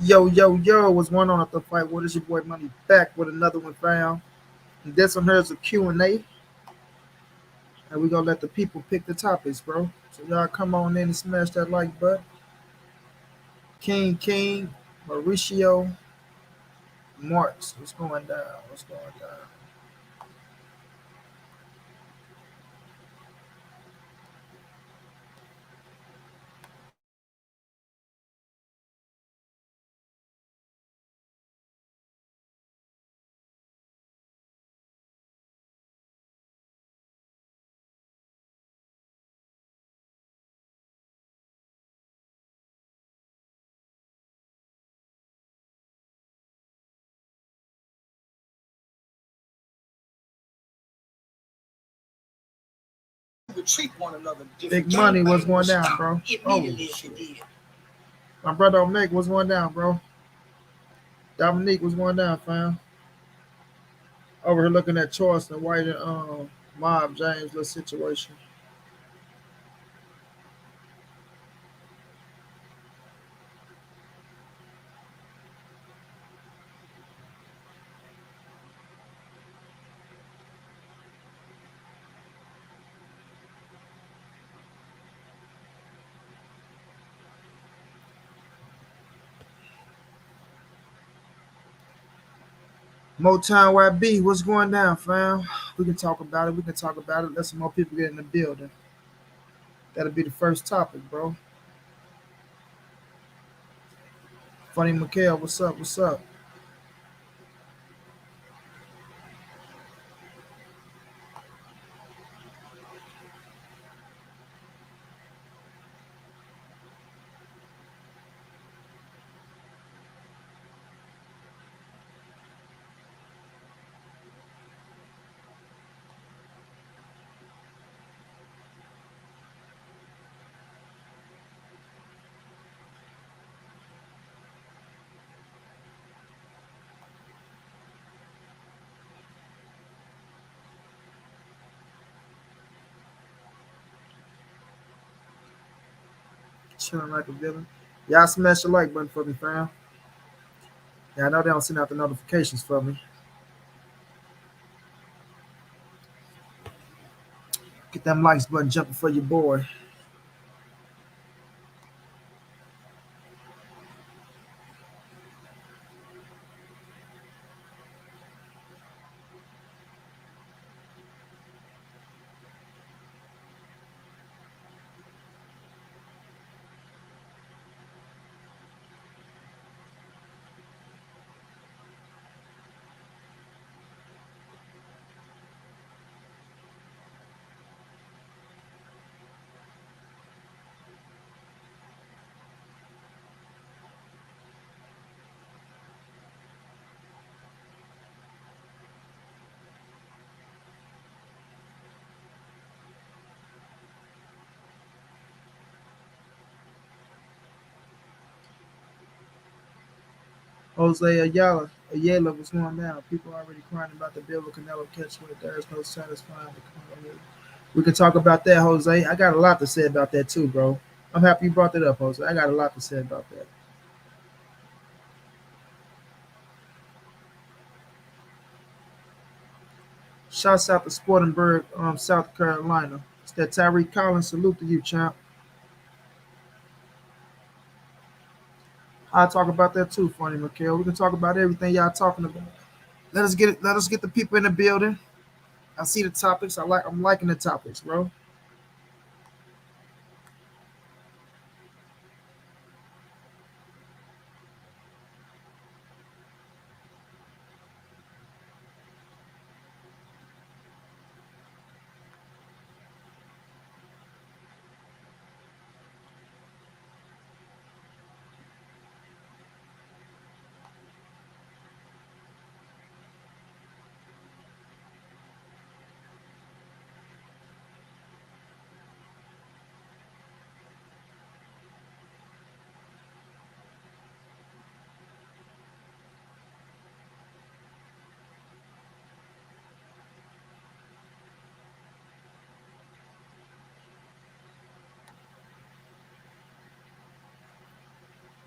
Yo, yo, yo, what's going on at the fight? What is your boy Money back with another one, fam? And this one here is a Q&A, and we going to let the people pick the topics, bro. So y'all come on in and smash that like button. King, Mauricio, Marks, what's going down? What's going down? Big Money, what's going down, bro? Oh, shit. My brother Meg, what's going down, bro? Dominique, what's going down, fam? Over here looking at Charleston White and Mob James' little situation. Motown YB, what's going down, fam? We can talk about it. We can talk about it. Let some more people get in the building. That'll be the first topic, bro. Funny Mikhail, what's up? What's up? Chilling like a villain. Y'all smash the like button for me, fam. Yeah, I know they don't send out the notifications for me. Get them likes button jumping for your boy. Jose Ayala, what's going down? People already crying about the bill with Canelo catch weight. There is no satisfying the Canelo. We can talk about that, Jose. I got a lot to say about that too, bro. I'm happy you brought that up, Jose. I got a lot to say about that. Shouts out to Spartanburg, South Carolina. It's that Tyreek Collins. Salute to you, champ. I'll talk about that too, Funny Mikhail. We can talk about everything y'all talking about. Let us get it. Let us get the people in the building. I see the topics. I'm liking the topics, bro.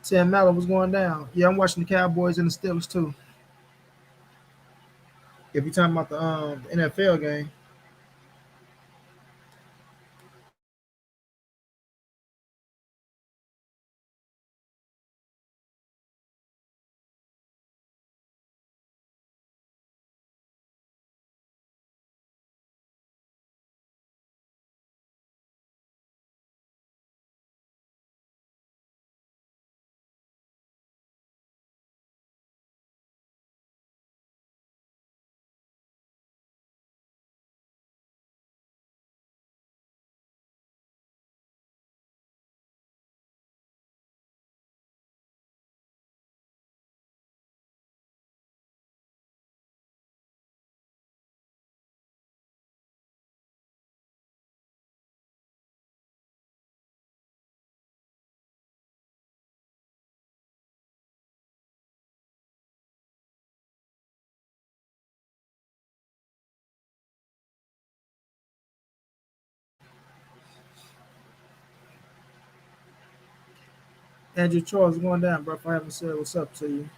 Sam Mallow was going down. Yeah, I'm watching the Cowboys and the Steelers too. If you're talking about the NFL game, Andrew Charles was going down, bro. If I haven't said what's up to you,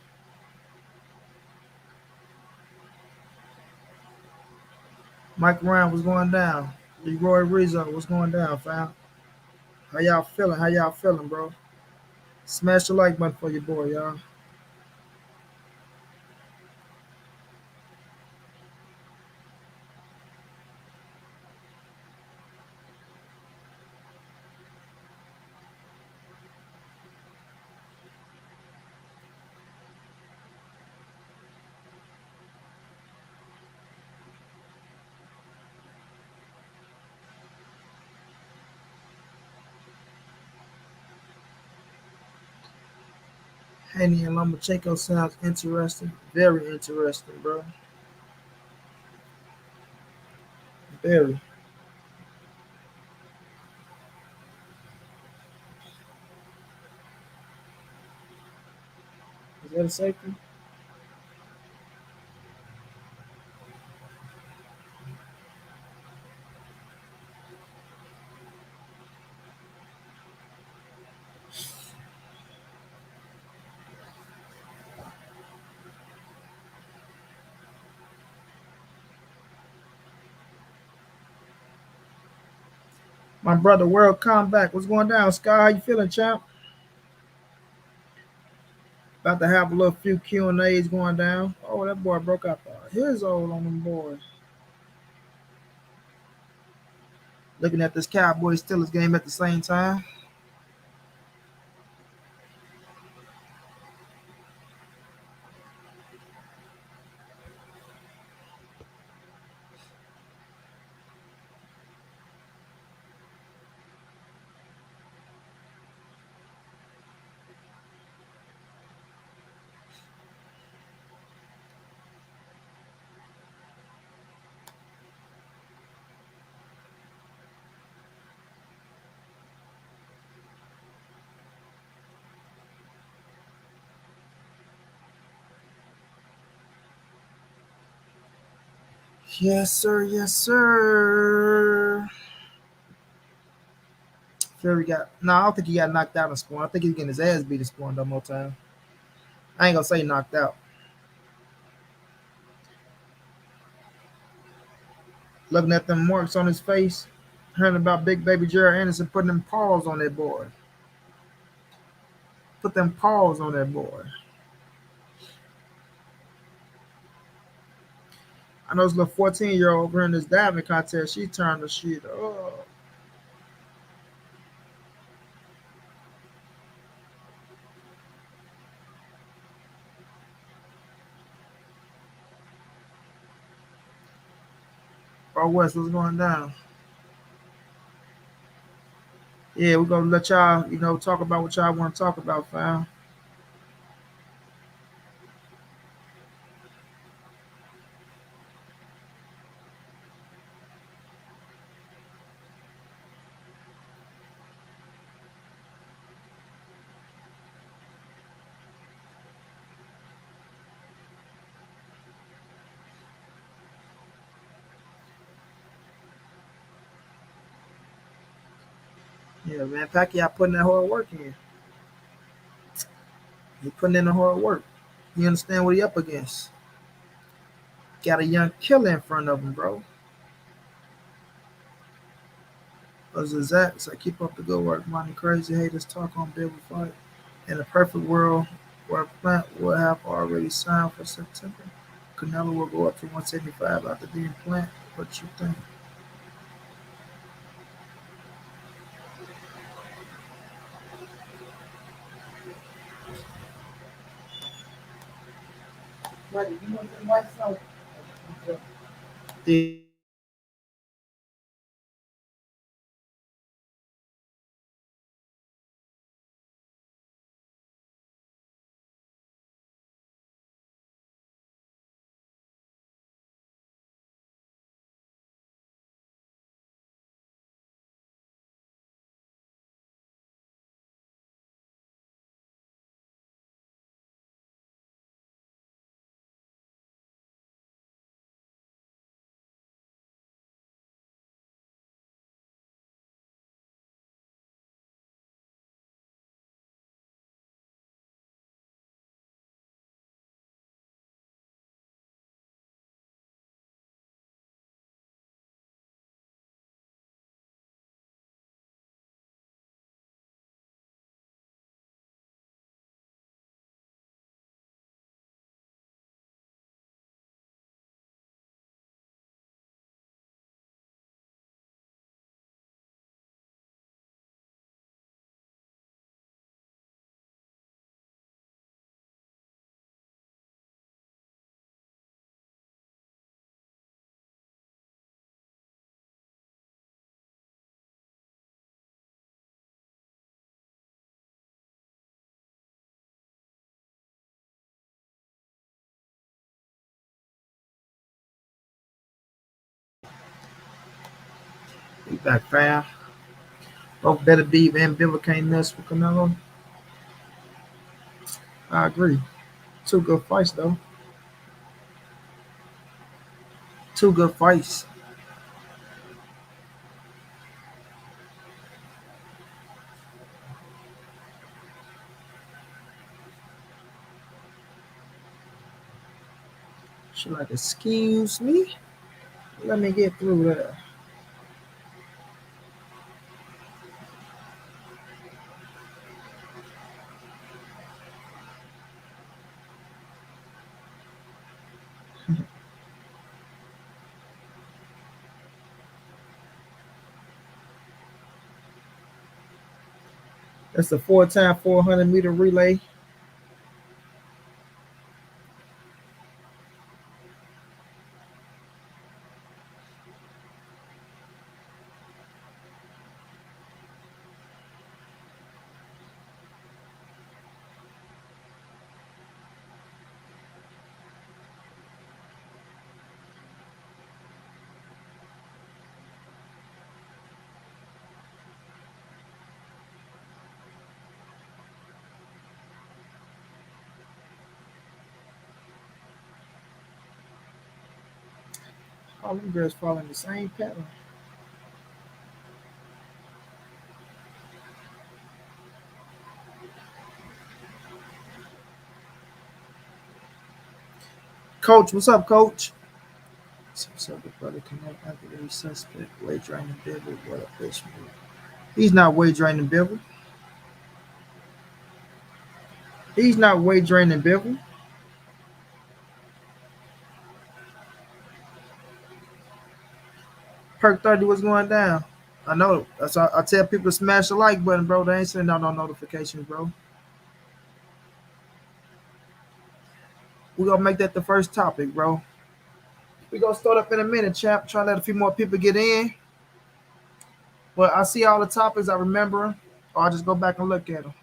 Mike Ryan was going down. Leroy Rizzo was going down, fam. How y'all feeling? How y'all feeling, bro? Smash the like button for your boy, y'all. Haney and Lomachenko sounds interesting. Very interesting, bro. Very. Is that a safety? My brother, World Comeback. What's going down, Sky? How you feeling, champ? About to have a little few Q&As going down. Oh, that boy broke out his old on them boys. Looking at this Cowboys Steelers game at the same time. Yes, sir. Yes, sir. Fury got. No, I don't think he got knocked out in Spawn. I think he's getting his ass beat in Spawn one more time. I ain't gonna say knocked out. Looking at them marks on his face, hearing about Big Baby Jared Anderson putting them paws on that boy. Put them paws on that boy. I know this little 14-year-old over in this diving contest. She turned the shit. Oh, bro, West, what's going down? Yeah, we're gonna let y'all, talk about what y'all want to talk about, fam. Yeah, man, Pacquiao putting that hard work in. He putting in the hard work. He understand what he up against. Got a young killer in front of him, bro. Those exacts. I keep up the good work. Money crazy haters talk on Bill fight. In a perfect world where Plant will have already signed for September, Canelo will go up to 175 after being Plant. What you think? Yeah. He back fast. Both Better Beef and Bill came nuts for Canelo. I agree. Two good fights though. Two good fights. She like, excuse me. Let me get through there. That's a 4 time 400-meter relay. All them girls following the same pattern. Coach, what's up, Coach? What's up, brother? Connect after the suspect. Way draining Bibble. What a bitch move. He's not way draining Bibble. He's not way draining Bibble. Perk 30 was going down. I know. That's why I tell people to smash the like button, bro. They ain't sending out no notifications, bro. We're gonna make that the first topic, bro. We're gonna start up in a minute, champ. Try to let a few more people get in. But I see all the topics, I remember them, or I just go back and look at them.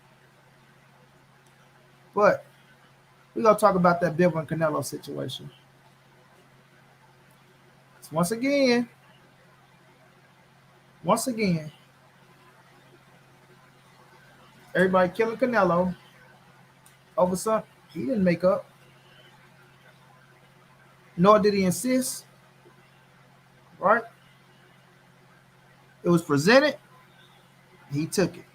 But we're gonna talk about that Bivol and Canelo situation. So once again, everybody killing Canelo over something he didn't make up, nor did he insist. Right? It was presented. He took it.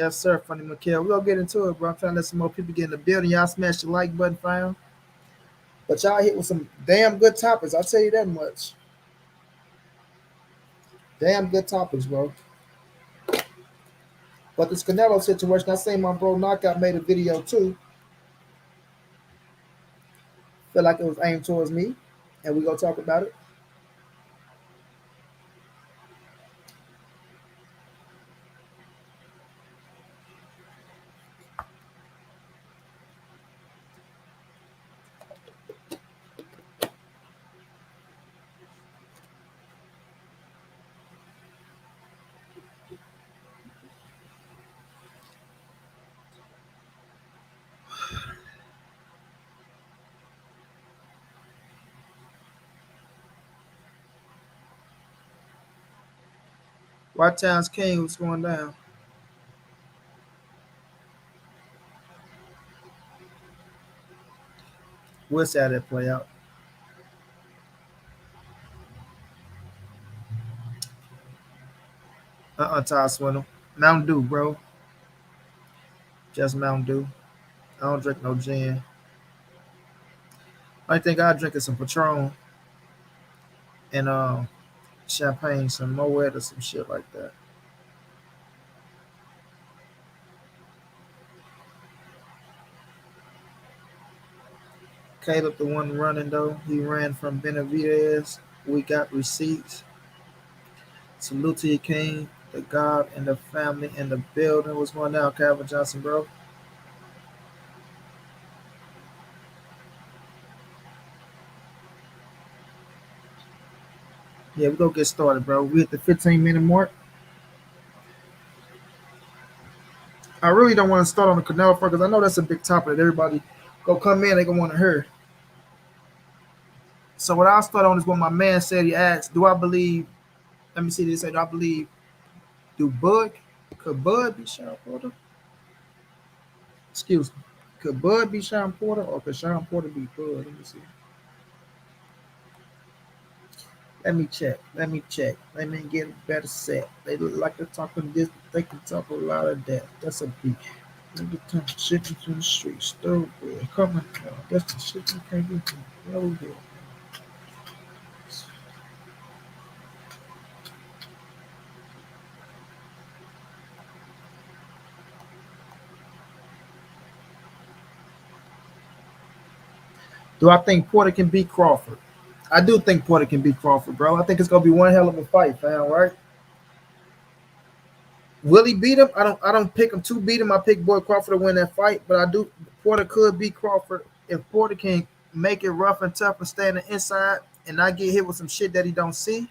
Yes, sir, Funny Mikhail. We're gonna get into it, bro. I'm trying to let some more people get in the building. Y'all smash the like button, fam. But y'all hit with some damn good topics. I'll tell you that much. Damn good topics, bro. But this Canelo situation, I seen my bro Knockout made a video too. Feel like it was aimed towards me, and we gonna talk about it. White Town's King was going down. We'll see how that play out. Todd Swindle. Mountain Dew, bro. Just Mountain Dew. I don't drink no gin. I think I drink is some Patron and champagne, some Moet or some shit like that. Caleb, the one running though, he ran from Benavidez. We got receipts. Salute to your king, the God and the family and the building. What's going down, Calvin Johnson, bro? Yeah, we gonna get started, bro. We at the 15-minute mark. I really don't want to start on the Canelo fight because I know that's a big topic that everybody go come in, they gonna want to hear. So what I'll start on is what my man said. He asked, "Do I believe?" Let me see. They say, "Do I believe? Do Bud could Bud be Sean Porter? Excuse me. Could Bud be Sean Porter or could Sean Porter be Bud?" Let me see. Let me check. Let me check. Let me get a better set. They look like they're talking this. They can talk a lot of that. That's a beat. Look at the chicken to the streets. Thoroughbred. Coming down. That's the shit you can't get from thoroughbred. Do I think Porter can beat Crawford? I do think Porter can beat Crawford, bro. I think it's gonna be one hell of a fight, fam. Right? Will he beat him? I don't pick him to beat him. I pick Boy Crawford to win that fight, but I do. Porter could beat Crawford if Porter can make it rough and tough and stay on the inside and not get hit with some shit that he don't see.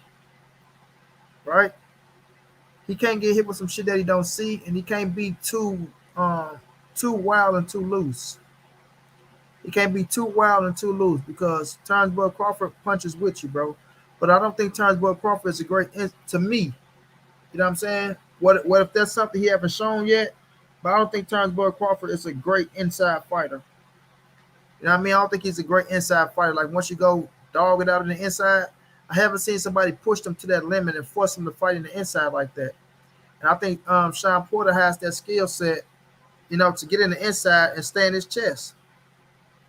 Right? He can't get hit with some shit that he don't see, and he can't be too wild and too loose. He can't be too wild and too loose because Terrence Crawford punches with you, bro. But I don't think Terrence Crawford is a great to me. You know what I'm saying? What if that's something he haven't shown yet? But I don't think Terrence Crawford is a great inside fighter. You know what I mean? I don't think he's a great inside fighter. Like once you go dog it out on the inside, I haven't seen somebody push them to that limit and force them to fight in the inside like that. And I think Sean Porter has that skill set, to get in the inside and stay in his chest.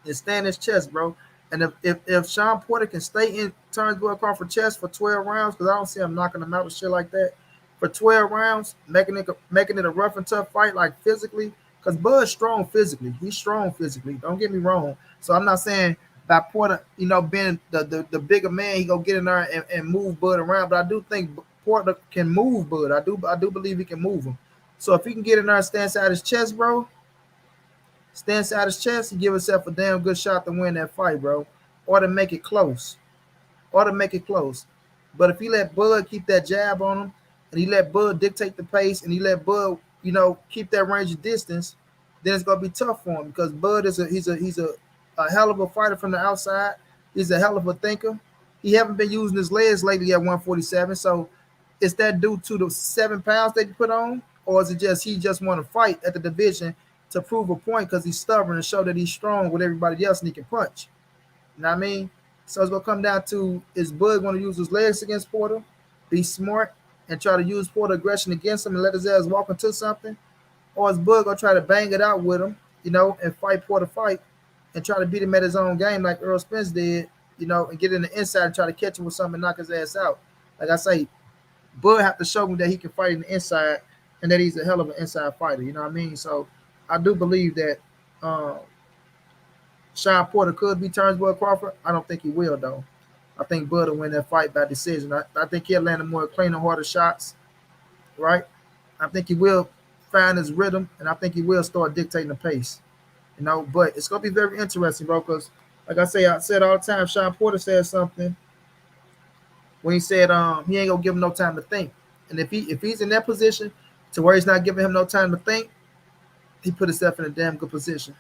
And stay in his chest, bro. And if Sean Porter can stay in Terrence Crawford's chest for 12 rounds, because I don't see him knocking him out and shit like that, for 12 rounds, making it a rough and tough fight, like physically, because Bud's strong physically. He's strong physically. Don't get me wrong. So I'm not saying that Porter, being the bigger man, he go get in there and move Bud around. But I do think Porter can move Bud. I do believe he can move him. So if he can get in there and stand inside his chest, bro, stand inside his chest, he give himself a damn good shot to win that fight, bro, or to make it close, But if he let Bud keep that jab on him, and he let Bud dictate the pace, and he let Bud, keep that range of distance, then it's gonna be tough for him because Bud is a hell of a fighter from the outside. He's a hell of a thinker. He haven't been using his legs lately at 147. So is that due to the 7 pounds that he put on, or is it just he just want to fight at the division to prove a point because he's stubborn and show that he's strong with everybody else and he can punch? You know what I mean? So it's gonna come down to, is Bud going to use his legs against Porter, be smart, and try to use Porter aggression against him and let his ass walk into something? or is Bud gonna try to bang it out with him, and fight Porter fight and try to beat him at his own game like Earl Spence did, and get in the inside and try to catch him with something and knock his ass out. Like I say, Bud have to show me that he can fight in the inside and that he's a hell of an inside fighter. You know what I mean? So I do believe that um, Sean Porter could be Bud Crawford. I don't think he will though. I think Bud will win that fight by decision. I think he'll land more cleaner, harder shots. Right? I think he will find his rhythm, and I think he will start dictating the pace. But it's gonna be very interesting, bro. Because like I said all the time. Sean Porter said something when he said he ain't gonna give him no time to think. And if he's in that position to where he's not giving him no time to think, he put himself in a damn good position.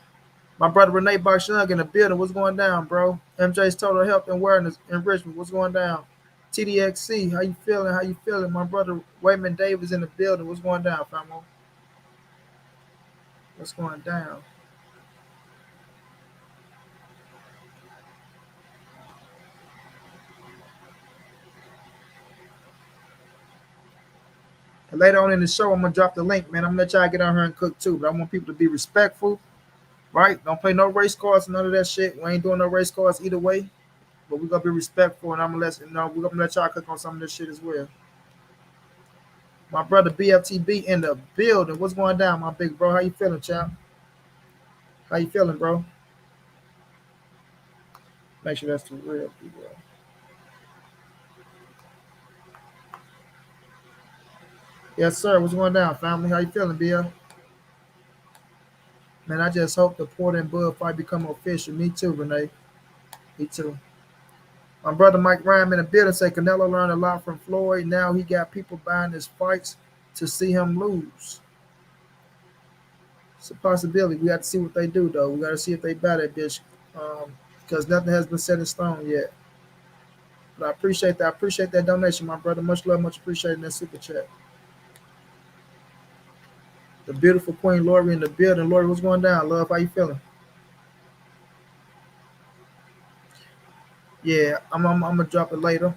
My brother Renee Barshung in the building. What's going down, bro? MJ's Total Health and Wellness Enrichment. What's going down? TDXC, how you feeling? How you feeling? My brother Wayman Davis in the building. What's going down, famo? What's going down? And later on in the show, I'm gonna drop the link, man. I'm gonna let y'all get on here and cook too, but I want people to be respectful, right? Don't play no race cards, none of that shit. We ain't doing no race cards either way, but we're gonna be respectful, and I'm gonna we're gonna let y'all cook on some of this shit as well. My brother BFTB in the building. What's going down, my big bro? How you feeling, champ? How you feeling, bro? Make sure that's the real people. Yes, sir. What's going down, family? How you feeling, BF? Man, I just hope the Porter and Bud fight become official. Me too, Renee. Me too. My brother Mike Ryan in the building say Canelo learned a lot from Floyd. Now he got people buying his fights to see him lose. It's a possibility. We got to see what they do, though. We got to see if they buy that bitch, because nothing has been set in stone yet. But I appreciate that. I appreciate that donation, my brother. Much love, much appreciated in that super chat. The beautiful Queen Lori in the building. Lori, what's going down? Love, how you feeling? Yeah, I'm gonna drop it later.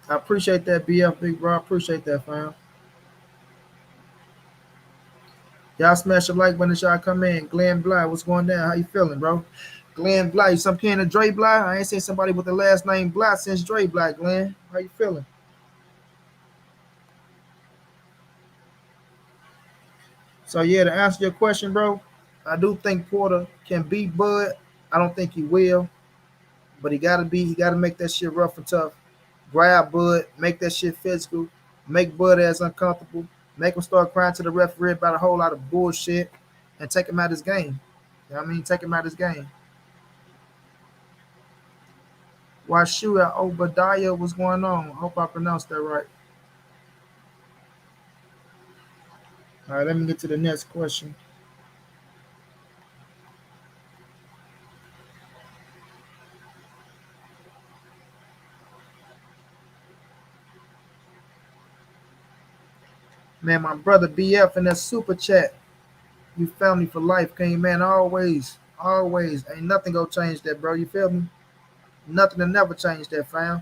I appreciate that, BF Big Bro. I appreciate that, fam. Y'all smash a like button as y'all come in. Glenn Bly, what's going down? How you feeling, bro? Glenn Bly, you some kin of Dre Bly? I ain't seen somebody with the last name Bly since Dre Bly, Glenn. How you feeling? So yeah, to answer your question, bro, I do think Porter can beat Bud. I don't think he will, but he gotta make that shit rough and tough. Grab Bud, make that shit physical, make Bud as uncomfortable, make him start crying to the referee about a whole lot of bullshit, and take him out of his game. You know what I mean? Take him out of his game. Washua Obadiah, what's going on? I hope I pronounced that right. All right, let me get to the next question. Man, my brother BF in that super chat. You family for life, King, man. Always, always. Ain't nothing gonna change that, bro. You feel me? Nothing to never change that, fam.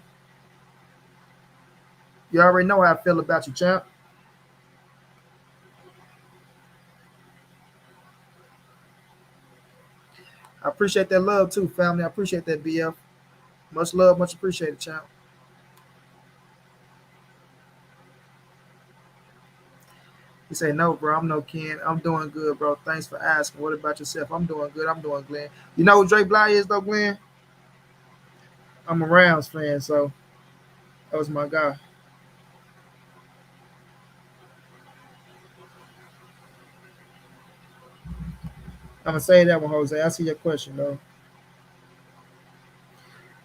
You already know how I feel about you, champ. I appreciate that love too, family. I appreciate that, BF. Much love, much appreciated, champ. He say, no, bro, I'm no Ken. I'm doing good, bro. Thanks for asking. What about yourself? I'm doing good. I'm doing Glenn. You know who Dre Bly is, though, Glenn? I'm a Rams fan, so that was my guy. I'm gonna say that one, Jose. I see your question, though.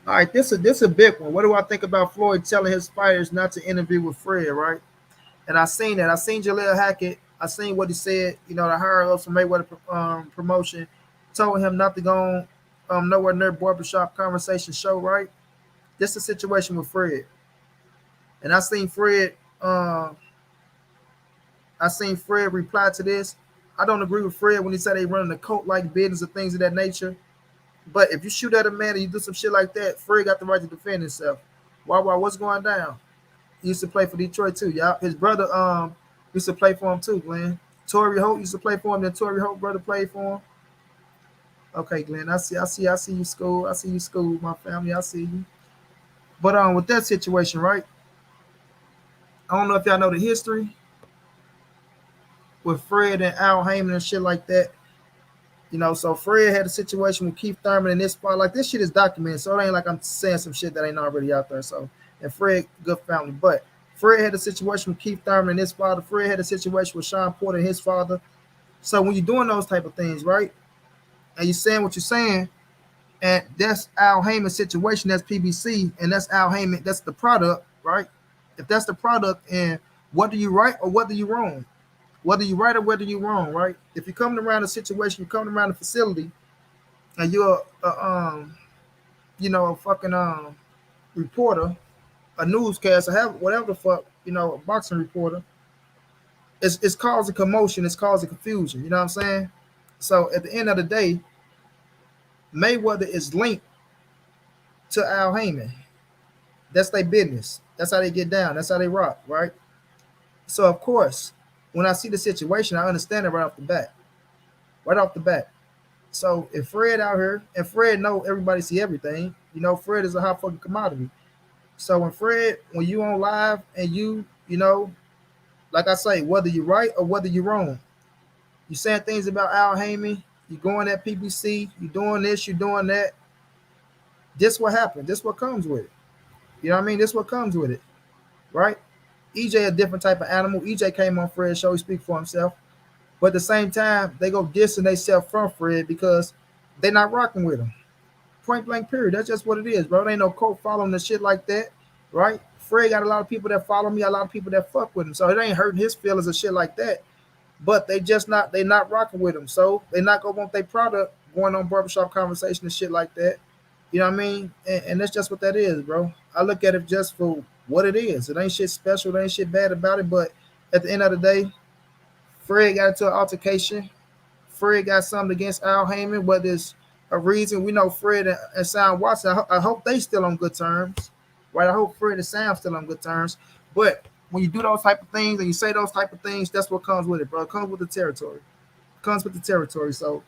All right, this a big one. What do I think about Floyd telling his fighters not to interview with Fred, right? And I seen that. I seen Jaleel Hackett. I seen what he said. The higher ups from Mayweather promotion told him not to go on nowhere near barbershop conversation show. Right. This is a situation with Fred, and I seen Fred reply to this. I don't agree with Fred when he said they running a cult like business or things of that nature. But if you shoot at a man and you do some shit like that, Fred got the right to defend himself. Why? What's going down? He used to play for Detroit too. Yeah, his brother used to play for him too, Glenn. Torrey Holt used to play for him. Then Torrey Holt brother played for him. Okay, Glenn, I see you, school. I see you, school. My family, I see you. But with that situation, right? I don't know if y'all know the history with Fred and Al Heyman and shit like that. You know, so Fred had a situation with Keith Thurman in this spot. Like this shit is documented, so it ain't like I'm saying some shit that ain't already out there. So and Fred, good family. But Fred had a situation with Keith Thurman and his father. Fred had a situation with Sean Porter and his father. So when you're doing those type of things, right? And you're saying what you're saying, and that's Al Heyman's situation, that's PBC, and that's Al Heyman, that's the product, right? If that's the product, and whether you right or whether you wrong, whether you right or whether you wrong, right? If you're coming around a situation, you're coming around a facility, and you're a fucking reporter, a newscaster, have whatever the fuck, a boxing reporter, it's causing commotion, it's causing confusion. You know what I'm saying? So at the end of the day, Mayweather is linked to Al Heyman. That's their business. That's how they get down. That's how they rock, right? So of course, when I see the situation, I understand it right off the bat. Right off the bat. So if Fred out here, and Fred know everybody see everything, Fred is a hot fucking commodity. So when you on live and like I say, whether you're right or whether you're wrong, you saying things about Al Heyman, you going at PBC, you doing this, you doing that. This what happened. This what comes with it. You know what I mean? This what comes with it, right? EJ a different type of animal. EJ came on Fred's show. He speak for himself. But at the same time, they go dissing themselves from Fred because they not rocking with him. Point blank period. That's just what it is, bro. There ain't no cult following the shit like that, right? Fred got a lot of people that follow me, a lot of people that fuck with him. So it ain't hurting his feelings and shit like that. But they not rocking with him. So they not gonna want their product going on barbershop conversation and shit like that. You know what I mean? And that's just what that is, bro. I look at it just for what it is. It ain't shit special. It ain't shit bad about it. But at the end of the day, Fred got into an altercation. Fred got something against Al Heyman, whether it's a reason. We know Fred and Sam Watson. I hope they still on good terms, right? I hope Fred and Sam still on good terms. But when you do those type of things and you say those type of things, that's what comes with it, bro. It comes with the territory. It comes with the territory. So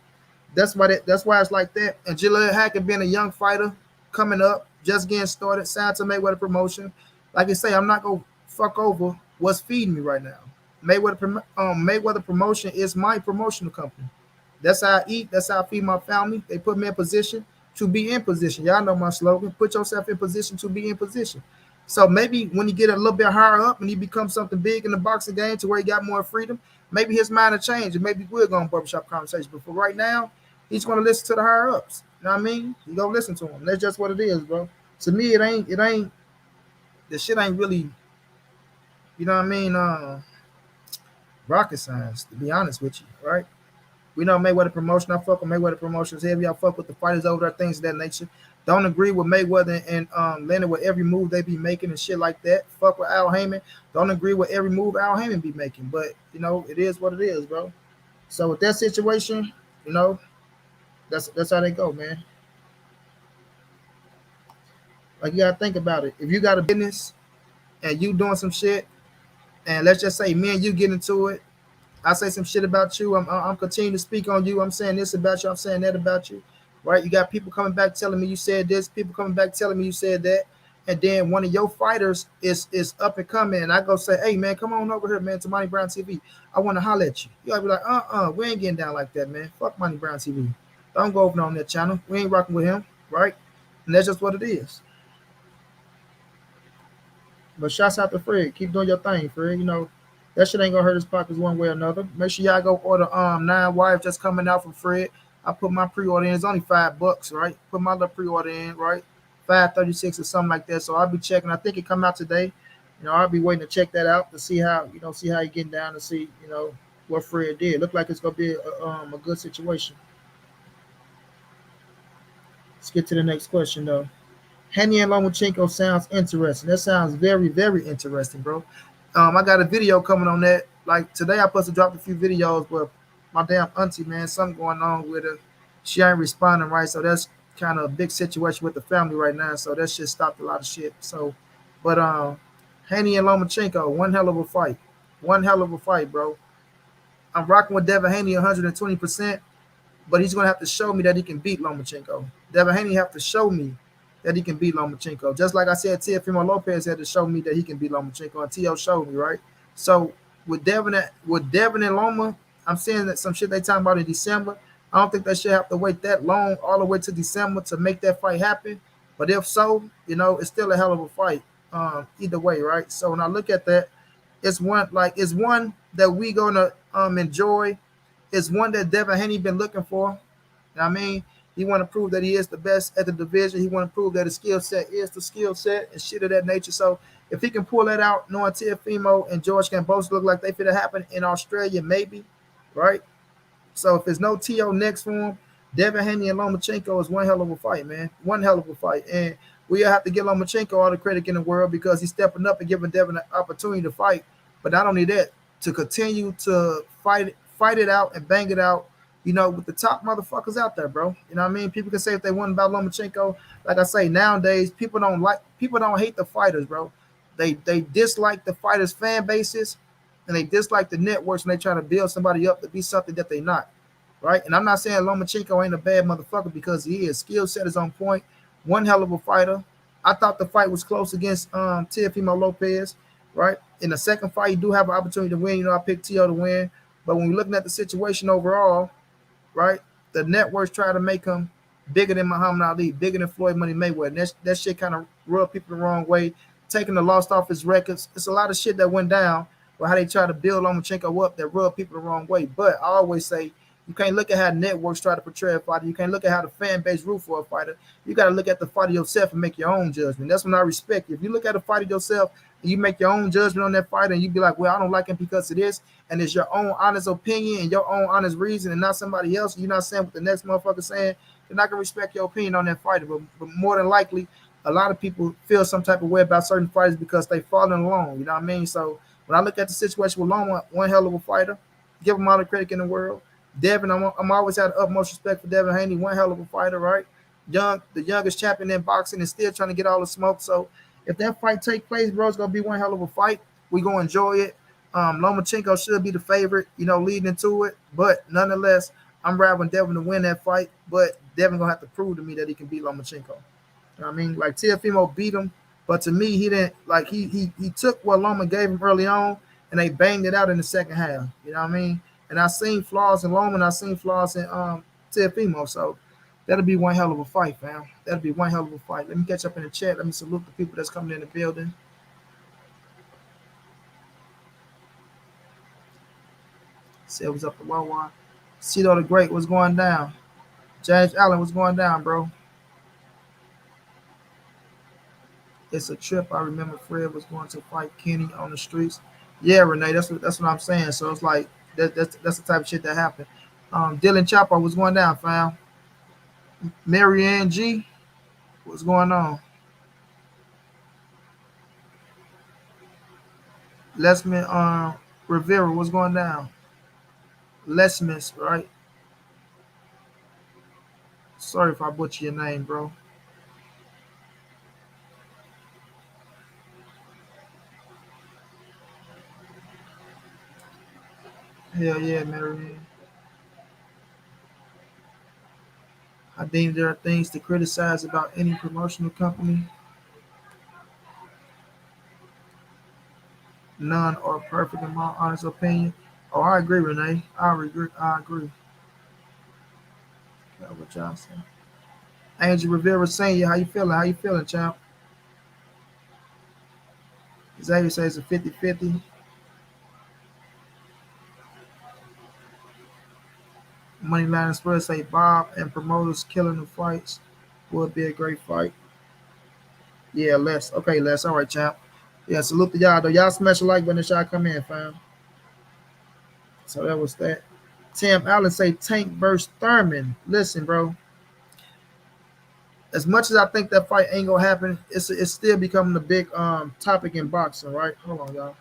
that's why it's like that. And Jaleel Hackett being a young fighter coming up, just getting started, signed to Mayweather promotion. Like I say, I'm not gonna fuck over what's feeding me right now. Mayweather promotion is my promotional company. That's how I eat. That's how I feed my family. They put me in position to be in position. Y'all know my slogan. Put yourself in position to be in position. So maybe when you get a little bit higher up and he becomes something big in the boxing game to where he got more freedom, maybe his mind will change and maybe we'll go on barbershop conversation. But for right now, he's going to listen to the higher ups. You know what I mean? You go listen to him. That's just what it is, bro. To me, the shit ain't really, you know what I mean? Rocket science, to be honest with you, right? We know Mayweather promotion. I fuck with Mayweather promotions heavy. I fuck with the fighters over there, things of that nature. Don't agree with Mayweather and Leonard with every move they be making and shit like that. Fuck with Al Heyman. Don't agree with every move Al Heyman be making. But, it is what it is, bro. So with that situation, that's how they go, man. Like, you got to think about it. If you got a business and you doing some shit, and let's just say me and you get into it, I say some shit about you. I'm continuing to speak on you. I'm saying this about you. I'm saying that about you. Right? You got people coming back telling me you said this. People coming back telling me you said that. And then one of your fighters is up and coming. And I go say, hey, man, come on over here, man, to Money Brown TV. I want to holler at you. You gotta be like, we ain't getting down like that, man. Fuck Money Brown TV. Don't go over on that channel. We ain't rocking with him. Right? And that's just what it is. But shouts out to Fred. Keep doing your thing, Fred. That shit ain't gonna hurt his pockets one way or another. Make sure y'all go order 9 wives just coming out from Fred. I put my pre-order in. It's only $5, right? Put my little pre-order in, right? 536 or something like that. So I'll be checking. I think it come out today. I'll be waiting to check that out to see how he getting down to see what Fred did. Look like it's gonna be a good situation. Let's get to the next question though. Henny and Lomachenko sounds interesting. That sounds very, very interesting, bro. I got a video coming on that. Like today, I supposed to drop a few videos, but my damn auntie, man, something going on with her. She ain't responding right, so that's kind of a big situation with the family right now. So that shit stopped a lot of shit. So, but Haney and Lomachenko, one hell of a fight. One hell of a fight, bro. I'm rocking with Devin Haney 120%, but he's gonna have to show me that he can beat Lomachenko. Devin Haney have to show me that he can beat Lomachenko. Just like I said, Teofimo Lopez had to show me that he can beat Lomachenko, and T.O. showed me, right? So with Devin and Loma, I'm saying that some shit they talking about in December. I don't think they should have to wait that long, all the way to December, to make that fight happen. But if so, it's still a hell of a fight. Either way, right? So when I look at that, it's one that we gonna enjoy. It's one that Devin Haney been looking for. I mean, he want to prove that he is the best at the division. He want to prove that his skill set is the skill set and shit of that nature. So if he can pull that out, knowing Teofimo and George Kambosos look like they fit to happen in Australia, maybe, right? So if there's no TO next for him, Devin Haney and Lomachenko is one hell of a fight, man. One hell of a fight. And we have to give Lomachenko all the credit in the world because he's stepping up and giving Devin an opportunity to fight. But not only that, to continue to fight it out and bang it out, with the top motherfuckers out there, bro. You know what I mean? People can say if they want about Lomachenko. Like I say, nowadays people don't hate the fighters, bro. They dislike the fighters' fan bases, and they dislike the networks when they try to build somebody up to be something that they not, right? And I'm not saying Lomachenko ain't a bad motherfucker, because he is. Skill set is on point. One hell of a fighter. I thought the fight was close against Teofimo Lopez, right? In the second fight, you do have an opportunity to win. I picked T.O. to win. But when you're looking at the situation overall, right, the networks try to make him bigger than Muhammad Ali, bigger than Floyd Money Mayweather. And that shit kind of rubbed people the wrong way, taking the lost off his records. It's a lot of shit that went down with how they try to build Lomachenko up that rubbed people the wrong way. But I always say, you can't look at how networks try to portray a fighter. You can't look at how the fan base root for a fighter. You got to look at the fighter yourself and make your own judgment. That's when I respect you. If you look at a fighter yourself and you make your own judgment on that fighter, and you be like, well, I don't like him because of this, and it's your own honest opinion and your own honest reason and not somebody else, you're not saying what the next motherfucker saying, then I can respect your opinion on that fighter. But more than likely, a lot of people feel some type of way about certain fighters because they falling along. You know what I mean? So when I look at the situation with Loma, one hell of a fighter, give him all the credit in the world. Devin, I'm always had the utmost respect for Devin Haney, one hell of a fighter, right? The youngest champion in boxing, and still trying to get all the smoke. So if that fight take place, bro, it's gonna be one hell of a fight. We gonna enjoy it. Lomachenko should be the favorite, leading into it. But nonetheless, I'm riding Devin to win that fight. But Devin gonna have to prove to me that he can beat Lomachenko. You know what I mean? Like Teofimo beat him, but to me, he didn't. Like he took what Loma gave him early on, and they banged it out in the second half. You know what I mean? And I seen flaws in Loma, and I seen flaws in Teofimo. So that'll be one hell of a fight, fam. That'll be one hell of a fight. Let me catch up in the chat. Let me salute the people that's coming in the building. Say what's up to Wawa. Cito the Great, what's going down? James Allen, what's going down, bro? It's a trip. I remember Fred was going to fight Kenny on the streets. Yeah, Renee, that's what I'm saying. So it's like that's the type of shit that happened. Dylan Chopper, what's going down, fam? Marianne G, what's going on? Lesman Rivera, what's going down? Lesman, right? Sorry if I butcher your name, bro. Hell yeah, Marianne. I think there are things to criticize about any promotional company. None are perfect in my honest opinion. Oh, I agree, Renee. I agree. I agree. What Johnson. Angel Rivera Senior, how you feeling? How you feeling, champ? Xavier says a 50-50. Moneyline Express say Bob and promoters killing the fights. Would be a great fight. Yeah, Les. Okay, Les. All right, champ. Yeah, salute to y'all though. Y'all smash a like button if y'all come in, fam. So that was that. Tim Allen say Tank versus Thurman. Listen, bro. As much as I think that fight ain't gonna happen, it's still becoming a big topic in boxing, right? Hold on, y'all.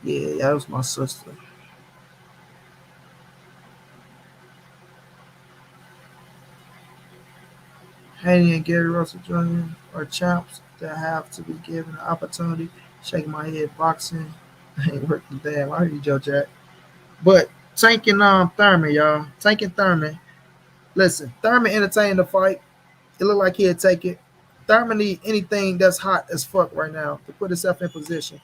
Yeah, that was my sister. Haney and Gary Russell Jr. are champs that have to be given the opportunity. Shaking my head, boxing ain't working damn. I heard you, Joe Jack. But Tank and Thurman, y'all. Tank and Thurman. Listen, Thurman entertained the fight. It looked like he'd take it. Thurman need anything that's hot as fuck right now to put himself in position.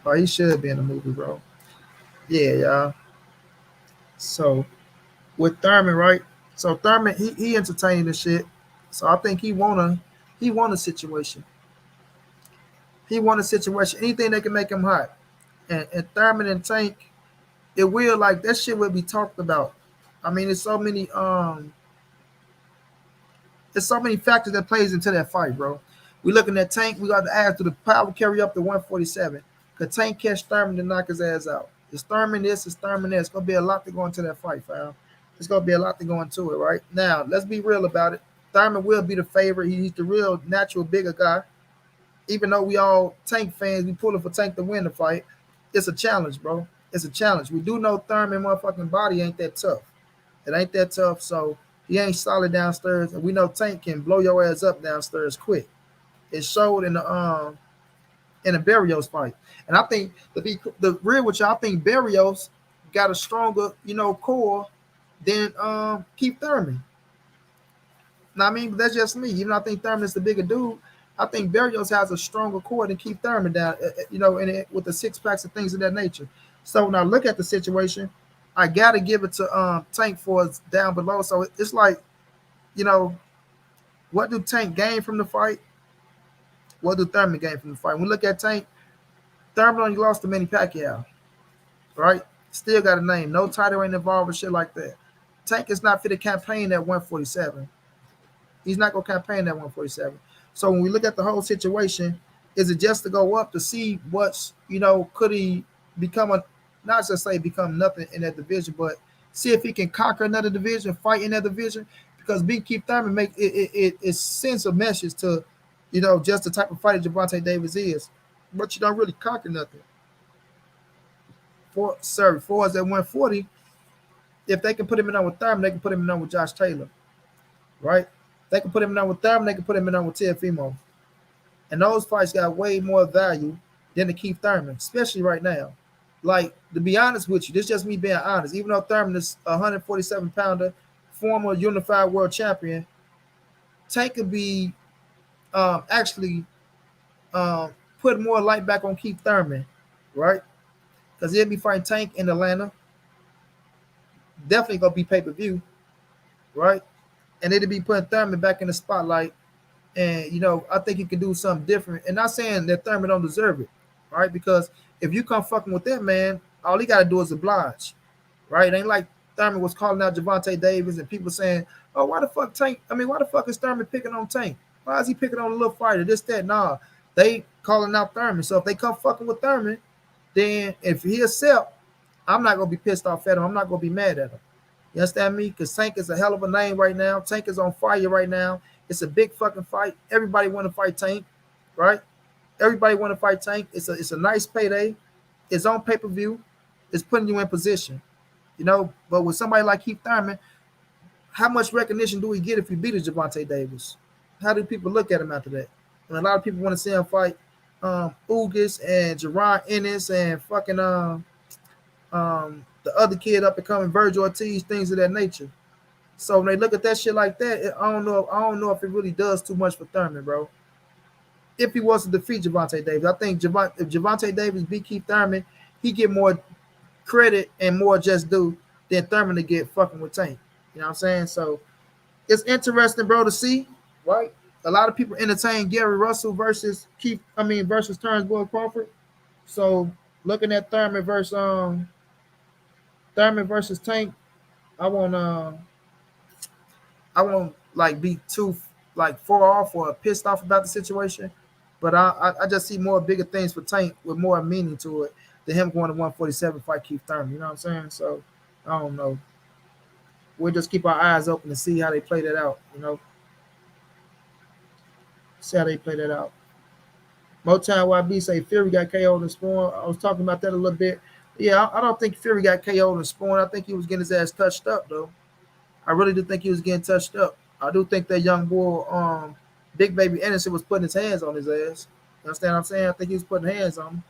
Oh, he should be in the movie, bro. Yeah, y'all. So with Thurman, right? So Thurman, he entertaining the shit. So I think he want a situation. He want a situation. Anything that can make him hot. And Thurman and Tank, it will like that shit will be talked about. I mean, there's so many factors that plays into that fight, bro. We looking at Tank. We got to add to the power carry up to 147. Could Tank catch Thurman to knock his ass out? It's Thurman this, it's Thurman this. It's gonna be a lot to go into that fight, fam. It's gonna be a lot to go into it, right? Now, let's be real about it. Thurman will be the favorite. He's the real natural bigger guy. Even though we all Tank fans, we pulling for Tank to win the fight. It's a challenge, bro. It's a challenge. We do know Thurman motherfucking body ain't that tough. It ain't that tough, so he ain't solid downstairs. And we know Tank can blow your ass up downstairs quick. It showed in the Barrios fight. And I think to be the real with y'all, I think Barrios got a stronger, core than Keith Thurman. Now I mean, but that's just me. Even though I think Thurman is the bigger dude, I think Barrios has a stronger core than Keith Thurman down, with the six packs and things of that nature. So when I look at the situation, I gotta give it to Tank for it's down below. So it's like, you know, what do Tank gain from the fight? What do Thurman gain from the fight? When we look at Tank, Thurman only lost to Manny Pacquiao, right? Still got a name. No title ain't involved with shit like that. Tank is not fit to campaign at 147. He's not going to campaign at 147. So when we look at the whole situation, is it just to go up to see what's, could he become not just say become nothing in that division, but see if he can conquer another division, fight in that division? Because Big Keith Thurman it sends a message to, just the type of fighter Gervonta Davis is. But you don't really conquer nothing. For us at 140, if they can put him in on with Thurman, they can put him in on with Josh Taylor, right? They can put him in with Thurman, they can put him in with Teofimo. And those fights got way more value than the Keith Thurman, especially right now. Like, to be honest with you, this is just me being honest. Even though Thurman is a 147 pounder, former unified world champion, Tank could be actually put more light back on Keith Thurman, right? Because he'll be fighting Tank in Atlanta. Definitely going to be pay per view, right? And it'll be putting Thurman back in the spotlight. And, I think he can do something different. And not saying that Thurman don't deserve it, right? Because if you come fucking with that man, all he got to do is oblige, right? It ain't like Thurman was calling out Gervonta Davis and people saying, oh, why the fuck is Thurman picking on Tank? Why is he picking on a little fighter? This, that, nah. They calling out Thurman. So if they come fucking with Thurman, then if he accept, I'm not going to be pissed off at him. I'm not going to be mad at him. You understand me? Because Tank is a hell of a name right now. Tank is on fire right now. It's a big fucking fight. Everybody want to fight Tank, right? Everybody want to fight Tank. It's a nice payday. It's on pay-per-view. It's putting you in position, But with somebody like Keith Thurman, how much recognition do we get if he beat Gervonta Davis? How do people look at him after that? And a lot of people want to see him fight Ugas and Jerron Ennis and fucking the other kid up and coming, Virgil Ortiz, things of that nature. So when they look at that shit like that, I don't know if it really does too much for Thurman, bro. If he was to defeat Gervonta Davis, I think if Gervonta Davis beat Keith Thurman, he get more credit and more just due than Thurman to get fucking with Tank. You know what I'm saying? So it's interesting, bro, to see, right? A lot of people entertain Gary Russell versus versus Terrence Crawford. So looking at Thurman versus Tank, I won't like be too like far off or pissed off about the situation, but I just see more bigger things for Tank with more meaning to it than him going to 147 fight Keith Thurman. You know what I'm saying? So I don't know. We'll just keep our eyes open to see how they play that out. You know, see how they play that out. Motown YB say Fury got KO'd and Spawn. I was talking about that a little bit. Yeah, I don't think Fury got KO'd and Spawn. I think he was getting his ass touched up though. I really do think he was getting touched up. I do think that young boy, Big Baby Anderson, was putting his hands on his ass. You understand what I'm saying? I think he was putting hands on him.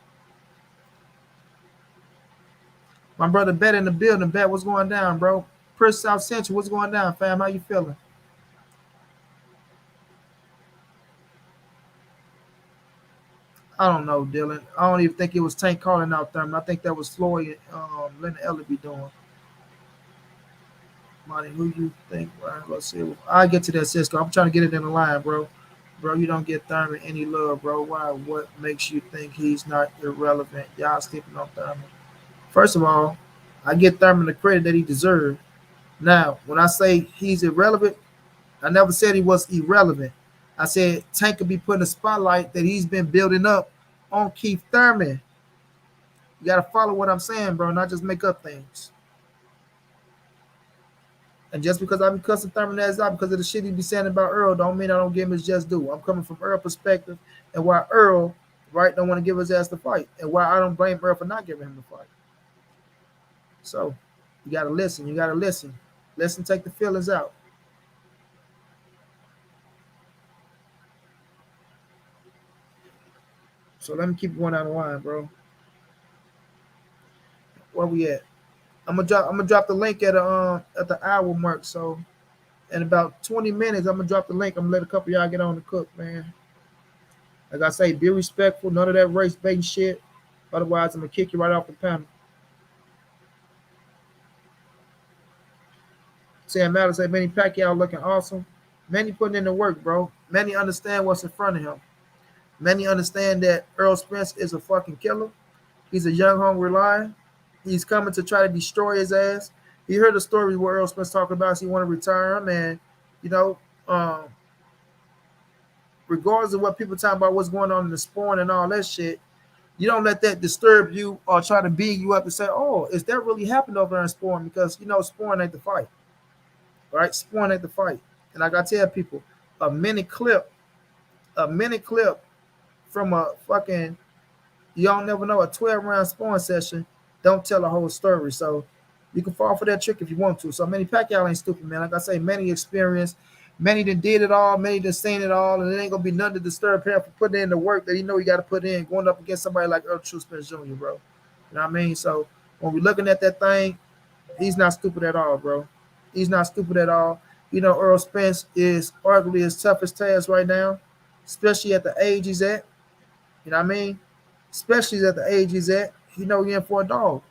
My brother Bet in the building. Bet, what's going down, bro? Chris South Central, what's going down, fam? How you feeling? I don't know, Dylan. I don't even think it was Tank calling out Thurman. I think that was Floyd letting Ellie be doing. Money, who you think? Right, let's see. I get to that Cisco. I'm trying to get it in the line, bro. Bro, you don't get Thurman any love, bro. Why? What makes you think he's not irrelevant? Y'all sleeping on Thurman. First of all, I get Thurman the credit that he deserved. Now, when I say he's irrelevant, I never said he was irrelevant. I said Tank could be putting a spotlight that he's been building up on Keith Thurman. You got to follow what I'm saying, bro, not just make up things. And just because I be cussing Thurman ass out because of the shit he be saying about Earl, don't mean I don't give him his just due. I'm coming from Earl perspective, and why Earl, right, don't want to give his ass the fight, and why I don't blame Earl for not giving him the fight. So you gotta listen. You gotta listen. Listen, take the feelings out. So let me keep going down the line, bro. Where we at? I'm gonna drop the link at the hour mark. So in about 20 minutes, I'm gonna drop the link. I'm gonna let a couple of y'all get on the cook, man. Like I say, be respectful. None of that race baiting shit. Otherwise, I'm gonna kick you right off the panel. Sam Adams say Manny Pacquiao looking awesome. Manny putting in the work, bro. Manny understand what's in front of him. Manny understand that Earl Spence is a fucking killer. He's a young, hungry lion. He's coming to try to destroy his ass. He heard the story where Earl Spence talking about he want to retire him, and you know, regardless of what people talking about, what's going on in the spawn and all that shit, you don't let that disturb you or try to beat you up and say, "Oh, is that really happened over there in spawn?" Because you know, spawn ain't the fight, right? Spawn ain't the fight. And like I tell people, a minute clip, a minute clip from a fucking you don't never know a 12-round spawn session don't tell a whole story. So you can fall for that trick if you want to. So Manny Pacquiao ain't stupid, man. Like I say, many experience, many that did it all, many that seen it all, and it ain't gonna be nothing to disturb him for putting in the work that he know he got to put in, going up against somebody like Earl True Spence Jr., bro. You know what I mean? So when we're looking at that thing, he's not stupid at all, bro. He's not stupid at all. You know, Earl Spence is arguably his toughest task right now, especially at the age he's at. You know what I mean? Especially at the age he's at. He know he's in for a dog.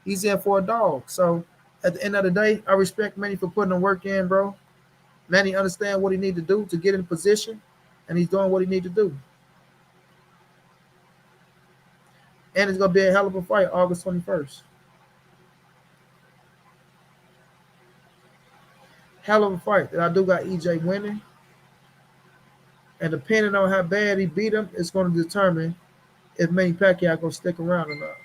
He's in for a dog. So at the end of the day, I respect Manny for putting the work in, bro. Manny understand what he need to do to get in position, and he's doing what he need to do. And it's gonna be a hell of a fight, August 21st. Hell of a fight that I do got EJ winning. And depending on how bad he beat him, it's going to determine if Manny Pacquiao gonna stick around or not.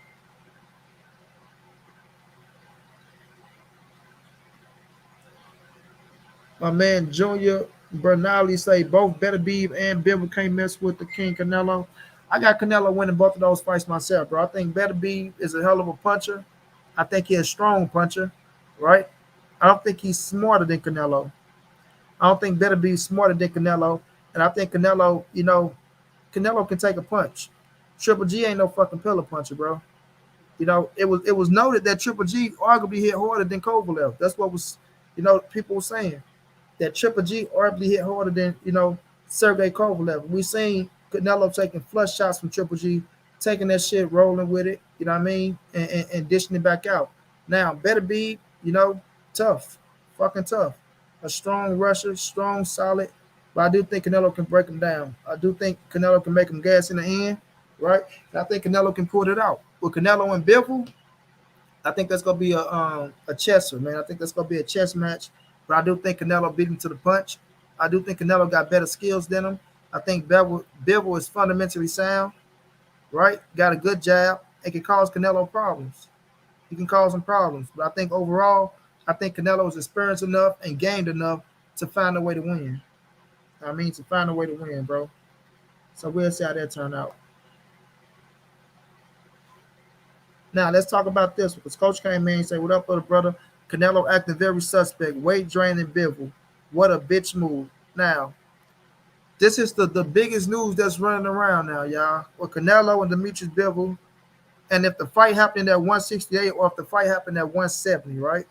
My man Junior Bernali say both Beterbiev and Bivol can't mess with the King Canelo. I got Canelo winning both of those fights myself, bro. I think Beterbiev is a hell of a puncher. I think he's a strong puncher, right? I don't think he's smarter than Canelo. I don't think Beterbiev is smarter than Canelo. And I think Canelo, you know, Canelo can take a punch. Triple G ain't no fucking pillar puncher, bro. You know, it was noted that Triple G arguably hit harder than Kovalev. That's what was, you know, people were saying that Triple G arguably hit harder than Sergey Kovalev. We seen Canelo taking flush shots from Triple G, taking that shit, rolling with it. You know what I mean, and dishing it back out. Now, Better be, tough. Fucking tough. A strong rusher, strong, solid. But I do think Canelo can break him down. I do think Canelo can make him gas in the end, right? And I think Canelo can pull it out. With Canelo and Bivol, I think that's gonna be a chesser, man. I think that's gonna be a chess match. But I do think Canelo beat him to the punch. I do think Canelo got better skills than him. I think Bivol is fundamentally sound, right? Got a good jab. It can cause Canelo problems. He can cause him problems. But I think overall, I think Canelo is experienced enough and gained enough to find a way to win. I mean, to find a way to win, bro. So we'll see how that turn out. Now let's talk about this because Coach came in and said, "What up, little brother? Canelo acting very suspect. Weight draining Bivol. What a bitch move." Now this is the biggest news that's running around now, y'all. With Canelo and Demetrius Bivol, and if the fight happened at 168 or if the fight happened at 170, right?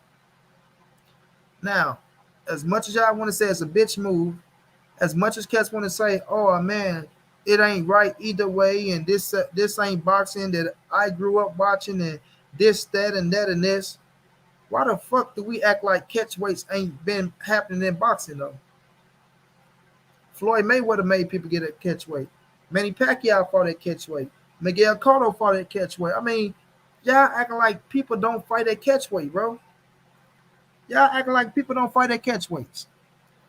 Now, as much as y'all want to say it's a bitch move, as much as cats want to say, "Oh man, it ain't right either way," and this ain't boxing that I grew up watching, and this, that, and that, and this. Why the fuck do we act like catch weights ain't been happening in boxing though? Floyd Mayweather made people get a catch weight. Manny Pacquiao fought at catch weight. Miguel Cotto fought at catch weight. I mean, y'all acting like people don't fight at catch weight, bro. Y'all acting like people don't fight at catch weights,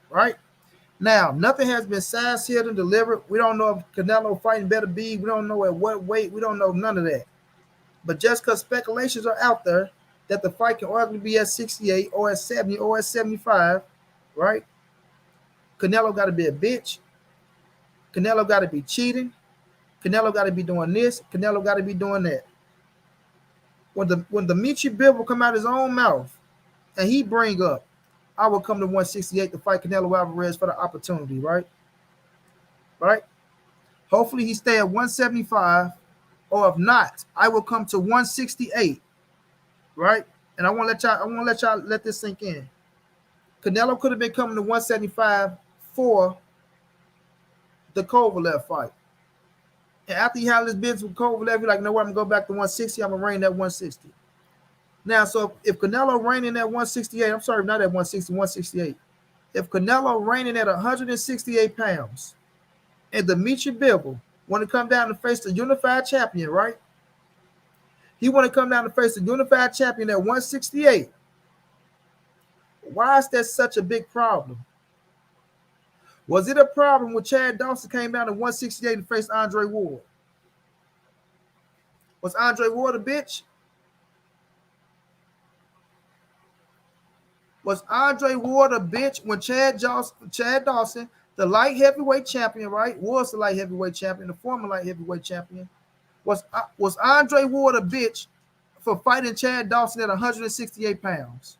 right? Now, nothing has been signed, sealed, and delivered. We don't know if Canelo fighting better be. We don't know at what weight. We don't know none of that. But just because speculations are out there that the fight can arguably be at 68 or at 70 or at 75, right? Canelo got to be a bitch. Canelo got to be cheating. Canelo got to be doing this. Canelo got to be doing that. When Demetrius Bivol come out his own mouth and he bring up, I will come to 168 to fight Canelo Alvarez for the opportunity, right? Right? Hopefully he stay at 175, or if not, I will come to 168, right? And I want to let y'all let this sink in. Canelo could have been coming to 175 for the Kovalev fight. And after he had his business with Kovalev, he's like, no, I'm gonna go back to 160. I'm gonna reign at 160. Now, so if Canelo reigning at 168, I'm sorry, not at 160, 168. If Canelo reigning at 168 pounds and Demetrius Bivol want to come down and face the unified champion, right? He want to come down and face the unified champion at 168. Why is that such a big problem? Was it a problem when Chad Dawson came down to 168 and faced Andre Ward? Was Andre Ward a bitch? Was Andre Ward a bitch when Chad Dawson, the light heavyweight champion, right? Was the light heavyweight champion, the former light heavyweight champion. Was Andre Ward a bitch for fighting Chad Dawson at 168 pounds?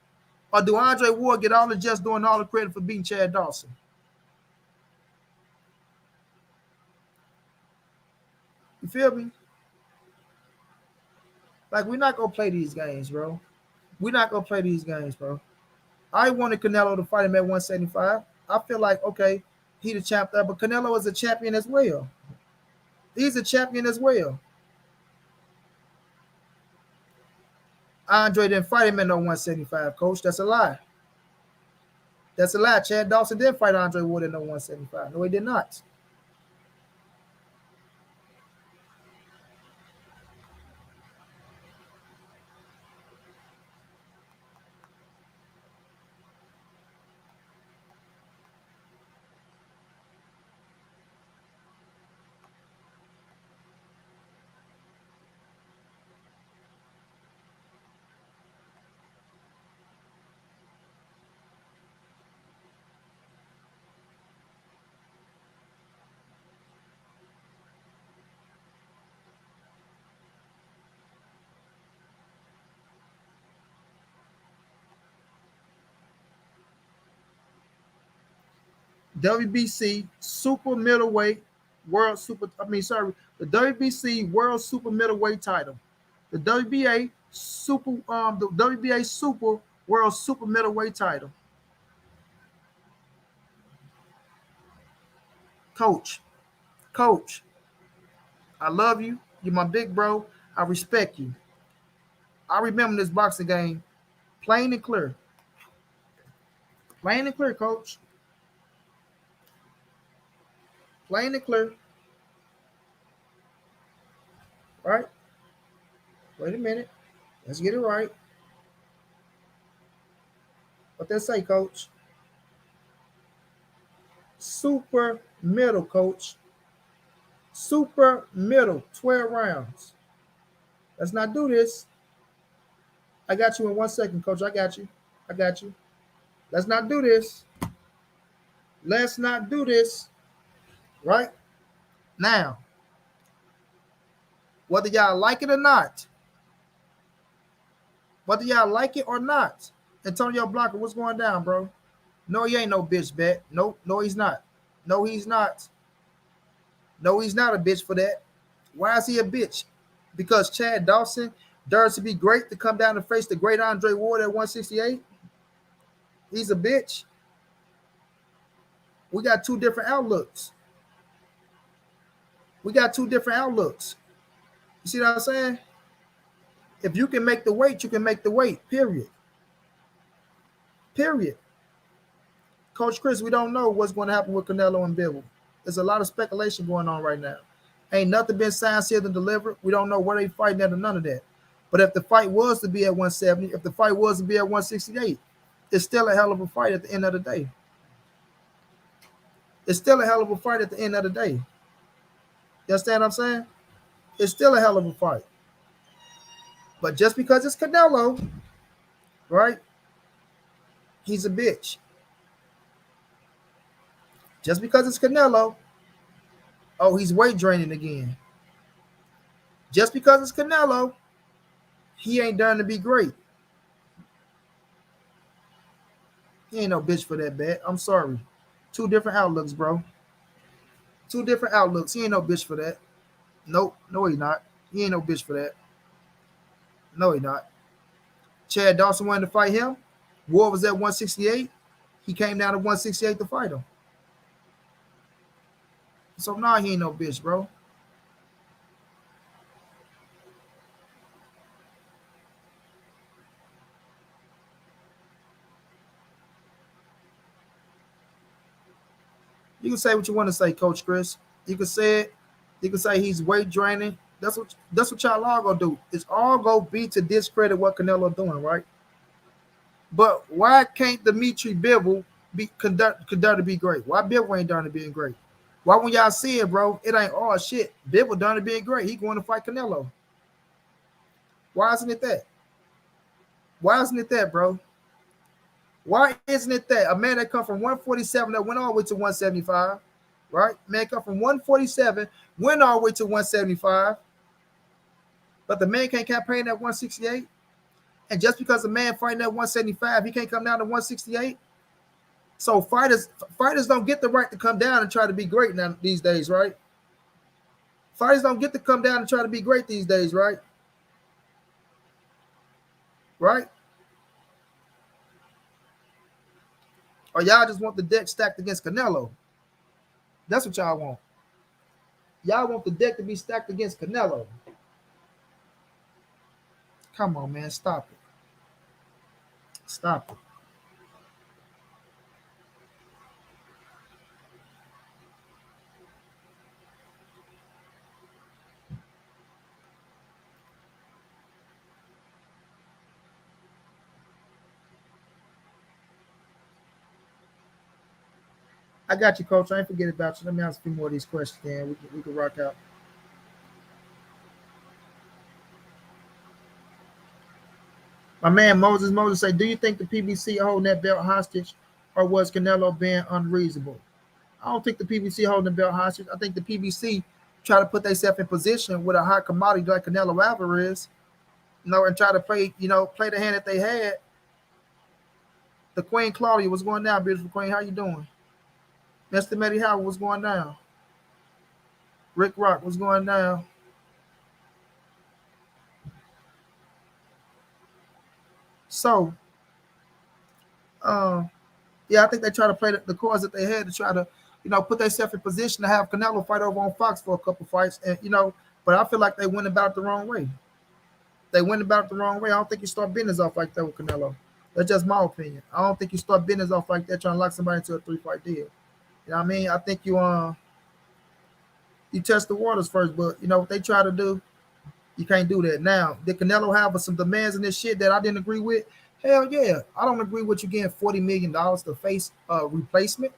Or do Andre Ward get all the just doing all the credit for beating Chad Dawson? You feel me? Like, we're not going to play these games, bro. We're not going to play these games, bro. I wanted Canelo to fight him at 175. I feel like, okay, he the champ there, but Canelo is a champion as well. He's a champion as well. Andre didn't fight him at no 175, coach. That's a lie. That's a lie. Chad Dawson didn't fight Andre Ward at no 175. No, he did not. WBC super middleweight world super. I mean, sorry, the WBC world super middleweight title, the WBA super world super middleweight title. Coach, coach, I love you. You're my big bro. I respect you. I remember this boxing game plain and clear. Plain and clear, coach. Plain and clear. Right? Wait a minute. Let's get it right. What they say, coach? Super middle, coach. Super middle. 12 rounds. Let's not do this. I got you in 1 second, coach. I got you. I got you. Let's not do this. Let's not do this. Right? Now, whether y'all like it or not, whether y'all like it or not, Antonio Blocker, what's going down, bro? No, he ain't no bitch bet. No, no, he's not. No, he's not. No, he's not a bitch for that. Why is he a bitch? Because Chad Dawson dares to be great to come down and face the great Andre Ward at 168? He's a bitch. We got two different outlooks. We got two different outlooks. You see what I'm saying? If you can make the weight, you can make the weight, period. Period. Coach Chris, we don't know what's going to happen with Canelo and Bivol. There's a lot of speculation going on right now. Ain't nothing been signed, sealed, and delivered. We don't know where they fighting at or none of that. But if the fight was to be at 170, if the fight was to be at 168, it's still a hell of a fight at the end of the day. It's still a hell of a fight at the end of the day. You understand what I'm saying? It's still a hell of a fight. But just because it's Canelo, right? He's a bitch. Just because it's Canelo, oh, he's weight draining again. Just because it's Canelo, he ain't done to be great. He ain't no bitch for that bet. I'm sorry. Two different outlooks, bro. Two different outlooks. He ain't no bitch for that. Nope. No, he not. He ain't no bitch for that. No, he not. Chad Dawson wanted to fight him. Ward was at 168. He came down to 168 to fight him. So now he ain't no bitch, bro. You can say what you want to say, Coach Chris. You can say it. You can say he's weight draining. That's what y'all all gonna do. It's all gonna be to discredit what Canelo doing, right? But why can't Dimitri Bivol be conduct to be great? Why Bivol ain't done to being great? Why when y'all see it, bro, it ain't all shit. Bivol done to being great. He going to fight Canelo. Why isn't it that? Why isn't it that, bro? Why isn't it that a man that come from 147 that went all the way to 175, right? Man come from 147, went all the way to 175, but the man can't campaign at 168? And just because a man fighting at 175, he can't come down to 168? So fighters don't get the right to come down and try to be great now these days, right? Fighters don't get to come down and try to be great these days, right? Right? Or y'all just want the deck stacked against Canelo? That's what y'all want. Y'all want the deck to be stacked against Canelo. Come on, man. Stop it. Stop it. I got you, Coach. I ain't forget about you. Let me ask a few more of these questions, then we can rock out. My man Moses say, do you think the PBC holding that belt hostage, or was Canelo being unreasonable? I don't think the PBC holding the belt hostage. I think the PBC try to put themselves in position with a hot commodity like Canelo Alvarez, and try to play the hand that they had. The Queen Claudia, what's going down, beautiful Queen? How you doing? Mr. Matty Howard, what's going down? Rick Rock, what's going down? So, yeah, I think they try to play the cards that they had to try to, put themselves in position to have Canelo fight over on Fox for a couple fights, and but I feel like they went about it the wrong way. They went about it the wrong way. I don't think you start business off like that with Canelo. That's just my opinion. I don't think you start business off like that trying to lock somebody into a 3-fight deal. You know what I mean? I think you test the waters first, but you know what they try to do, you can't do that. Now, did Canelo have some demands in this shit that I didn't agree with? Hell yeah. I don't agree with you getting $40 million to face a replacement.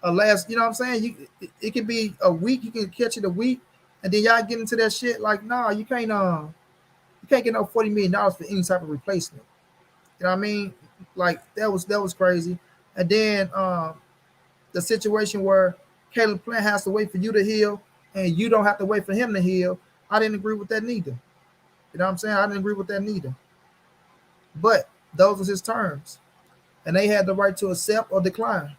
Last, you know what I'm saying? It can be a week, you can catch it a week, and then y'all get into that shit like, nah, you can't get no $40 million for any type of replacement. You know what I mean? Like that was crazy. And then the situation where Caleb Plant has to wait for you to heal and you don't have to wait for him to heal. I didn't agree with that neither. You know what I'm saying? I didn't agree with that neither. But those was his terms. And they had the right to accept or decline.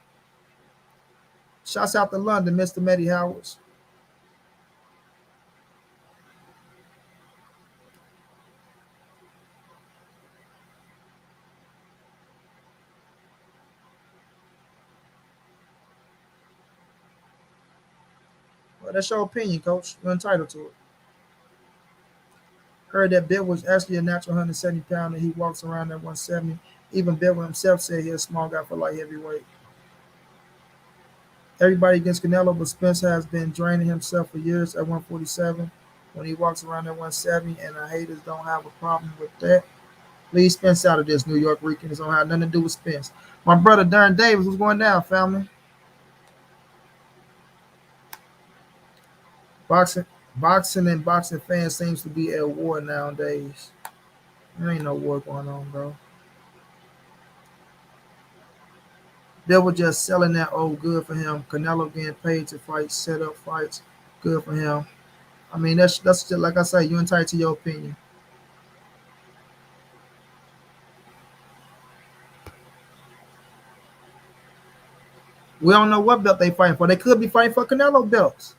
Shouts out to London, Mr. Meddy Howards. Well, that's your opinion, coach. You're entitled to it. Heard that Bill was actually a natural 170 pounder. He walks around at 170. Even Bill himself said he's a small guy for light heavyweight. Everybody against Canelo, but Spence has been draining himself for years at 147 when he walks around at 170, and the haters don't have a problem with that. Leave Spence out of this, New York Rican. It don't have nothing to do with Spence. My brother Darren Davis was going down, family. Boxing, boxing and boxing fans seems to be at war nowadays. There ain't no war going on, bro. They were just selling that old good for him. Canelo getting paid to fight, set up fights, good for him. I mean, that's just like I say, you entitled to your opinion. We don't know what belt they fighting for. They could be fighting for Canelo belts.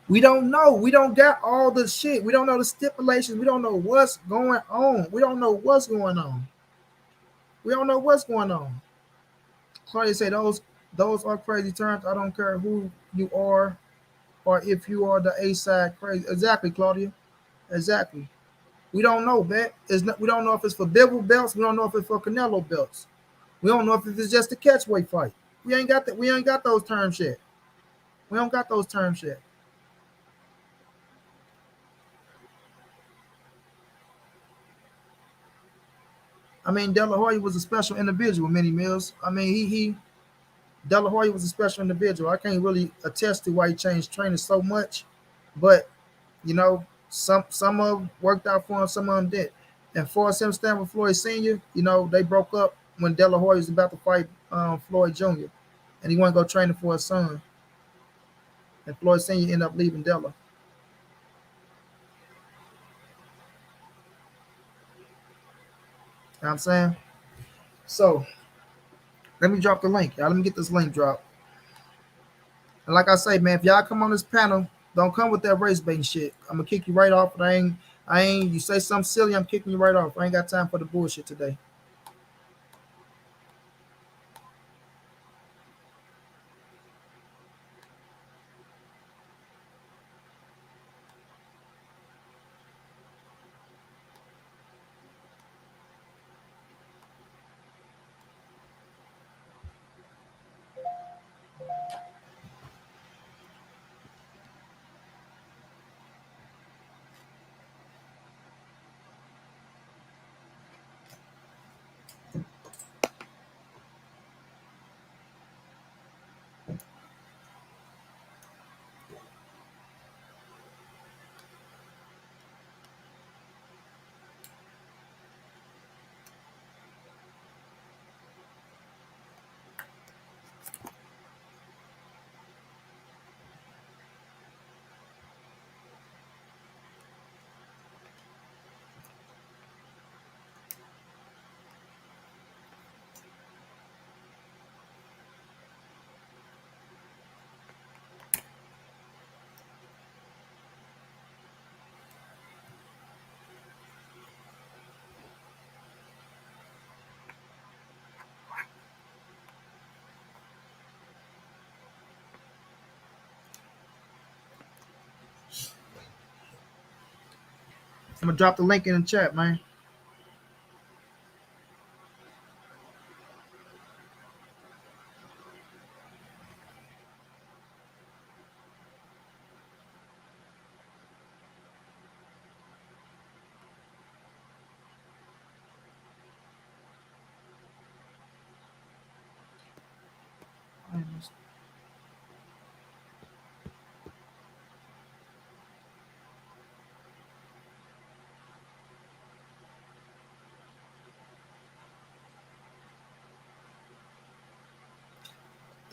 We don't know. We don't got all the shit. We don't know the stipulations. We don't know what's going on. We don't know what's going on. We don't know what's going on. Claudia say those are crazy terms. I don't care who you are or if you are the A side crazy. Exactly, Claudia. Exactly. We don't know, man. We don't know if it's for Bivol belts. We don't know if it's for Canelo belts. We don't know if it's just a catchweight fight. We ain't got that. We ain't got those terms yet. We don't got those terms yet. I mean, De La Hoya was a special individual, Many Mills. I mean, he De La Hoya was a special individual. I can't really attest to why he changed trainers so much, but you know, some of them worked out for him, some of them did. And Forrest Him Stanford Floyd Sr., you know, they broke up when De La Hoya was about to fight Floyd Jr. and he wanted to go training for his son. And Floyd Sr. ended up leaving Della. You know what I'm saying? So let me drop the link, y'all. Let me get this link dropped. And like I say, man, if y'all come on this panel, don't come with that race baiting shit. I'm gonna kick you right off. But I ain't. You say something silly, I'm kicking you right off. I ain't got time for the bullshit today. I'm gonna drop the link in the chat, man.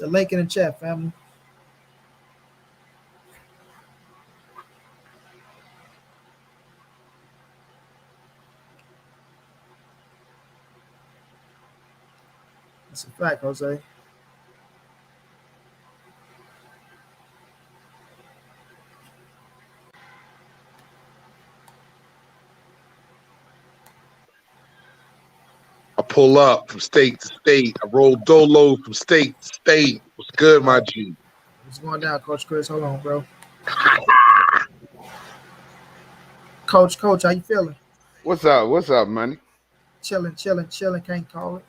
The link in the chat, family. That's a fact, Jose. I pull up from state to state. I roll dolo from state to state. What's good, my G? What's going down, Coach Chris? Hold on, bro. Coach, how you feeling? What's up? What's up, money? Chilling. Can't call it.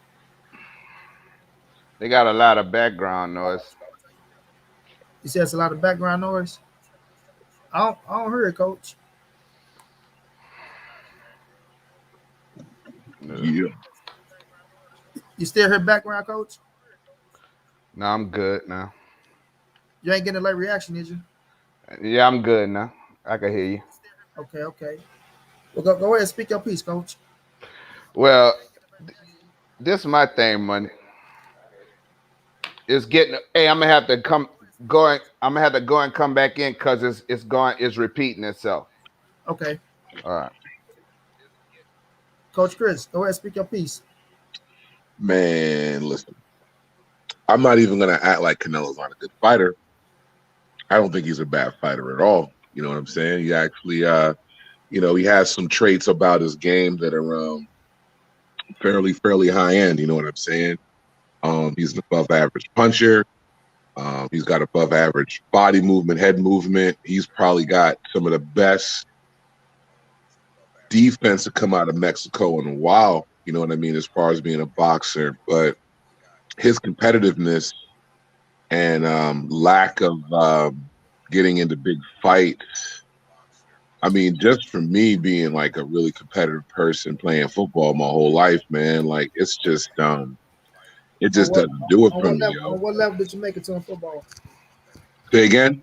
They got a lot of background noise. You said it's a lot of background noise. I don't hear it, Coach. Yeah. You still hear background, Coach? No, I'm good now. You ain't getting a late reaction, did you? Yeah, I'm good now. I can hear you. Okay. Well, go ahead and speak your piece, Coach. Well, this is my thing, money. It's getting. Hey, I'm gonna have to go and come back in because it's repeating itself. Okay. All right. Coach Chris, go ahead and speak your piece. Man, listen. I'm not even gonna act like Canelo's not a good fighter. I don't think he's a bad fighter at all. You know what I'm saying? He actually, he has some traits about his game that are fairly high end. You know what I'm saying? He's an above average puncher. He's got above average body movement, head movement. He's probably got some of the best defense to come out of Mexico in a while. You know what I mean? As far as being a boxer, but his competitiveness and lack of getting into big fights. I mean, just for me being like a really competitive person playing football my whole life, man, like it's just it just doesn't do it for me. On what level did you make it to in football? Say again?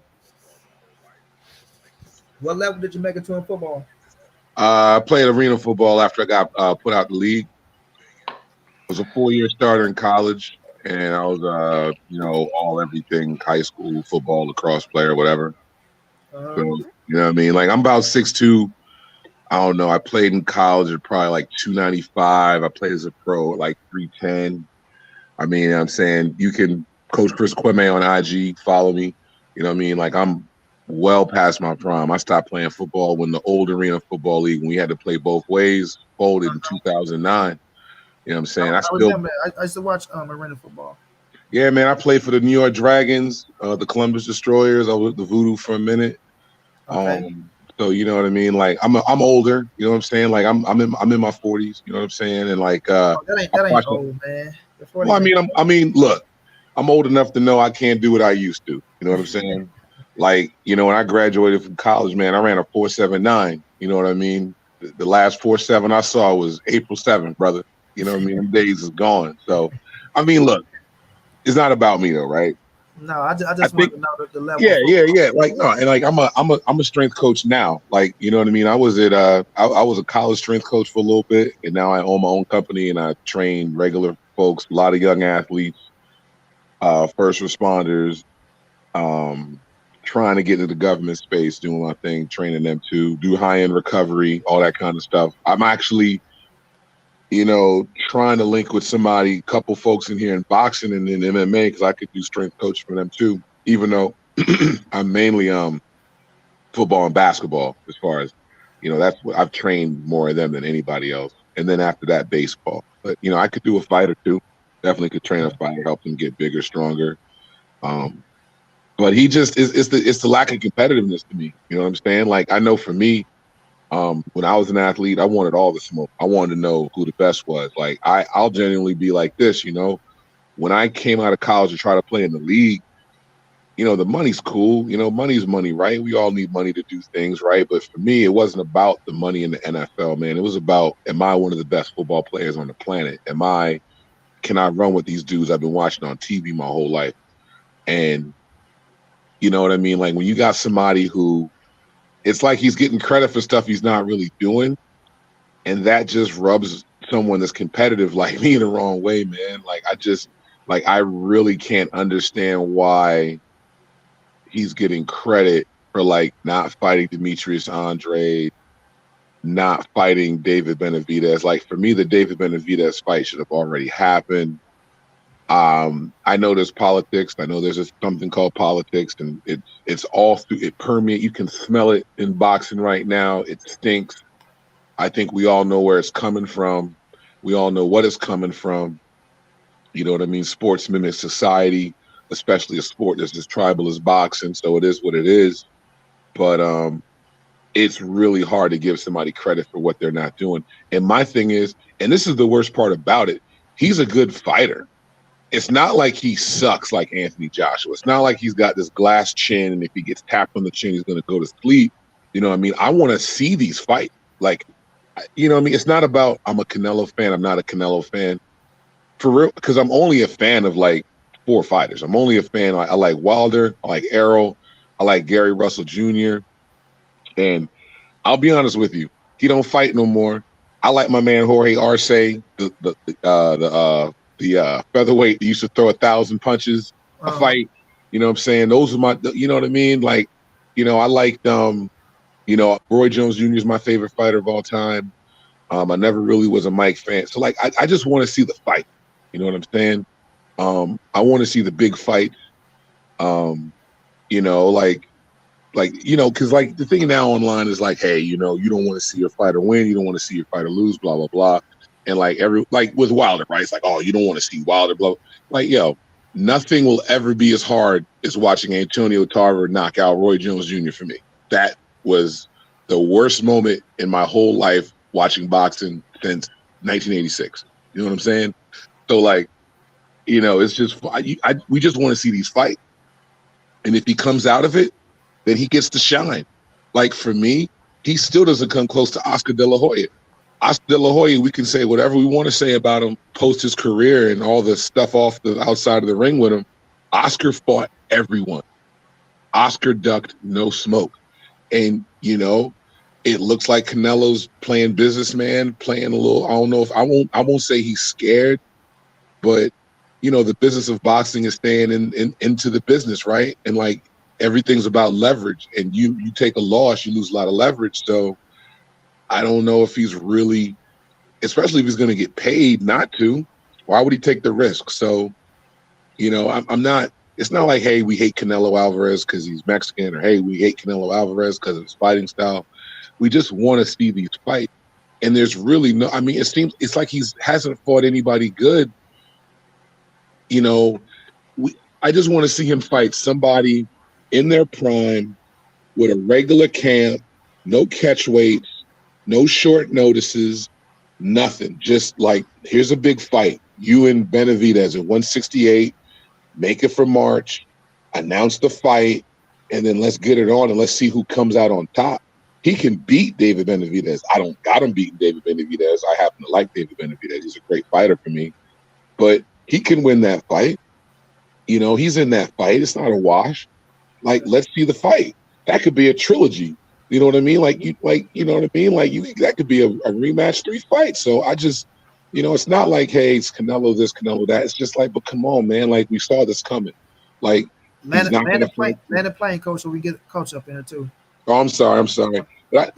What level did you make it to in football? I played arena football after I got put out the league. I was a 4-year starter in college, and I was all everything, high school football, lacrosse player, whatever. So, you know what I mean? Like I'm about 6'2". I don't know. I played in college at probably like 295. I played as a pro at like 310. I mean, I'm saying you can Coach Chris Kweme on IG, follow me. You know what I mean? Like I'm well past my prime. I stopped playing football when the old arena football league, when we had to play both ways, folded in 2009. You know what I'm saying? I remember. I used to watch arena football. Yeah, man. I played for the New York Dragons, the Columbus Destroyers. I was with the Voodoo for a minute. Okay. So you know what I mean? Like I'm older. You know what I'm saying? Like I'm in my 40s. You know what I'm saying? And like that ain't old, man. Well, I mean, look, I'm old enough to know I can't do what I used to. You know what I'm saying? Like, when I graduated from college, man, I ran a 4.79. You know what I mean? The last 4.7 I saw was April 7th, brother. You know what I mean? Them days is gone. So, I mean, look, it's not about me though, right? No, I just want to know the level. Yeah. Like no, and like I'm a strength coach now. Like, you know what I mean? I was at I was a college strength coach for a little bit, and now I own my own company and I train regular folks, a lot of young athletes, first responders, trying to get into the government space, doing my thing, training them to do high-end recovery, all that kind of stuff. I'm actually, trying to link with somebody, a couple folks in here in boxing and in MMA, because I could do strength coach for them too, even though I'm mainly football and basketball as far as, that's what I've trained more of them than anybody else. And then after that, baseball. But, I could do a fight or two. Definitely could train a fighter, help them get bigger, stronger. But he just it's the lack of competitiveness to me. You know what I'm saying? Like, I know for me, when I was an athlete, I wanted all the smoke. I wanted to know who the best was. Like, I'll genuinely be like this, when I came out of college to try to play in the league, the money's cool. Money's money, right? We all need money to do things, right? But for me, it wasn't about the money in the NFL, man. It was about, am I one of the best football players on the planet? Can I run with these dudes I've been watching on TV my whole life? And you know what I mean? Like, when you got somebody who, it's like he's getting credit for stuff he's not really doing, and that just rubs someone that's competitive like me the wrong way, man. Like, Like, I really can't understand why he's getting credit for like not fighting Demetrius Andrade, not fighting David Benavidez. Like, for me, the David Benavidez fight should have already happened. I know there's politics. I know there's something called politics, and it's all through it permeate. You can smell it in boxing right now. It stinks. I think we all know where it's coming from. We all know what it's coming from. You know what I mean? Sports mimic society, especially a sport that's as tribal as boxing. So it is what it is. But it's really hard to give somebody credit for what they're not doing. And my thing is, and this is the worst part about it, he's a good fighter. It's not like he sucks like Anthony Joshua. It's not like he's got this glass chin, and if he gets tapped on the chin, he's going to go to sleep. You know what I mean? I want to see these fights. Like, you know what I mean? It's not about I'm a Canelo fan. I'm not a Canelo fan. For real, because I'm only a fan of like 4 fighters. I'm only a fan. I like Wilder. I like Errol. I like Gary Russell Jr. And I'll be honest with you, he don't fight no more. I like my man Jorge Arce, the featherweight that used to throw 1,000 punches a fight. You know what I'm saying? Those are my, you know what I mean? Like, you know, I liked, you know, Roy Jones Jr. is my favorite fighter of all time. I never really was a Mike fan. So, like, I just want to see the fight. You know what I'm saying? I want to see the big fight. You know, like, you know, because, like, the thing now online is like, hey, you know, you don't want to see your fighter win. You don't want to see your fighter lose, blah, blah, blah. And, like, with Wilder, right? It's like, oh, you don't want to see Wilder, blah. Like, yo, nothing will ever be as hard as watching Antonio Tarver knock out Roy Jones Jr. for me. That was the worst moment in my whole life watching boxing since 1986. You know what I'm saying? So, like, you know, it's just we just want to see these fights. And if he comes out of it, then he gets to shine. Like, for me, he still doesn't come close to Oscar De La Hoya. Oscar De La Hoya, we can say whatever we want to say about him post his career and all the stuff off the outside of the ring with him. Oscar fought everyone. Oscar ducked no smoke. And, you know, it looks like Canelo's playing businessman, playing a little, I don't know if I won't say he's scared, but, you know, the business of boxing is staying into the business, right? And, like, everything's about leverage, and you take a loss, you lose a lot of leverage. So I don't know if he's really, especially if he's going to get paid not to, why would he take the risk? So, you know, I'm not, it's not like, hey, we hate Canelo Alvarez because he's Mexican, or hey, we hate Canelo Alvarez because of his fighting style. We just want to see these fights. And there's really no, I mean, it's like hasn't fought anybody good. You know, I just want to see him fight somebody in their prime with a regular camp, no catch weights, no short notices, nothing. Just like, here's a big fight. You and Benavidez at 168, make it for March, announce the fight, and then let's get it on and let's see who comes out on top. He can beat David Benavidez. I don't got him beating David Benavidez. I happen to like David Benavidez. He's a great fighter for me. But he can win that fight. You know, he's in that fight. It's not a wash. Like, let's see the fight. That could be a trilogy. You know what I mean? You know what I mean? Like, that could be a rematch, 3 fights. So I just, you know, it's not like, hey, it's Canelo this, Canelo that. It's just like, but come on, man. Like, we saw this coming. Like, land a plane, coach, so we get coach up in here too. Oh, I'm sorry. But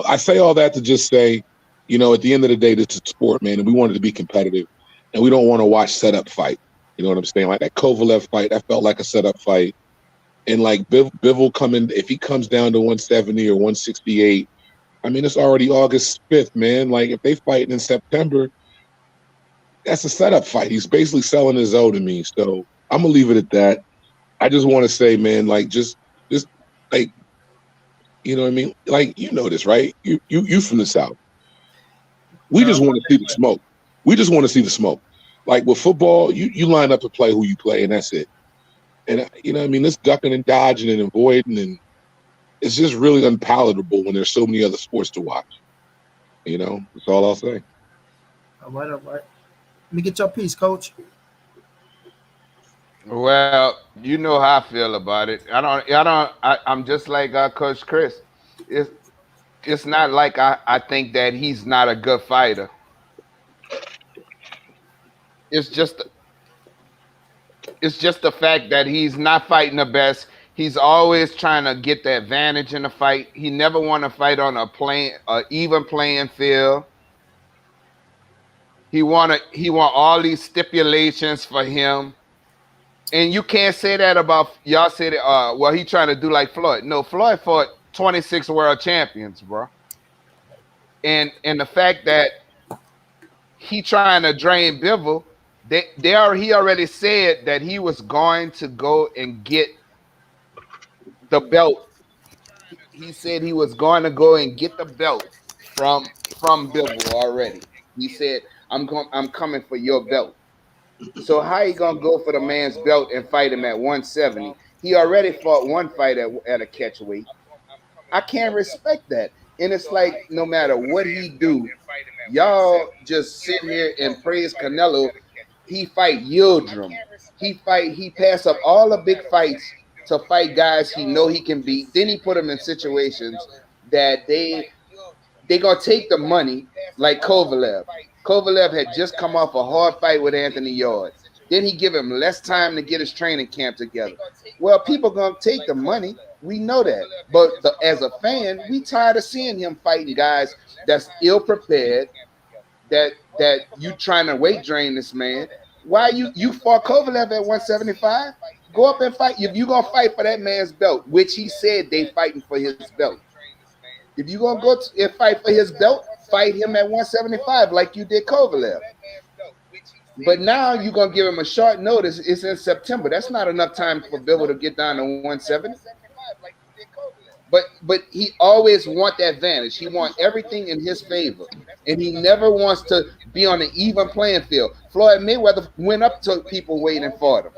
I say all that to just say, you know, at the end of the day, this is sport, man, and we wanted to be competitive, and we don't want to watch setup fight. You know what I'm saying? Like that Kovalev fight, that felt like a setup fight. And like Bivol coming, if he comes down to 170 or 168, I mean, it's already August 5th, man. Like, if they fight in September, that's a setup fight. He's basically selling his O to me. So I'm gonna leave it at that. I just want to say, man, like, just like, you know what I mean? Like, you know this, right? You from the South. We just want to see the smoke. We just want to see the smoke. Like with football, you line up and play who you play, and that's it. And, you know what I mean? This ducking and dodging and avoiding, and it's just really unpalatable when there's so many other sports to watch. You know, that's all I'll say. All right. Let me get your piece, coach. Well, you know how I feel about it. I'm just like Coach Chris. It's not like I think that he's not a good fighter. It's just It's just the fact that he's not fighting the best. He's always trying to get the advantage in the fight. He never want to fight on a even playing field. He want all these stipulations for him. And you can't say that about y'all said well, he trying to do like Floyd. No, Floyd fought 26 world champions, bro. And the fact that he trying to drain Bivol, he already said that he was going to go and get the belt. He said he was going to go and get the belt from Bivol already. He said, I'm coming for your belt. So how you gonna go for the man's belt and fight him at 170? He already fought one fight at a catch weight. I can't respect that. And it's like no matter what he do, y'all just sit here and praise Canelo. He fight Yildirim. He pass up all the big fights to fight guys he know he can beat. Then he put them in situations that they gonna take the money, like Kovalev. Kovalev had just come off a hard fight with Anthony Yarde. Then he give him less time to get his training camp together. Well, people gonna take the money. We know that. But as a fan, we tired of seeing him fighting guys that's ill prepared, that you trying to weight drain this man. Why you fought Kovalev at 175? Go up and fight. If you gonna fight for that man's belt, which he said they fighting for his belt. If you gonna go and fight for his belt, fight him at 175 like you did Kovalev. But now you're gonna give him a short notice. It's in September. That's not enough time for Bivol to get down to 170. But he always want that advantage. He want everything in his favor, and he never wants to be on an even playing field. Floyd Mayweather went up to people waiting and fought him.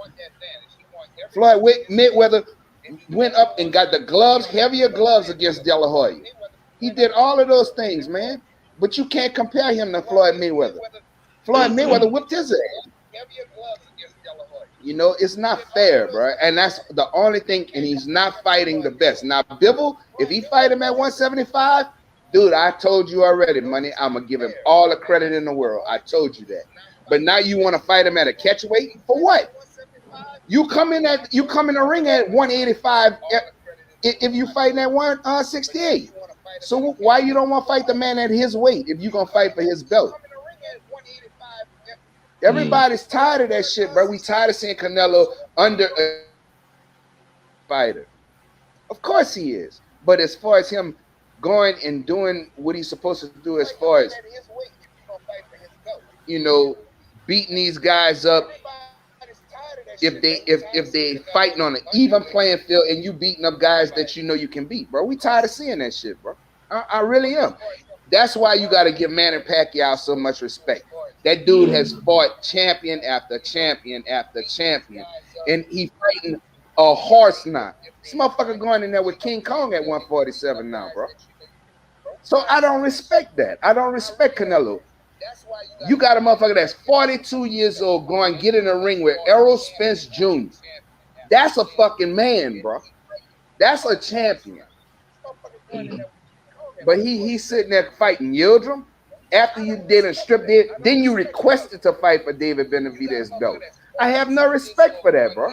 Floyd Mayweather went up and got the gloves, heavier gloves against De La Hoya. He did all of those things, man. But you can't compare him to Floyd Mayweather. Floyd Mayweather whipped his ass. You know, it's not fair, bro. And that's the only thing. And he's not fighting the best. Now, Bivol, if he fight him at 175, dude, I told you already, money. I'm going to give him all the credit in the world. I told you that. But now you want to fight him at a catch weight? For what? You come in the ring at 185 if you fighting at 168. So why you don't want to fight the man at his weight if you're going to fight for his belt? Everybody's tired of that shit, bro. We tired of seeing Canelo under a fighter. Of course he is. But as far as him going and doing what he's supposed to do as far as, you know, beating these guys up, if they fighting on an even playing field and you beating up guys that you know you can beat, bro. We tired of seeing that shit, bro. I really am. That's why you got to give Manny Pacquiao so much respect. That dude has fought champion after champion after champion, and he fighting a horse now. This motherfucker going in there with King Kong at 147 now, bro. So I don't respect that. I don't respect Canelo. You got a motherfucker that's 42 years old going get in a ring with Errol Spence Jr. That's a fucking man, bro. That's a champion. But he's sitting there fighting Yildirim. After you did a strip deal, then you requested to fight for David Benavidez's belt. I have no respect for that, bro.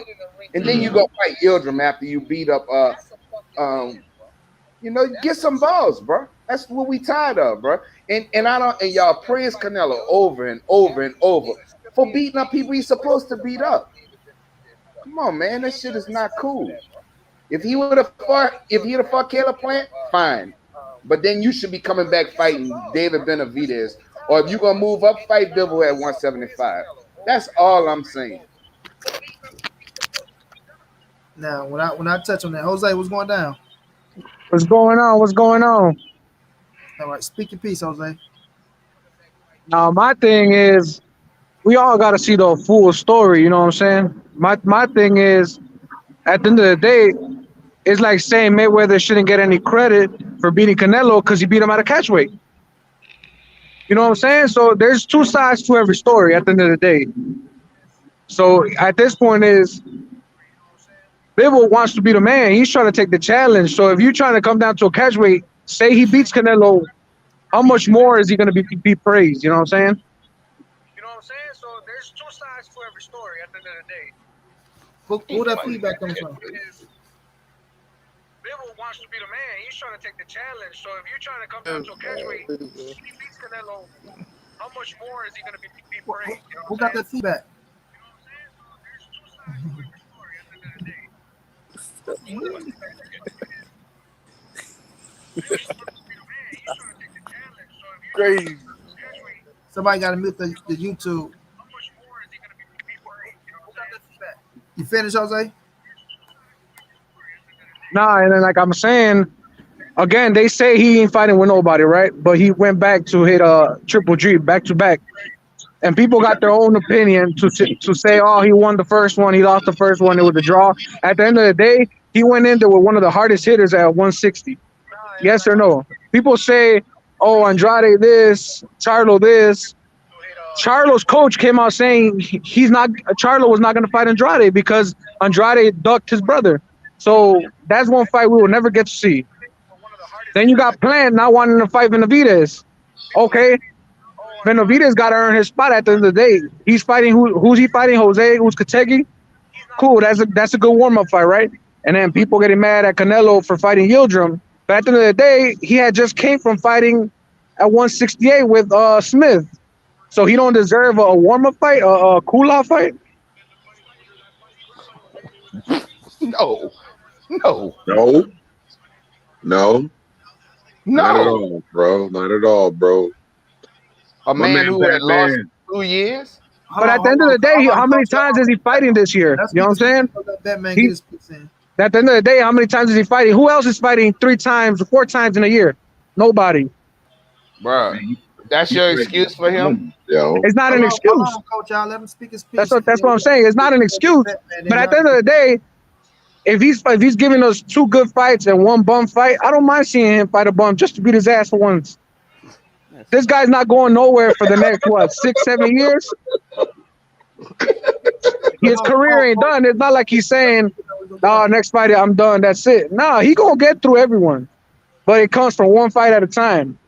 And then you go fight Yildirim after you beat up you know, get some balls, bro. That's what we tired of, bro. And y'all praise Canelo over and over and over for beating up people he's supposed to beat up. Come on, man, that shit is not cool. If he would have fought Caleb Plant, fine. But then you should be coming back fighting David Benavidez. Or if you're going to move up, fight Bivol at 175. That's all I'm saying. Now, when I touch on that, Jose, what's going down? What's going on? What's going on? All right, speak your piece, Jose. Now, my thing is, we all got to see the full story, you know what I'm saying? My thing is, at the end of the day, it's like saying Mayweather shouldn't get any credit for beating Canelo because he beat him at a catch weight. You know what I'm saying? So there's two sides to every story at the end of the day. So at this point is, Bivol wants to be the man. He's trying to take the challenge. So if you're trying to come down to a catch weight, say he beats Canelo, how much more is he going to be praised? You know what I'm saying? You know what I'm saying? So there's two sides to every story at the end of the day. Who that feedback coming from? Bivol wants to be the man. He's trying to take the challenge. So if you're trying to come down to a catchweight, he beats Canelo. How much more is he going to be praised? You know Who got that feedback? Crazy. Somebody got to mute the YouTube. You finished, Jose? Nah, and then like I'm saying, again, they say he ain't fighting with nobody, right? But he went back to hit Triple G back to back, and people got their own opinion to say, oh, he won the first one, he lost the first one, it was a draw. At the end of the day, he went in there with one of the hardest hitters at 160. Yes or no? People say, oh, Andrade this, Charlo this. Charlo's coach came out saying Charlo was not going to fight Andrade because Andrade ducked his brother. So that's one fight we will never get to see. Then you got Plant not wanting to fight Benavidez. Okay, Benavidez got to earn his spot at the end of the day. He's fighting who's he fighting? Jose Uzcategui? Cool, that's a good warm-up fight, right? And then people getting mad at Canelo for fighting Yildirim. But at the end of the day, he had just came from fighting at 168 with Smith. So he don't deserve a warm-up fight, a cool-off fight? No. Not at all, bro. Not at all, bro. A My man man, who had Batman. lost 2 years. But at the end of the day, how many times is he fighting this year? You know what I'm saying? That man get his piece in. At the end of the day, how many times is he fighting? Who else is fighting 3 times or 4 times in a year? Nobody. Bro, that's your excuse for him? Yo. It's not an excuse. Hold on, Coach, y'all let him speak his piece. That's what I'm saying. It's not an excuse. But at the end of the day, if he's giving us 2 good fights and 1 bum fight, I don't mind seeing him fight a bum just to beat his ass for once. This guy's not going nowhere for the next 6-7 years. His career ain't done. It's not like he's saying, "Oh, next fight I'm done. That's it." No, he gonna get through everyone, but it comes from 1 fight at a time.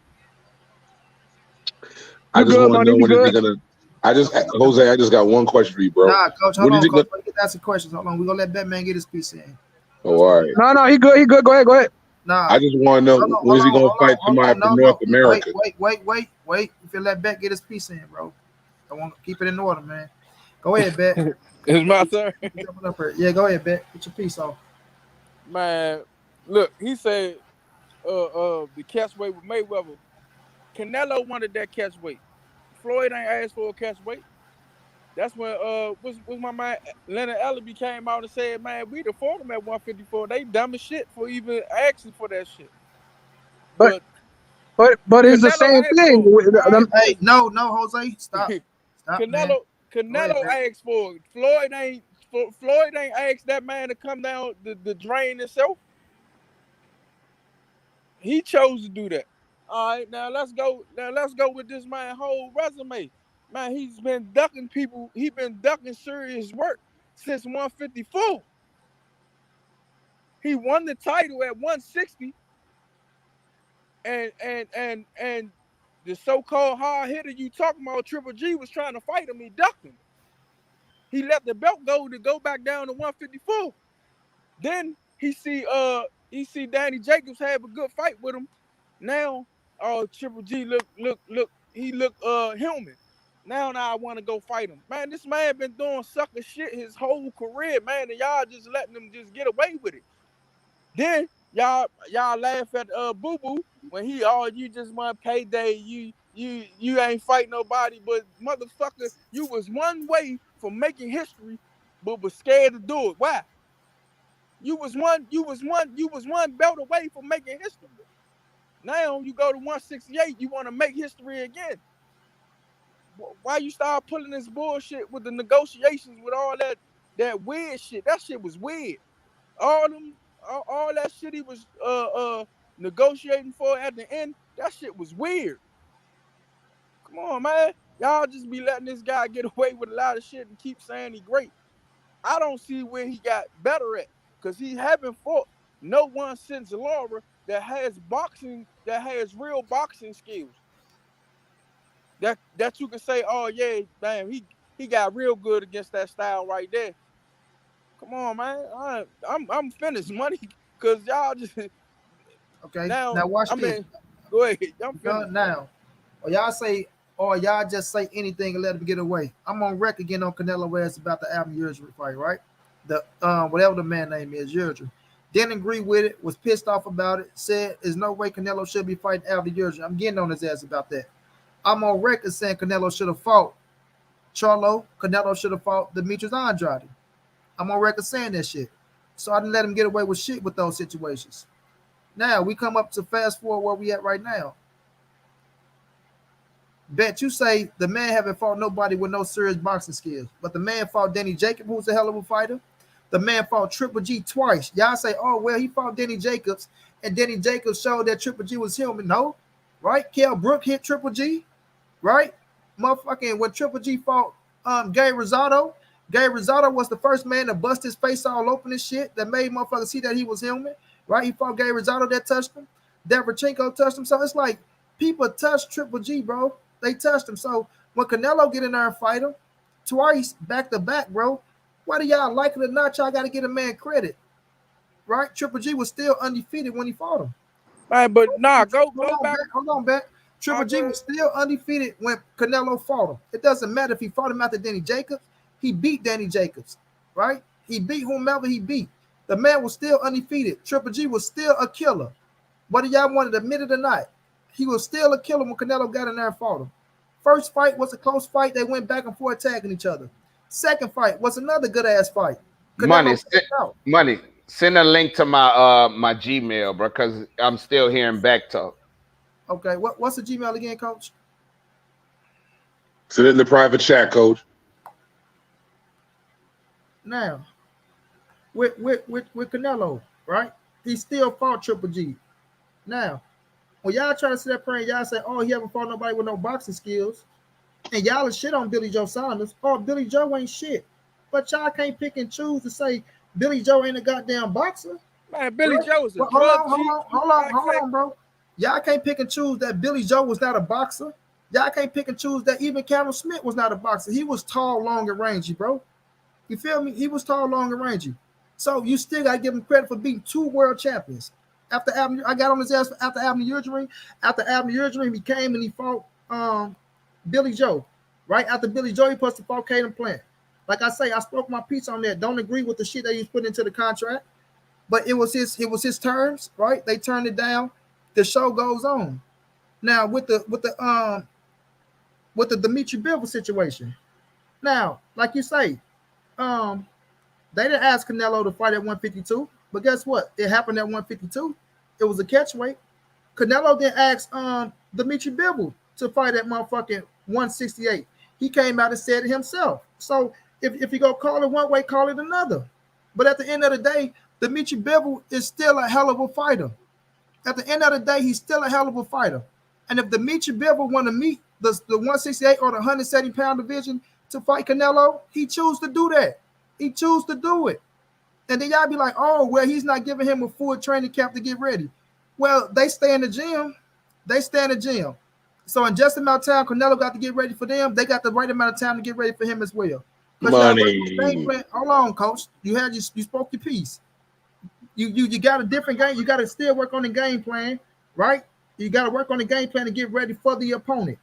I just want to know when is he gonna. Jose, I just got one question for you, bro. Nah, Coach, hold on, Coach. Get ask some questions. Hold on, we're gonna let Batman get his piece in. Oh, all right. No, he good. Go ahead. Nah, I just want to know when is he gonna fight somebody from North America? Wait. If you let Bet get his piece in, bro. I want to keep it in order, man. Go ahead, Bet. It's my turn. Yeah, go ahead, Bet. Get your piece off. Man, look, he said the catch weight with Mayweather. Canelo wanted that catch weight. Floyd ain't asked for a catch weight. That's when was my man Leonard Ellaby came out and said, man, we fought him at 154. They dumb as shit for even asking for that shit. But it's the same thing. Hey, no, Jose, stop. Canelo asked for it. Floyd ain't asked that man to come down the drain himself. He chose to do that. All right, now let's go with this man's whole resume. Man, he's been ducking people. He's been ducking serious work since 154. He won the title at 160. And the so-called hard hitter you talking about, Triple G, was trying to fight him. He ducked him. He let the belt go back down to 154. Then he see Danny Jacobs have a good fight with him. Now, Triple G look human. Now I want to go fight him. Man, this man been doing sucker shit his whole career, man, and y'all just letting him just get away with it. Then y'all laugh at Boo Boo when you just want payday. You ain't fight nobody, but motherfucker, you was one way from making history, but was scared to do it. Why? You was one belt away from making history. Now you go to 168, you want to make history again. Why you start pulling this bullshit with the negotiations with all that weird shit? That shit was weird. All that shit he was negotiating for at the end, that shit was weird. Come on, man. Y'all just be letting this guy get away with a lot of shit and keep saying he great. I don't see where he got better at, because he haven't fought no one since Laura that has real boxing skills. That you can say, oh yeah, damn, he got real good against that style right there. Come on, man. I'm finished, money, cause y'all just Okay. now. Now watch I this. mean, go ahead. I'm finished. Now, or y'all just say anything and let him get away. I'm on record again on Canelo West about the Abner Yurtseven fight, right? The whatever the man name is, Yurtseven. Didn't agree with it, was pissed off about it, said there's no way Canelo should be fighting Abner Yurtseven. I'm getting on his ass about that. I'm on record saying Canelo should have fought Charlo. Canelo should have fought Demetrius Andrade. I'm on record saying that shit. So I didn't let him get away with shit with those situations. Now we come up to fast forward where we at right now. Bet you say the man haven't fought nobody with no serious boxing skills, but the man fought Danny Jacobs, who's a hell of a fighter. The man fought Triple G twice. Y'all say, oh, well, he fought Danny Jacobs, and Danny Jacobs showed that Triple G was him. No, right? Kell Brook hit Triple G, right? Motherfucking when Triple G fought Gabe Rosado was the first man to bust his face all open and shit that made motherfuckers see that he was human, right? He fought Gabe Rosado that touched him. Derevchenko touched him. So it's like people touch Triple G, bro. They touched him. So when Canelo get in there and fight him twice back to back, bro, whether y'all like it or not, y'all got to get a man credit, right? Triple G was still undefeated when he fought him. Man, but nah, go back. Hold on, back. Triple G was still undefeated when Canelo fought him. It doesn't matter if he fought him after Danny Jacobs. He beat Danny Jacobs, right? He beat whomever he beat. The man was still undefeated. Triple G was still a killer. Whether y'all wanted to admit it or not, he was still a killer when Canelo got in there and fought him. First fight was a close fight. They went back and forth tagging each other. Second fight was another good-ass fight. Money. Send a link to my my Gmail, bro, because I'm still hearing back talk. Okay, what's the Gmail again, Coach? Send it in the private chat, Coach. Now, with Canelo, right? He still fought Triple G. Now, when y'all try to sit up there and y'all say, oh, he haven't fought nobody with no boxing skills, and y'all is shit on Billy Joe Saunders, oh, Billy Joe ain't shit. But y'all can't pick and choose to say Billy Joe ain't a goddamn boxer. Man, Billy Joe is a hold on, bro. Y'all can't pick and choose that Billy Joe was not a boxer. Y'all can't pick and choose that even Cameron Smith was not a boxer. He was tall, long, and rangy, bro. You feel me? He was tall, long, and rangy. So you still got to give him credit for beating 2 world champions. After Abner, I got on his ass after Abner Yurtseven. After Abner Yurtseven, he came and he fought Billy Joe. Right after Billy Joe, he supposed to fight Caden Plant. Like I say, I spoke my piece on that. Don't agree with the shit that he's put into the contract, but it was his terms, right? They turned it down. The show goes on. Now with the Dimitri Bivol situation. Now, like you say, they didn't ask Canelo to fight at 152, but guess what? It happened at 152. It was a catch weight. Canelo didn't ask Dimitri Bivol to fight at motherfucking 168. He came out and said it himself. So if you go call it one way, call it another. But at the end of the day, Dimitri Bivol is still a hell of a fighter. At the end of the day, he's still a hell of a fighter. And if Dimitri Bivol want to meet the 168 or the 170-pound division to fight Canelo, he choose to do that. He choose to do it. And then y'all be like, oh, well, he's not giving him a full training camp to get ready. Well, they stay in the gym. They stay in the gym. So in just amount of time, Canelo got to get ready for them. They got the right amount of time to get ready for him as well. Money. Hold on, Coach. You spoke your piece. You got a different game. You got to still work on the game plan, right? You got to work on the game plan to get ready for the opponent.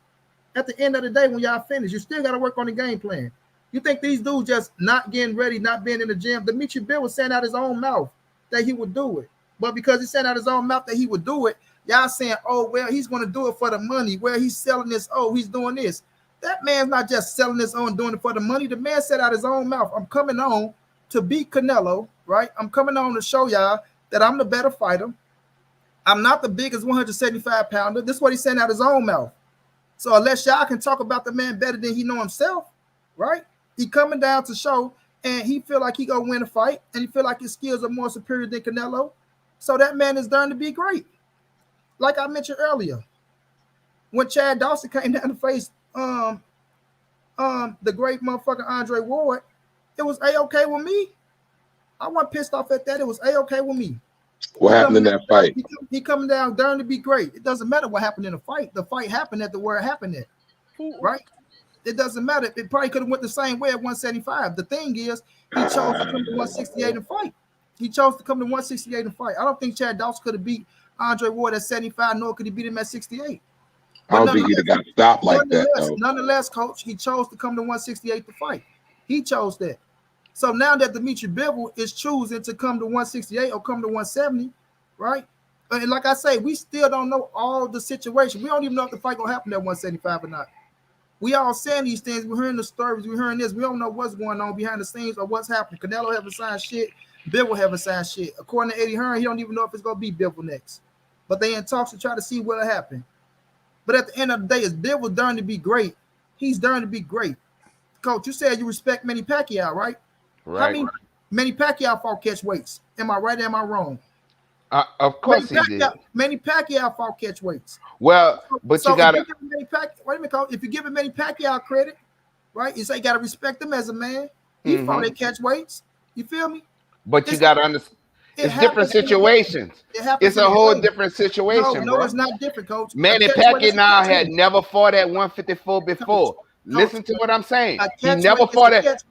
At the end of the day, when y'all finish, you still got to work on the game plan. You think these dudes just not getting ready, not being in the gym? Dimitri Bivol was saying out his own mouth that he would do it. But because he said out his own mouth that he would do it, y'all saying, oh, well, he's going to do it for the money. Well, he's selling this. Oh, he's doing this. That man's not just selling this on, doing it for the money. The man said out his own mouth, I'm coming on to beat Canelo, right? I'm coming on to show y'all that I'm the better fighter. I'm not the biggest 175-pounder. This is what he's saying out his own mouth. So unless y'all can talk about the man better than he know himself, right? He coming down to show, and he feel like he gonna win a fight, and he feel like his skills are more superior than Canelo. So that man is done to be great. Like I mentioned earlier, when Chad Dawson came down to face the great motherfucker Andre Ward, it was A-okay with me. I wasn't pissed off at that. It was A-okay with me. What happened in that fight? He coming down darn to be great. It doesn't matter what happened in the fight. The fight happened at where it happened at, right? it doesn't matter. It probably could have went the same way at 175. The thing is, he chose to come to 168 and fight. He chose to come to 168 and fight. I don't think Chad Dawson could have beat Andre Ward at 75, nor could he beat him at 68. I don't think he'd have got stopped like that, though. Nonetheless, coach, he chose to come to 168 to fight. He chose that. So now that Dimitri Bivol is choosing to come to 168 or come to 170, right? And like I say, we still don't know all the situation. We don't even know if the fight gonna happen at 175 or not. We all saying these things. We're hearing the stories. We're hearing this. We don't know what's going on behind the scenes or what's happening. Canelo haven't signed shit. Bivol haven't signed shit. According to Eddie Hearn, he don't even know if it's gonna be Bivol next. But they in talks to try to see what'll happen. But at the end of the day, is Bivol darn to be great? He's darn to be great. Coach, you said you respect Manny Pacquiao, right? Right. I mean, Manny Pacquiao fought catch weights. Am I right or am I wrong? Of course he did. Manny Pacquiao fought catch weights. Well, but So you gotta. wait a minute, Coach. If you give Manny Pacquiao credit, right? You say you gotta respect him as a man. He fought at catch weights. You feel me? But you gotta understand. It's different situations. It's a whole different situation, No, bro. it's not different, Coach. Manny Pacquiao had never fought at 154 before. Listen to what I'm saying. He never fought at.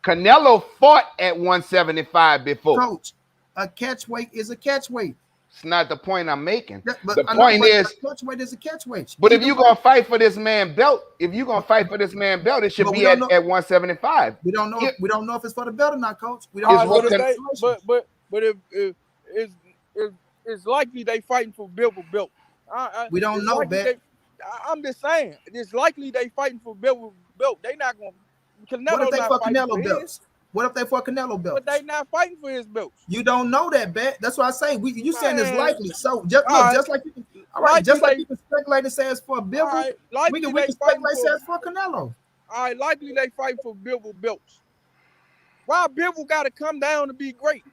Canelo fought at 175 before. Coach, a catch weight is a catch weight. It's not the point I'm making. The point is, a catch weight is a catch weight. But if you're gonna fight for this man belt, it should be at 175. We don't know. We don't know if it's for the belt or not, Coach. We But if it's likely they fighting for Bivol belt. We don't know, man. I'm just saying, it's likely they fighting for Bivol belt. They not gonna. Canelo What if they not for fighting Canelo for belts? his, What if they for Canelo belts? but they not fighting for his belts. You don't know that, bet. That's why I say you saying it's Man. likely. So just look, All just like you can, all right, Likely just like they- you can speculate and say it's for Bivol, All right, we likely can they speculate fighting and say for. it's for Canelo. All right, likely they fight for Bivol belts. Why Bivol got to come down to be great?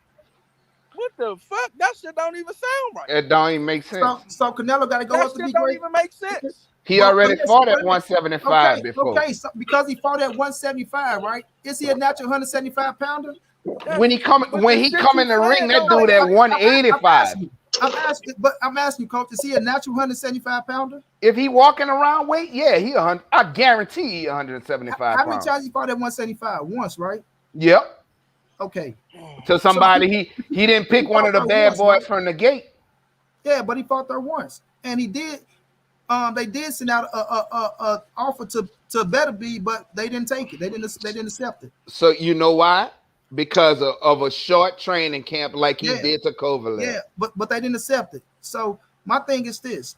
What the fuck? That shit don't even sound right. It don't even make sense. So Canelo got to go That up to shit be don't great. even make sense. He Well, already listen, fought at wait a minute. 175 before. Okay, so because he fought at 175, right? Is he a natural 175 pounder? When he come in the ring, that dude at 185. I'm asking you, Coach, is he a natural 175 pounder? If he walking around weight, yeah, I guarantee he 175 How many pounds. times he fought at 175? Once, right? Yep. Okay. To somebody he didn't pick one of the bad boys from the gate. Yeah, but he fought there once, and he did. They did send out a offer to Beterbiev, but they didn't take it. They didn't accept it. So you know why? Because of a short training camp like he did to Kovalev. Yeah, but they didn't accept it. So my thing is this.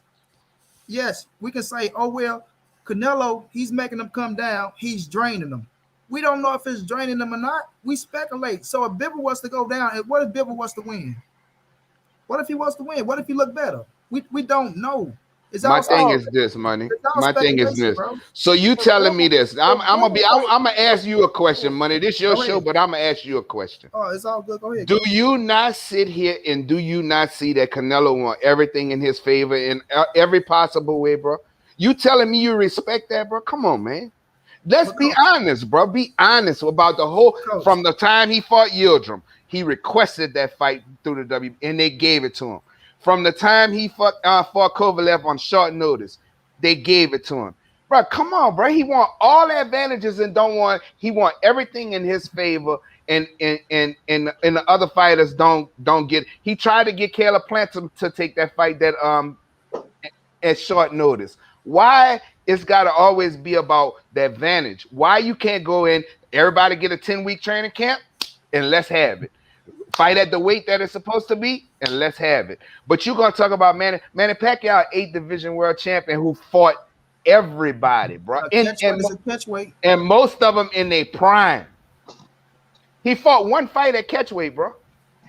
Yes, we can say, oh well, Canelo, he's making them come down. He's draining them. We don't know if it's draining them or not. We speculate. So if Bivol was to go down, and what if Bivol was to win? What if he was to win? What if he looked better? We don't know. My thing is this, Money. My thing is this. Bro. So you telling me this? I'm gonna ask you a question, Money. This your show, but I'm gonna ask you a question. Oh, it's all good. Go ahead. Do you not sit here and do you not see that Canelo want everything in his favor in every possible way, bro? You telling me you respect that, bro? Come on, man. Let's be honest, bro. Be honest about the whole. From the time he fought Yildirim, he requested that fight through the W, and they gave it to him. From the time he fought Kovalev on short notice, they gave it to him. Bro, come on, bro. He want all the advantages and he want everything in his favor, and the other fighters don't get. He tried to get Caleb Plant to take that fight that at short notice. Why it's got to always be about the advantage? Why you can't go in, everybody get a 10-week training camp, and let's have it. Fight at the weight that it's supposed to be, and let's have it. But you're gonna talk about Manny Pacquiao, 8th division world champion who fought everybody, bro. And most of them in their prime. He fought one fight at catchweight, bro.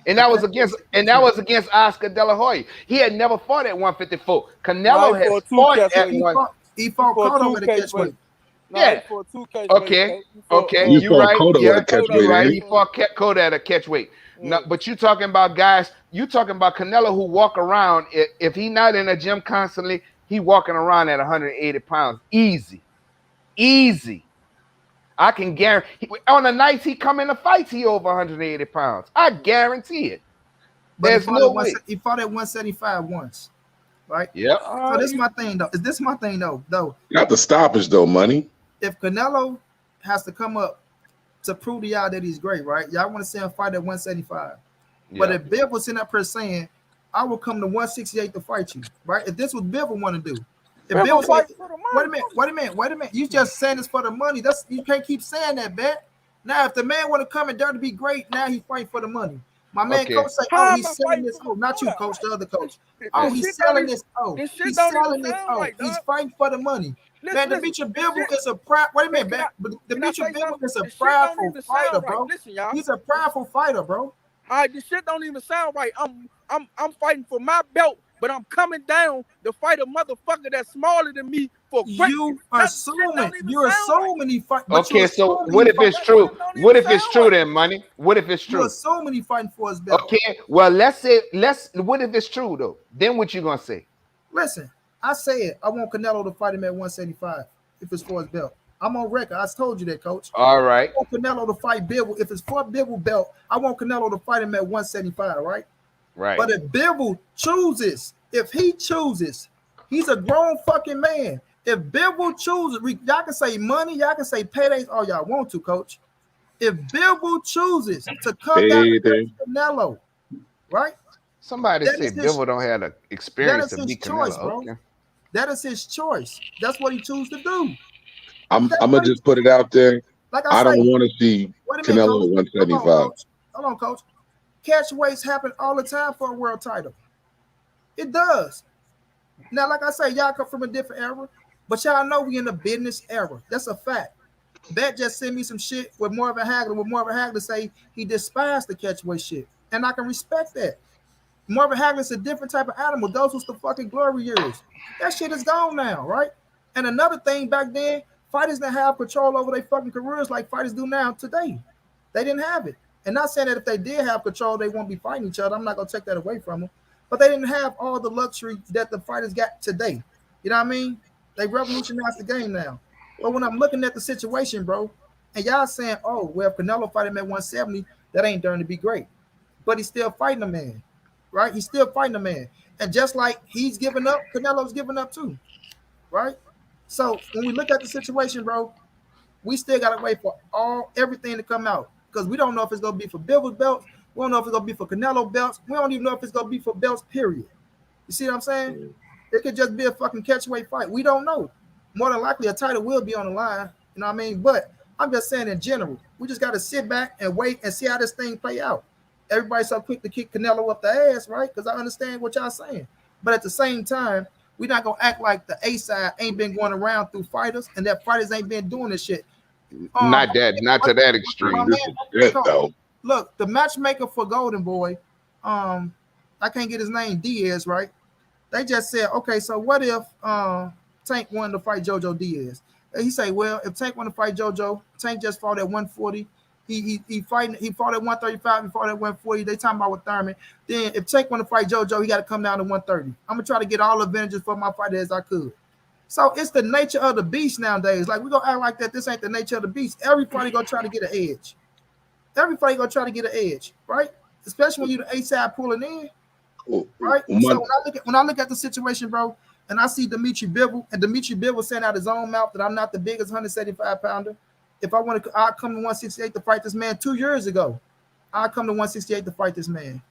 And that was against Oscar De La Hoya. He had never fought at 154. Canelo had fought at one. He fought Cotto at a catchweight. Yeah. Okay. You right. Cotto at a catchweight. Right. He fought Cotto at a catchweight. No, but you talking about guys. You talking about Canelo who walk around. If he not in a gym constantly, he walking around at 180 pounds. Easy. I can guarantee. On the nights he come in the fights, he over 180 pounds. I guarantee it. There's no way. He fought at 175 once, right? Yep. So this is my thing though. Though. Not the stoppage though, Money. if Canelo has to come up to prove to y'all that he's great, right? Y'all want to see him fight at 175. But Yeah. if Biv was in up here saying, I will come to 168 to fight you, right? If this was Biv would want to do. If Biv was like, wait a minute. You just saying this for the money. That's you can't keep saying that, bet. Now, if the man want to come and dare to be great, now he's fighting for the money. My man Okay. coach say, oh, he's selling this. Oh, not you, coach, the other coach. Oh, he's selling this. Oh, he's selling this. Oh, he's fighting for the money. Man, Demetrius Bivol is a proud. Wait a minute, man. Demetrius Bivol is a prideful fighter, bro. He's a prideful fighter, bro. All right, this shit don't even sound right. I'm fighting for my belt, but I'm coming down to fight a motherfucker that's smaller than me for greatness. You assuming he fight. Okay, so what if it's true? What if it's true then, money? What if it's true? You assuming he fighting for his belt. Okay, well what if it's true though? Then what you gonna say? Listen, I said I want Canelo to fight him at 175 if it's for his belt. I'm on record. I told you that, coach. All right. I want Canelo to fight Bivol. If it's for Bivol belt, I want Canelo to fight him at 175, right? Right. But if Bivol chooses, if he chooses, he's a grown fucking man. If Bivol chooses, y'all can say money, y'all can say paydays, all y'all want to, coach. If Bivol chooses to come down to Canelo, right? Somebody say Bivol don't have the experience to be choice, Canelo. bro. Okay. That is his choice. That's what he chooses to do. I'm gonna just put it out there. Like I don't want to see Canelo at 175. Hold on, coach. Catch weights happen all the time for a world title. It does. Now, like I say, y'all come from a different era, but y'all know we in the business era. That's a fact. Bet just sent me some shit with Marvin Hagler. With Marvin Hagler say he despised the catch weight shit, and I can respect that. Marvin Hagler's a different type of animal. Those was the fucking glory years. That shit is gone now, right? And another thing back then, fighters didn't have control over their fucking careers like fighters do now today. They didn't have it. And not saying that if they did have control, they won't be fighting each other. I'm not going to take that away from them. But they didn't have all the luxury that the fighters got today. You know what I mean? They revolutionized the game now. But when I'm looking at the situation, bro, and y'all saying, oh, well, if Canelo fight him at 170, that ain't darn to be great. But he's still fighting a man, right? He's still fighting a man. And just like he's giving up, Canelo's giving up too, right? So when we look at the situation, bro, we still got to wait for everything to come out because we don't know if it's going to be for Bivol's belts. We don't know if it's going to be for Canelo belts. We don't even know if it's going to be for belts, period. You see what I'm saying? It could just be a fucking catchweight fight. We don't know. More than likely, a title will be on the line. You know what I mean? But I'm just saying in general, we just got to sit back and wait and see how this thing play out. Everybody's so quick to kick Canelo up the ass, right? Because I understand what y'all saying. But at the same time, we're not going to act like the A side ain't been going around through fighters and that fighters ain't been doing this shit. Not to that extreme. Look, the matchmaker for Golden Boy, I can't get his name, Diaz, right? They just said, okay, so what if Tank wanted to fight JoJo Diaz? He say, well, if Tank wanted to fight JoJo, Tank just fought at 140. He fought at 135, he fought at 140. They talking about with Thurman. Then if Tank want to fight JoJo, he got to come down to 130. I'm gonna try to get all the advantages for my fighter as I could. So it's the nature of the beast nowadays. Like, we're gonna act like that. This ain't the nature of the beast. Everybody gonna try to get an edge. Everybody gonna try to get an edge, right? Especially when you the A side pulling in, right? So when I look at the situation, bro, and I see Dimitri Bivol, and Dimitri Bivol saying out his own mouth that I'm not the biggest 175 pounder. If I want to, I'll come to 168 to fight this man 2 years ago. I'll come to 168 to fight this man,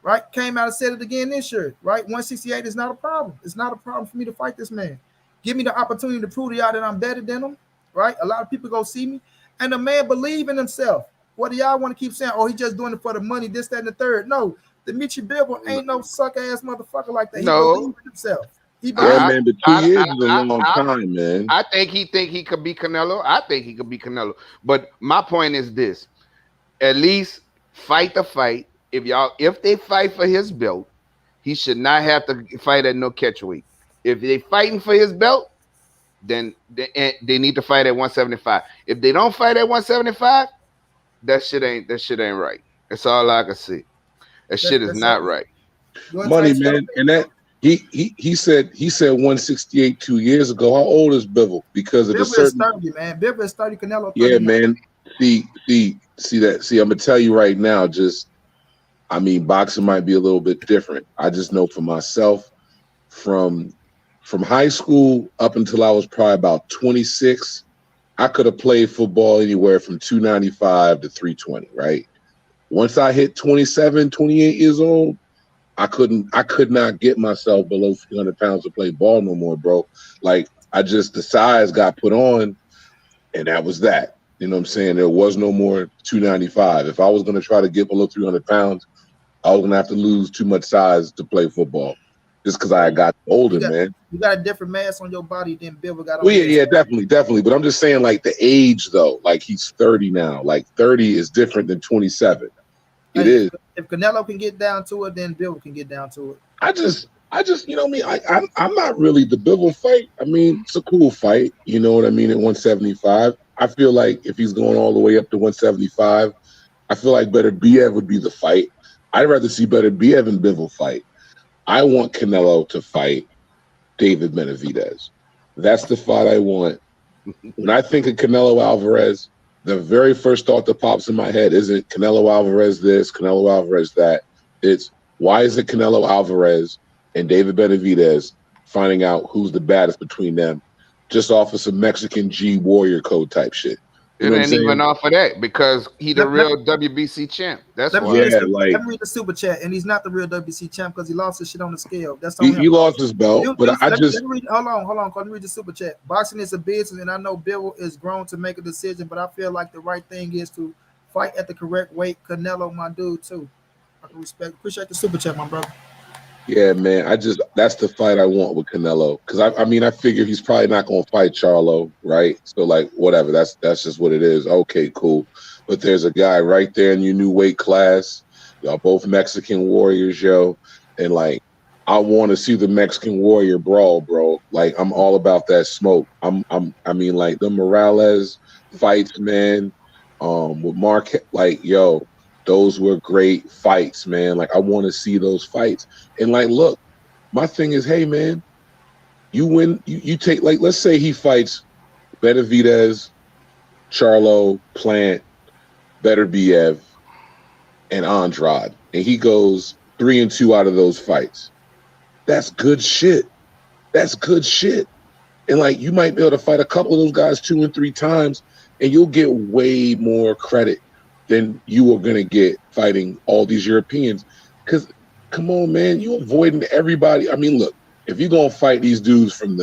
right? Came out and said it again this year, right? 168 is not a problem. It's not a problem for me to fight this man. Give me the opportunity to prove to y'all that I'm better than him, right? A lot of people go see me, and the man believe in himself. What do y'all want to keep saying? Oh, he just doing it for the money, this, that, and the third. No, Dimitri Bivol ain't no suck-ass motherfucker like that. He believes in himself. Man, but 2 years is a long time, man. I think he could be Canelo. I think he could be Canelo. But my point is this: at least fight the fight. If they fight for his belt, he should not have to fight at no catch weight. If they fighting for his belt, then they need to fight at 175. If they don't fight at 175, that shit ain't right. That's all I can see. That shit is not right. Money, man, and that. He said 168 2 years ago. How old is Bivol? Because of the certain 30, man. Bivol is 30, Canelo 30. Yeah, man. See that. See, I'm gonna tell you right now. Boxing might be a little bit different. I just know for myself, from high school up until I was probably about 26, I could have played football anywhere from 295 to 320, right? Once I hit 27, 28 years old, I could not get myself below 300 pounds to play ball no more, bro. Like, the size got put on, and that was that. You know what I'm saying? There was no more 295. If I was going to try to get below 300 pounds, I was going to have to lose too much size to play football just because I got older, man. You got a different mass on your body than Bill got on. Well, yeah, definitely. But I'm just saying, like, the age, though, like, he's 30 now. Like, 30 is different than 27. It is. If Canelo can get down to it, then Bill can get down to it. I just, you know me, I'm not really the Bivol fight. I mean, it's a cool fight. You know what I mean? At 175. I feel like if he's going all the way up to 175, I feel like Beterbiev would be the fight. I'd rather see Beterbiev and Bivol fight. I want Canelo to fight David Benavidez. That's the fight I want. When I think of Canelo Alvarez, the very first thought that pops in my head isn't Canelo Alvarez this, Canelo Alvarez that. It's why is it Canelo Alvarez and David Benavidez finding out who's the baddest between them just off of some Mexican G Warrior Code type shit. You it ain't even off of that because he the real WBC champ. That's why. Let me read the super chat, and he's not the real WBC champ because he lost his shit on the scale. That's all he lost his belt, hold on. Let me read the super chat. Boxing is a business, and I know Bill is grown to make a decision, but I feel like the right thing is to fight at the correct weight. Canelo, my dude, too. I can appreciate the super chat, my brother. Yeah, man. That's the fight I want with Canelo. Because I figure he's probably not gonna fight Charlo, right? So like whatever, that's just what it is. Okay, cool. But there's a guy right there in your new weight class. Y'all both Mexican warriors, yo. And like I want to see the Mexican warrior brawl, bro. Like I'm all about that smoke. I mean, like the Morales fights, man. With Mark, like, yo. Those were great fights, man. Like, I want to see those fights. And, like, look, my thing is, hey, man, you win. You take, like, let's say he fights Benavidez, Charlo, Plant, Beterbiev, and Andrade. And he goes 3-2 out of those fights. That's good shit. That's good shit. And, like, you might be able to fight a couple of those guys 2 and 3 times, and you'll get way more credit than you are going to get fighting all these Europeans. Because, come on, man, you avoiding everybody. I mean, look, if you're going to fight these dudes Let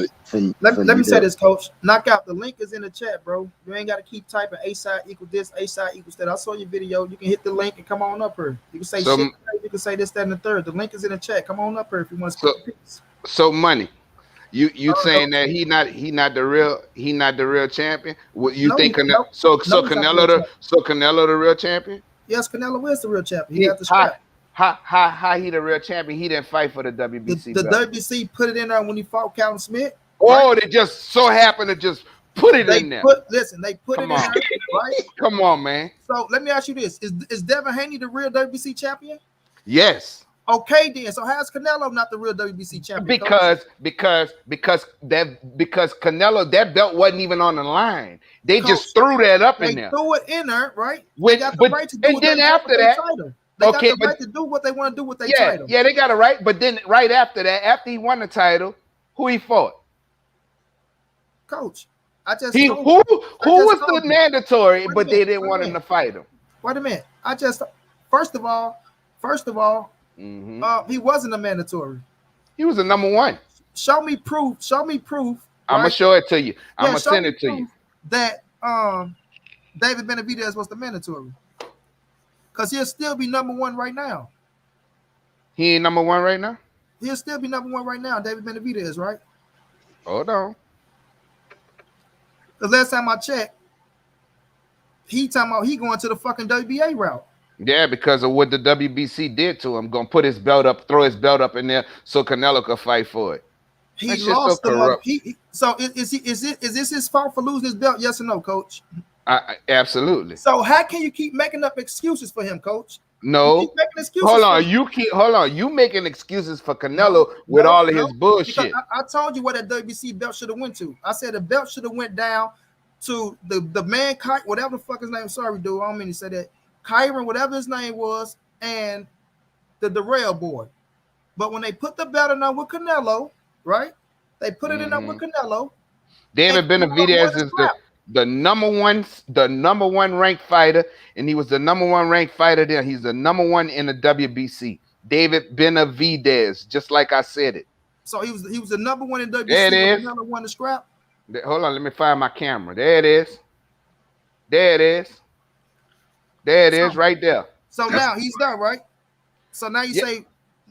me say this, Coach. Knockout, the link is in the chat, bro. You ain't got to keep typing A side equal this, A side equals that. I saw your video. You can hit the link and come on up here. You can say shit, you can say this, that, and the third. The link is in the chat. Come on up here if you want to speak a piece. So money. You saying that he not the real champion? You think Canelo? So Canelo the real champion? Yes, Canelo is the real champion. He got the strap. How he the real champion? He didn't fight for the WBC. The WBC put it in there when he fought Calvin Smith. Oh, they just so happened to just put it in there. They put it in there, right? Come on, man. So let me ask you this: Is Devin Haney the real WBC champion? Yes. Okay, then. So how's Canelo not the real WBC champion? Because Canelo, that belt wasn't even on the line. They just threw that up in there. They threw it in there, right? They got the right to do what they want with their title. They got the right to do what they want to do with their title. Yeah, they got it right. But then right after that, after he won the title, who he fought? Coach, who was the mandatory, but they didn't want him to fight him. Wait a minute. First of all. He wasn't a mandatory. He was a number one. Show me proof. I'm gonna show it to you. I'm gonna send it to you. That David Benavidez was the mandatory. Because he'll still be number one right now. He ain't number one right now? He'll still be number one right now, David Benavidez, right? Hold on. The last time I checked, he talking about he going to the fucking WBA route. Yeah, because of what the WBC did to him. Gonna put his belt up, throw his belt up in there so Canelo could fight for it. He lost the so is this his fault for losing his belt? Yes or no, Coach? Absolutely. So how can you keep making up excuses for him, Coach? No. Hold on. You making excuses for Canelo with all of his bullshit. I told you what that WBC belt should have went to. I said the belt should have went down to the man, whatever the fuck his name. Sorry, dude. I don't mean to say that. Kyron, whatever his name was, and the Darrell boy. But when they put the belt in there with Canelo, right? They put it in there with Canelo. David Benavidez is the number one ranked fighter, and he was the number one ranked fighter there. He's the number one in the WBC. David Benavidez, just like I said it. So he was the number one in WBC. There it is. Canelo won the scrap. Hold on, let me find my camera. There it is. There it is. There it is, right there. So now he's done, right? So now you say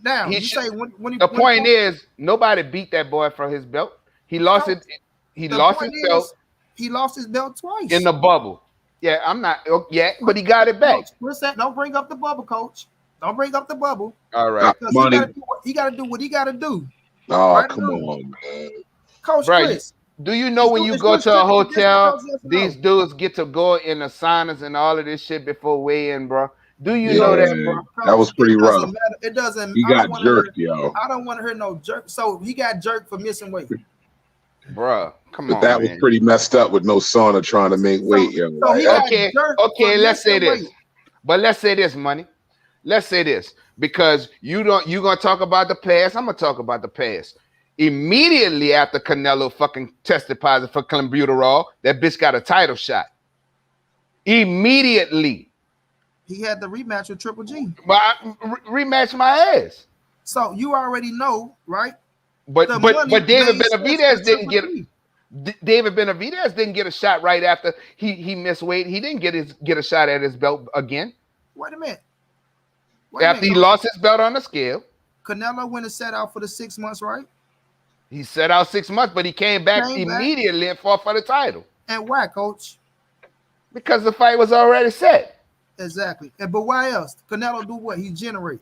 now He you should- say when The point is, nobody beat that boy for his belt. He lost it. He the lost point his belt is, he lost his belt twice. in the bubble. Yeah, I'm not. Yeah, but he got it back. Coach, listen, don't bring up the bubble, coach. Don't bring up the bubble. All right, Because Money. he got to do what he got to do. Oh, Right come now. on, man. Coach Right. Chris. do you know when you It's go what's to a different. hotel, Yes or no? these dudes get to go in the saunas and all of this shit before weigh-in, bro? Do you Yeah. know that, bro? Coach, That was pretty it doesn't rough. matter. It doesn't. He I don't got wanna jerked, hear- yo. I don't want to hear no jerk. So he got jerked for missing weight. Bruh, come But on, that was man. pretty messed up with no sauna trying to make weight, yo. So he got Okay, jerked okay, for let's say missing this. weight. But let's say this, money. Let's say this because you're gonna talk about the past. I'm gonna talk about the past. Immediately after Canelo fucking tested positive for clenbuterol, that bitch got a title shot. Immediately, He had the rematch with Triple G. but rematch my ass. So you already know, right? But The but money but David made sense Benavidez for didn't get Triple G. David Benavidez didn't get a shot right after he missed weight. He didn't get a shot at his belt again Wait a minute. Wait a after he minute. lost his belt on the scale. Canelo went and sat out for the 6 months, right? He set out 6 months, but he came back Came back. immediately and fought for the title And why, coach? because the fight was already set. Exactly. And but why else? Canelo do what? He generate.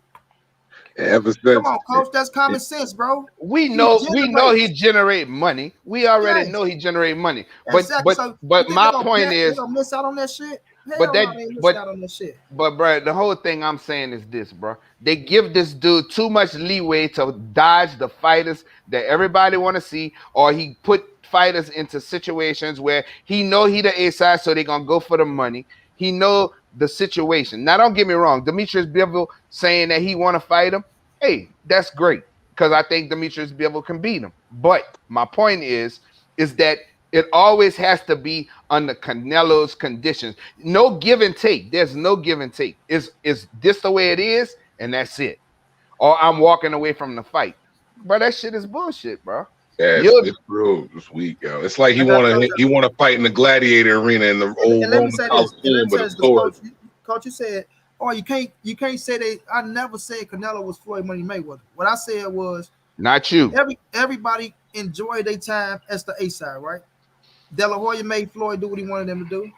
Ever since, Come on, coach. That's common sense, bro. We He know generates. he generate money. We already Yes. know he generate money. But Exactly. So but you think my they gonna point they is, gonna miss out on that shit. Hell But that- no, they ain't miss but- out on that shit. but bro, the whole thing I'm saying is this, bro. They give this dude too much leeway to dodge the fighters that everybody want to see, or he put fighters into situations where he know he the A side, so they gonna go for the money. He know the situation. Now, don't get me wrong. Demetrius Bivol saying that he want to fight him, hey, that's great because I think Demetrius Bivol can beat him. But my point is that it always has to be under Canelo's conditions. No give and take. There's no give and take. Is this the way it is, and that's it. Or I'm walking away from the fight. Bro, that shit is bullshit, bro. yeah, You're- it's real this week, yo. It's like he I got want to fight in the gladiator arena in the old And let me Roman say this. Coliseum with a Coach, sword. Coach, you said, oh, you can't say they. I never said Canelo was Floyd Money Mayweather. What I said was Not you. everybody enjoyed their time as the A side, right? De La Hoya made Floyd do what he wanted them to do.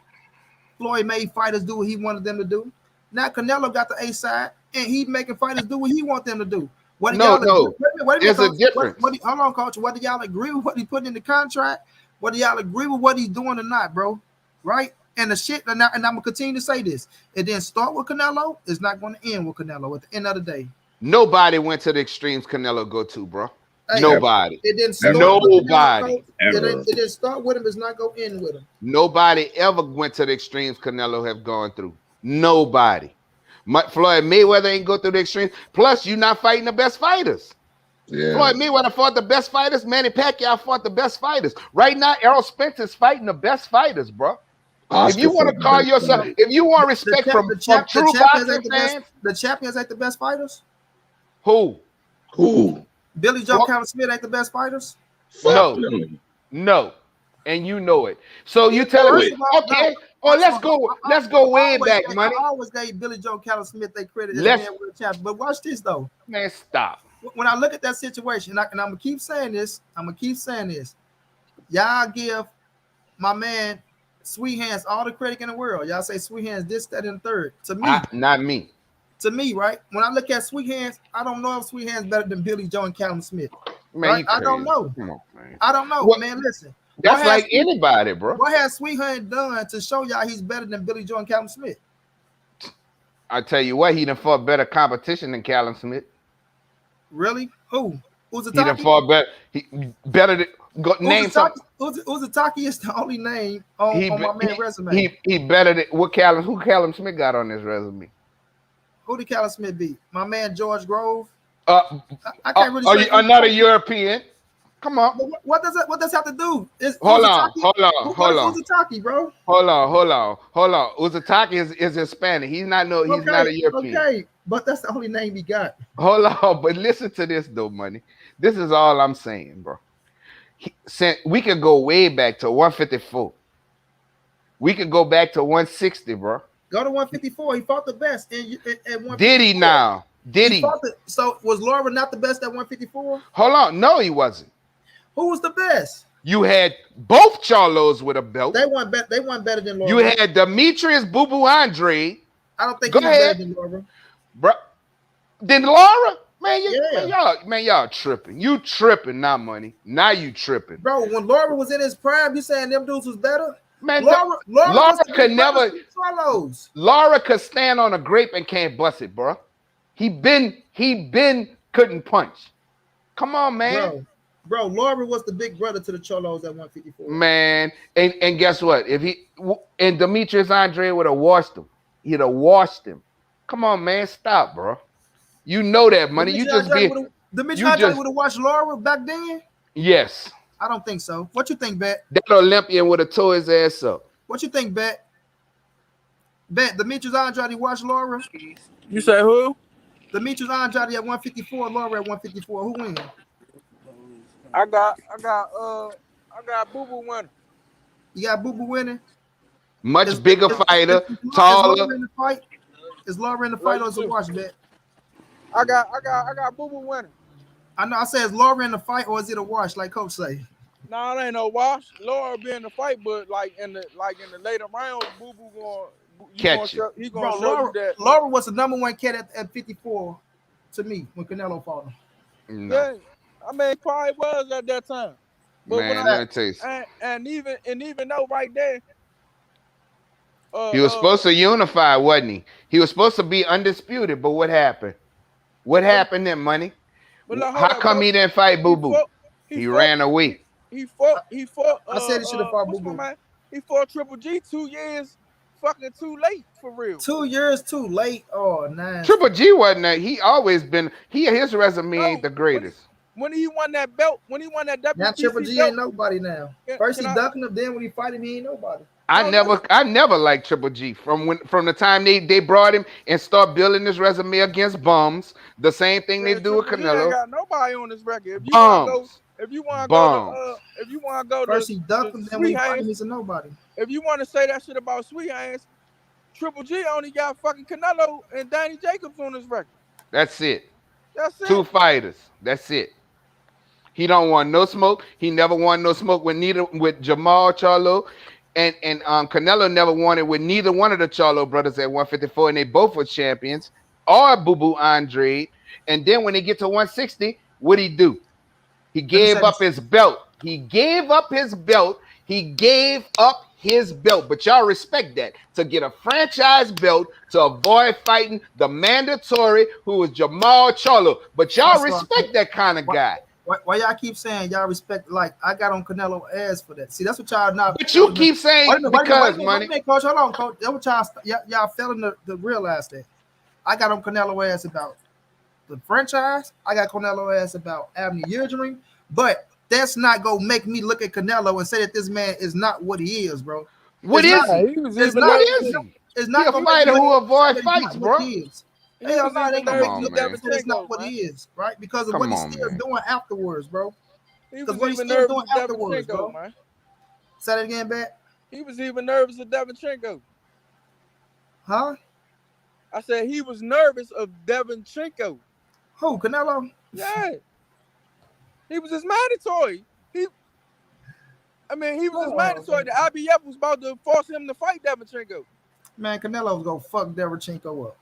Floyd made fighters do what he wanted them to do. Now Canelo got the A side, and he making fighters do what he want them to do. What do No, y'all no. agree- wait There's a Coach. difference. Hold on, Coach. Whether y'all agree with what he put in the contract, whether y'all agree with what he's doing or not, bro, right? And the shit, and I'm gonna continue to say this. It didn't start with Canelo. It's not going to end with Canelo. At the end of the day, Nobody went to the extremes Canelo go to, bro. Hey, Nobody. it didn't start Nobody. with Canelo, Coach. Ever. It didn't start with him. It's not going to end with him. Nobody ever went to the extremes Canelo have gone through. Nobody. Floyd Mayweather ain't go through the extremes. Plus, you're not fighting the best fighters. Yeah, Floyd Mayweather fought the best fighters. Manny Pacquiao fought the best fighters. Right now, Errol Spencer's fighting the best fighters, bro. Oscar If you want fought to the call best yourself, fighter. if you want respect from true boxing ain't the best. fans, The champions ain't the best fighters. who? Who? Billy Joe What? Callum Smith ain't the best fighters. No. Fuck them. No, and you know it. So you telling me, First of all, okay? no. Oh, let's First of all, go. Let's go way always back, gave- money. I always gave Billy Joe Callum Smith their credit as Let's- being world champion. But watch this though. Man, stop. When I look at that situation, and I'm gonna keep saying this, y'all give my man Sweet Hands all the credit in the world. Y'all say Sweet Hands this, that, and the third. Not me. To me, right? When I look at Sweet Hands, I don't know if Sweet Hands better than Billy Joe and Callum Smith. Man, Right? you I don't crazy. know. Come on, man. I don't know, What- man. Listen, That's What like has- anybody, bro. what has Sweet Hands done to show y'all he's better than Billy Joe and Callum Smith? I tell you what, he done fought better competition than Callum Smith. Really? Who? Who's the He done fought better. He better than go name something. Uzataki is the only name on my man's resume. He better than who Callum Smith got on his resume. Who did Callum Smith beat? My man George Grove. Uh, I can't really say who- another European. Come on. But what does that have to do? Hold on. Uzataki, bro. Hold on. Uzataki is Hispanic. He's not a European. Okay, but that's the only name he got. Hold on, but listen to this though, money. This is all I'm saying, bro. We could go way back to 154. We could go back to 160, bro. Go to 154. He fought the best at 154. Did he now? Did he? So was Lara not the best at 154? Hold on. No, he wasn't. Who was the best? You had both Charlos with a belt. They weren't better than Lara. You had Demetrius Boo Boo Andre. I don't think Go he was ahead. better than Lara. Bro. Then Lara? Man, y'all tripping. You tripping now, money. Now you tripping. Bro, when Lara was in his prime, you saying them dudes was better? Man, Lara could never. Charlos. Lara could stand on a grape and can't bust it, bro. He been couldn't punch. Come on, man. Bro, Lara was the big brother to the Cholos at 154. Man, and guess what? If Demetrius Andre would have washed him, he'd have washed him. Come on, man, stop, bro. You know that, money. Demetrius Andre would have watched Lara back then? Yes. I don't think so. What you think, Bet? That Olympian would have tore his ass up. What you think, Bet? Bet, Demetrius Andrade watched Lara? You say who? Demetrius Andrade at 154, Lara at 154. Who wins? I got Boo Boo winning. You got Boo Boo winning? Much bigger fighter, taller. Is Lara in the fight or is it watch, Bet? I got Boo Boo winning. I know. I said, is Lara in the fight or is it a wash, like Coach say? No, it ain't no wash. Lara be in the fight, but like in the later rounds, Boo Boo he gonna show you that. Lara was the number one cat at 54 to me when Canelo fought him. No. Yeah, I mean, probably was at that time. But man, let me tell you. And even though right there, he was supposed to unify, wasn't he? He was supposed to be undisputed, but what happened? What happened then, money? How come he didn't fight Boo Boo? He ran away. He fought. I said he should have fought Boo Boo. He fought Triple G 2 years fucking too late for real. 2 years too late. Oh, nice. Triple G wasn't that. He always been. His resume ain't the greatest. When he won that belt, WBC now Triple G belt, ain't nobody now. First he ducking him, then when he fight him, he ain't nobody. I never liked Triple G from the time they brought him and start building this resume against bums. The same thing they do with Canelo. Ain't got nobody on this record. If you want to go first he ducked him, then when he fight him, he's a nobody. If you want to say that shit about Sweet Hands, Triple G only got fucking Canelo and Danny Jacobs on his record. That's it. 2 fighters. That's it. He don't want no smoke. He never wanted no smoke with Jamal Charlo. And Canelo never wanted with neither one of the Charlo brothers at 154, and they both were champions, or Boo Boo Andre. And then when they get to 160, what'd he do? He gave up his belt. He gave up his belt. But y'all respect that. To get a franchise belt, to avoid fighting the mandatory who was Jamal Charlo. But y'all respect that kind of guy. Why y'all keep saying y'all respect? Like I got on Canelo ass for that. See, that's what y'all not. But you keep saying because money. Coach, hold on, Coach. That's what y'all failing to realize that. I got on Canelo ass about the franchise. I got Canelo ass about Abney Yildirim. But that's not gonna make me look at Canelo and say that this man is not what he is, bro. What is he? It's not a fighter who avoids fights, bro. Hell no, they gonna make you look at it's not what he is, right? Because of what he's still doing afterwards, bro. Because what he's still doing afterwards, bro. Man. Say that again, Bat. He was even nervous of Devinchenko. Huh? I said he was nervous of Devinchenko. Who? Canelo? Yeah. He was his mandatory. He was his mandatory. The IBF was about to force him to fight Devinchenko. Man, Canelo was gonna fuck Devinchenko up.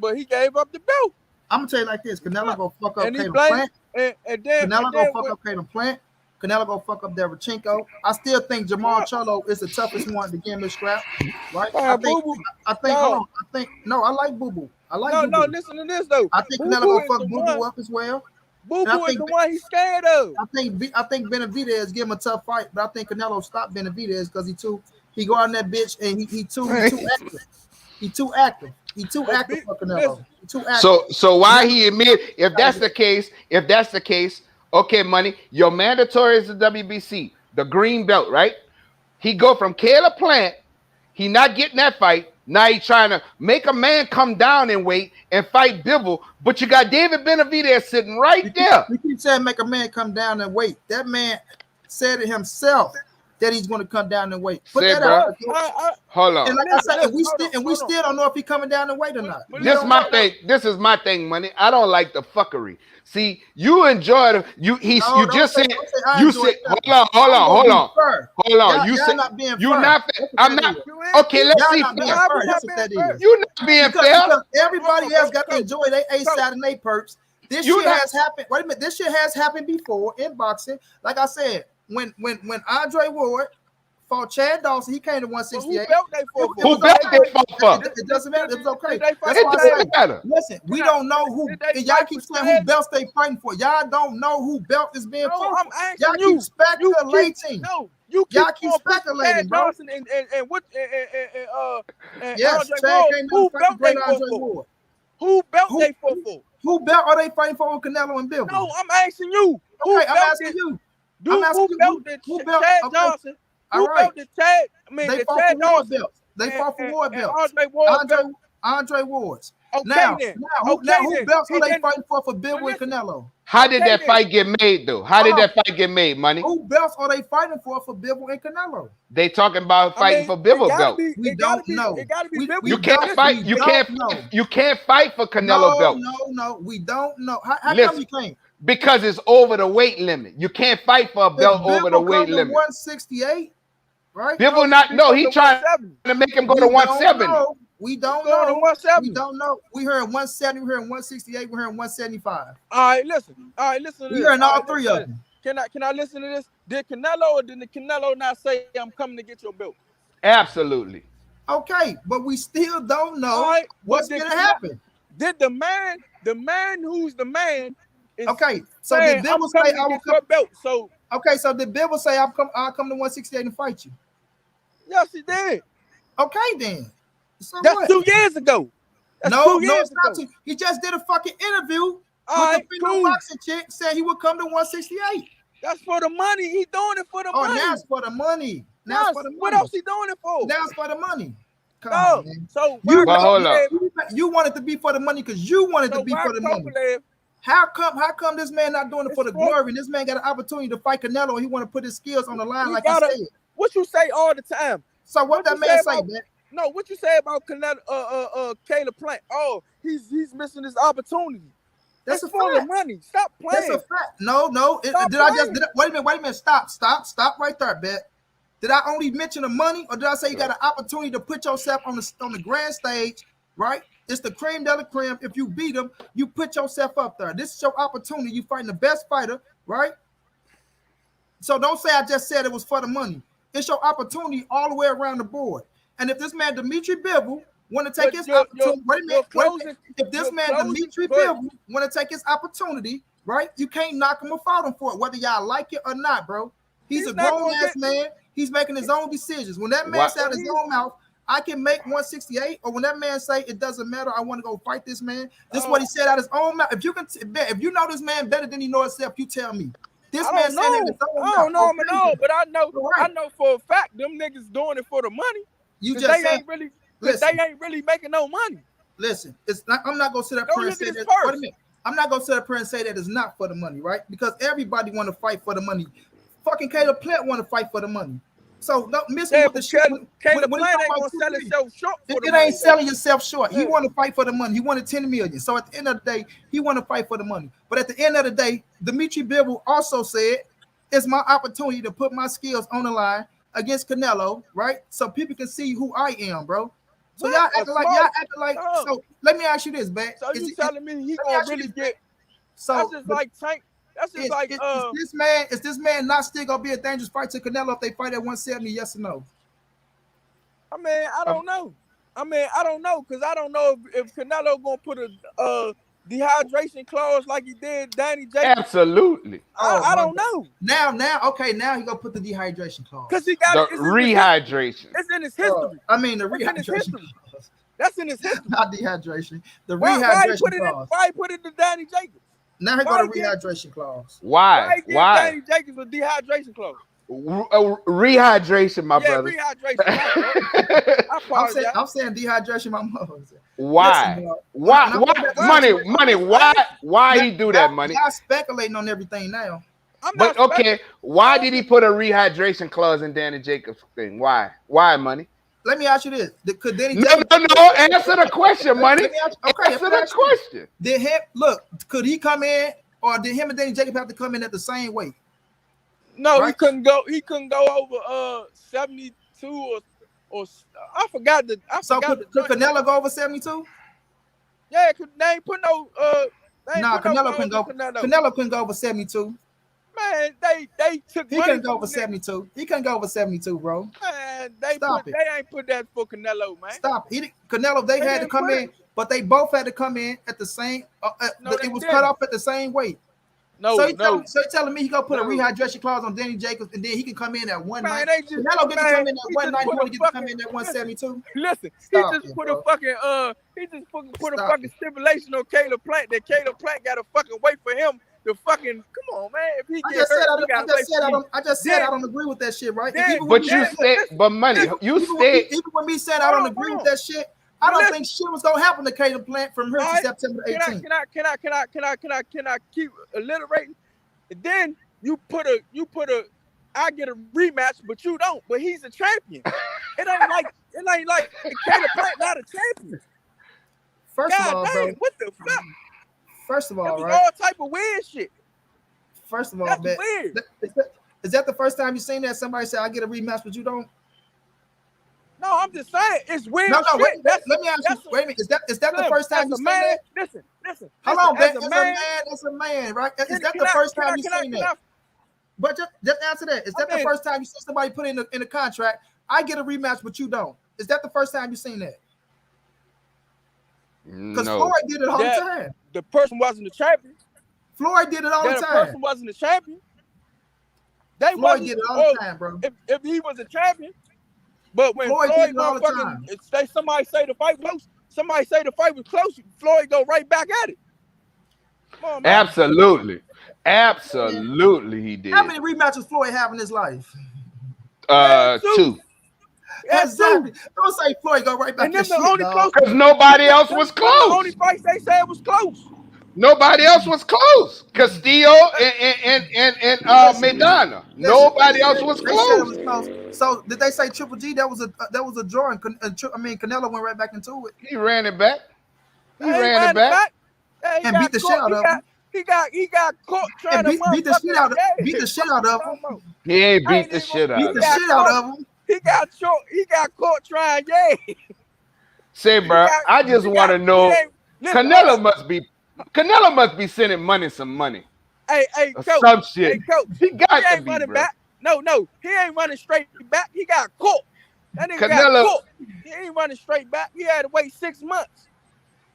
But he gave up the belt. I'm gonna tell you like this: Canelo gonna fuck up Caleb Plant. Canelo gonna fuck up Caleb Plant. Canelo gonna fuck up Devinchenko. I still think Jamal Charlo is the toughest one to give him a scrap. Right? I like Boo Boo. No, listen to this though. I think Canelo gonna fuck Boo Boo up as well. Boo Boo is the one he's scared of. I think Benavidez give him a tough fight, but I think Canelo stopped Benavidez because he go out in that bitch and he too active. He too active. He too active for Canelo. He too active. So why he admit if that's the case, Okay, money. Your mandatory is the WBC, the green belt, right? He go from Caleb Plant. He not getting that fight. Now he trying to make a man come down in weight and fight Bivol. But you got David Benavidez sitting right there. You keep saying make a man come down and wait. That man said it himself that he's going to come down and wait. Put Say, that bro. out. Hold on. And like I said, Listen, we still don't know if he's coming down and wait or not. This is my thing. This is my thing, money. I don't like the fuckery. See, you enjoy it. You just said you said hold on. You said not being you fair. not. I'm not. Okay, let's see. Not being fair. That's what that is. You not being fair. Because everybody else got to enjoy their ASAT and their perks. This shit has happened. Wait a minute. This shit has happened before in boxing. Like I said, when Andre Ward fought Chad Dawson, he came to 168. Who belt they fought for? It doesn't matter. It was okay. It doesn't matter. Listen, we don't know who. Y'all keep saying who belts they fighting for. Y'all don't know who belt is being fought for. Y'all keep speculating. Y'all keep speculating, bro. Yes, Chad came who to belt fight they Andre fought for? Ward. Who belt they fought for? Who belt are they fighting for with Canelo and Bivol? No, I'm asking you. Okay, I'm asking you. Dude, who belted Chad Johnson? Who belted Chad? I mean, they fought Chad for Ward Johnson. belts. They fought for Ward belts. Andre Ward belt. Andre Ward's. Okay, Now then. who belts are they fighting for Bivol and Canelo? How did that fight get made, though? How did that fight get made, money? Who belts are they fighting for Bivol and Canelo? They talking about fighting for Bivol belt. We don't know. It gotta be Bivol. You can't fight. You can't fight for Canelo belt. No. We don't know. How come you can't? Because it's over the weight limit. You can't fight for a belt over the weight limit. 168, right? Bivol not. No, he trying to make him go to 170. We don't know. To 170. We don't know. We heard 170. We heard 168. We heard 175. All right, listen. To this. We heard all three of them. Can I listen to this? Did Canelo not say I'm coming to get your belt? Absolutely. Okay, but we still don't know what's going to happen. Did the man who's the man is okay? So did Bivol say I will come belt? So okay, so did Bivol say I'll come to 168 and fight you? Yes, he did. Okay, then. So that's what? 2 years ago. No, it's not. He just did a fucking interview with the boxing chick, said he would come to 168. That's for the money. He's doing it for the money. Oh, now it's for the money. Now it's for the money. What else he doing it for? Now it's for the money. Come on, man. So you want it to be for the money because you want it to be for the money. How come this man not doing it for the glory? And this man got an opportunity to fight Canelo and he want to put his skills on the line like he said. What you say all the time? So what that man say, man? No, what you say about Canelo, Caleb Plant? Oh, he's missing his opportunity. That's for the money. Stop playing. That's a fact. No. Wait a minute. Stop right there, Bet. Did I only mention the money, or did I say you got an opportunity to put yourself on the grand stage? Right? It's the cream de la creme. If you beat them, you put yourself up there. This is your opportunity. You fighting the best fighter, right? So don't say I just said it was for the money. It's your opportunity all the way around the board. And if this man Dimitri Bivol want to take his opportunity, if this man Dimitri Bivol want to take his opportunity, right? You can't knock him or fault him for it, whether y'all like it or not, bro. He's a grown ass man. He's making his own decisions. When that man said out his own mouth, I can make 168, or when that man say it doesn't matter, I want to go fight this man. This is what he said out his own mouth. If you know this man better than he knows himself, you tell me. This man said it his own mouth. I don't know, but I know for a fact them niggas doing it for the money. You just they ain't really making no money. Listen, it's not. I'm not gonna sit up here and say that. Wait a minute. I'm not gonna sit up here and say that it's not for the money, right? Because everybody want to fight for the money. Fucking Caleb Plant want to fight for the money. So don't miss what the shit. Caleb Plant ain't gonna sell himself short. It ain't selling yourself short. He want to fight for the money. He wanted 10 million. So at the end of the day, he want to fight for the money. But at the end of the day, Dimitri Bivol also said, "It's my opportunity to put my skills on the line against Canelo, right? So people can see who I am, bro." So y'all acting like. So let me ask you this, man. So you telling me he gonna really get? So that's just like Tank. That's just like is this man not still gonna be a dangerous fight to Canelo if they fight at 170? Yes or no? I mean, I don't know. Because I don't know if Canelo gonna put a dehydration clause like he did Danny Jacobs. Absolutely. I don't know. Now he gonna put the dehydration clause. Because he got the rehydration. It's in his history. I mean the rehydration clause. That's in his history. Not dehydration. The why rehydration clause. Why he put it to Danny Jacobs? Now he Why got a he get- rehydration clause. Why? give Why? Danny Jacobs a dehydration clause? Rehydration, my Yeah, brother. rehydration. I I'm apologize. saying dehydration, my mother. Why? Listen, bro. Why? And I'm Why? going back to Money, situation. money. Why he do that, money? Y'all speculating on everything now. I'm But not okay, why did he put a rehydration clause in Danny Jacobs' thing? Why? Why, money? Let me ask you this: could Danny No, Jacobs? no. Answer the question, money. Let me ask, okay, Answer the question. Did him look? Could he come in, or did him and Danny Jacobs have to come in at the same weight? No, Right? he couldn't go. He couldn't go over 72 or I forgot the. So could Canelo go over 72? Yeah, they ain't put no. They ain't Nah, put no Canelo couldn't go. Canelo. Canelo couldn't go over 72. Man, they took. He money couldn't go from over the nigga. 72. He couldn't go over 72, bro. Man, Stop it. they ain't put that for Canelo, man. Stop. Canelo, they had to didn't come put in, but they both had to come in at the same. No, it they was didn't. cut off at the same weight. No, So you no. telling me he gonna put a No. rehydration clause on Danny Jacobs, and then he can come in at 190. Man, they just Canelo get to come in at he 190. just He put a get to come fucking- in at 172. Listen, Stop he just it, put bro. a fucking he just put a Stop fucking it. stipulation on Caleb Plant that Caleb Plant got to fucking wait for him to fucking come on, man. If he I get just hurt, said he gotta wait for me. I just said I don't agree with that shit, right? Then- Even But with you me- said, but money. You said even with me saying I don't agree with that shit, I don't think shit was gonna happen to Caleb Plant from here to Alright, September Can 18th. I keep alliterating? And then you put a I get a rematch, but you don't. But he's a champion. It ain't like Caleb Plant not a champion. First of God all, damn, bro. what the fuck? First of That all, was right? all type of weird shit. First of all, That's man, weird. is that the first time you seen that somebody say I get a rematch, but you don't? No, I'm just saying it's weird. No, shit. wait, That's let me ask you. Wait a minute. Is that the Slim, first time as you a seen man, that? Listen. Hold on, man. As a man, As a man, right? Is can- that can the I- first can time I- you can I- seen can that? But just answer that. Is that the mean- first time you see somebody put in the contract? I get a rematch, but you don't. Is that the first time you seen that? Because no. Floyd did it all That- the time. the person wasn't the champion. Floyd did it all That the a time. person wasn't the champion. They Floyd wasn't. did it all oh, the time, bro. if he was a champion, but when Floyd Floyd did it all the motherfucking time. somebody say the fight close, somebody say the fight was close, Floyd go right back at it. Come on, man. Absolutely, he did. How many rematches Floyd have in his life? Two. Yeah, Exactly. two. Don't say Floyd go right back And at them shit, the only dog. close. Because nobody else was The only close. fights they said was close. Nobody else was close. Castillo and Maidana. Nobody else was They said it close. was close. So did they say Triple G? That was a draw. And Canelo went right back into it He ran it back. He He ran it back. Yeah, he and got beat the shit caught. out of him. He got caught trying And beat the to shit out of motherfucking- beat the shit out of him. He ain't I beat ain't the even shit gonna out Beat of the him. got shit out caught. of him. He got caught trying. Yeah. Say, bro, I just want to know. Canelo must be sending money some money. Hey, Or coach. some shit. Hey, coach. He got He to ain't be, running bro. back. No, he ain't running straight back. He got caught. That nigga Canelo- got caught. He ain't running straight back. He had to wait 6 months.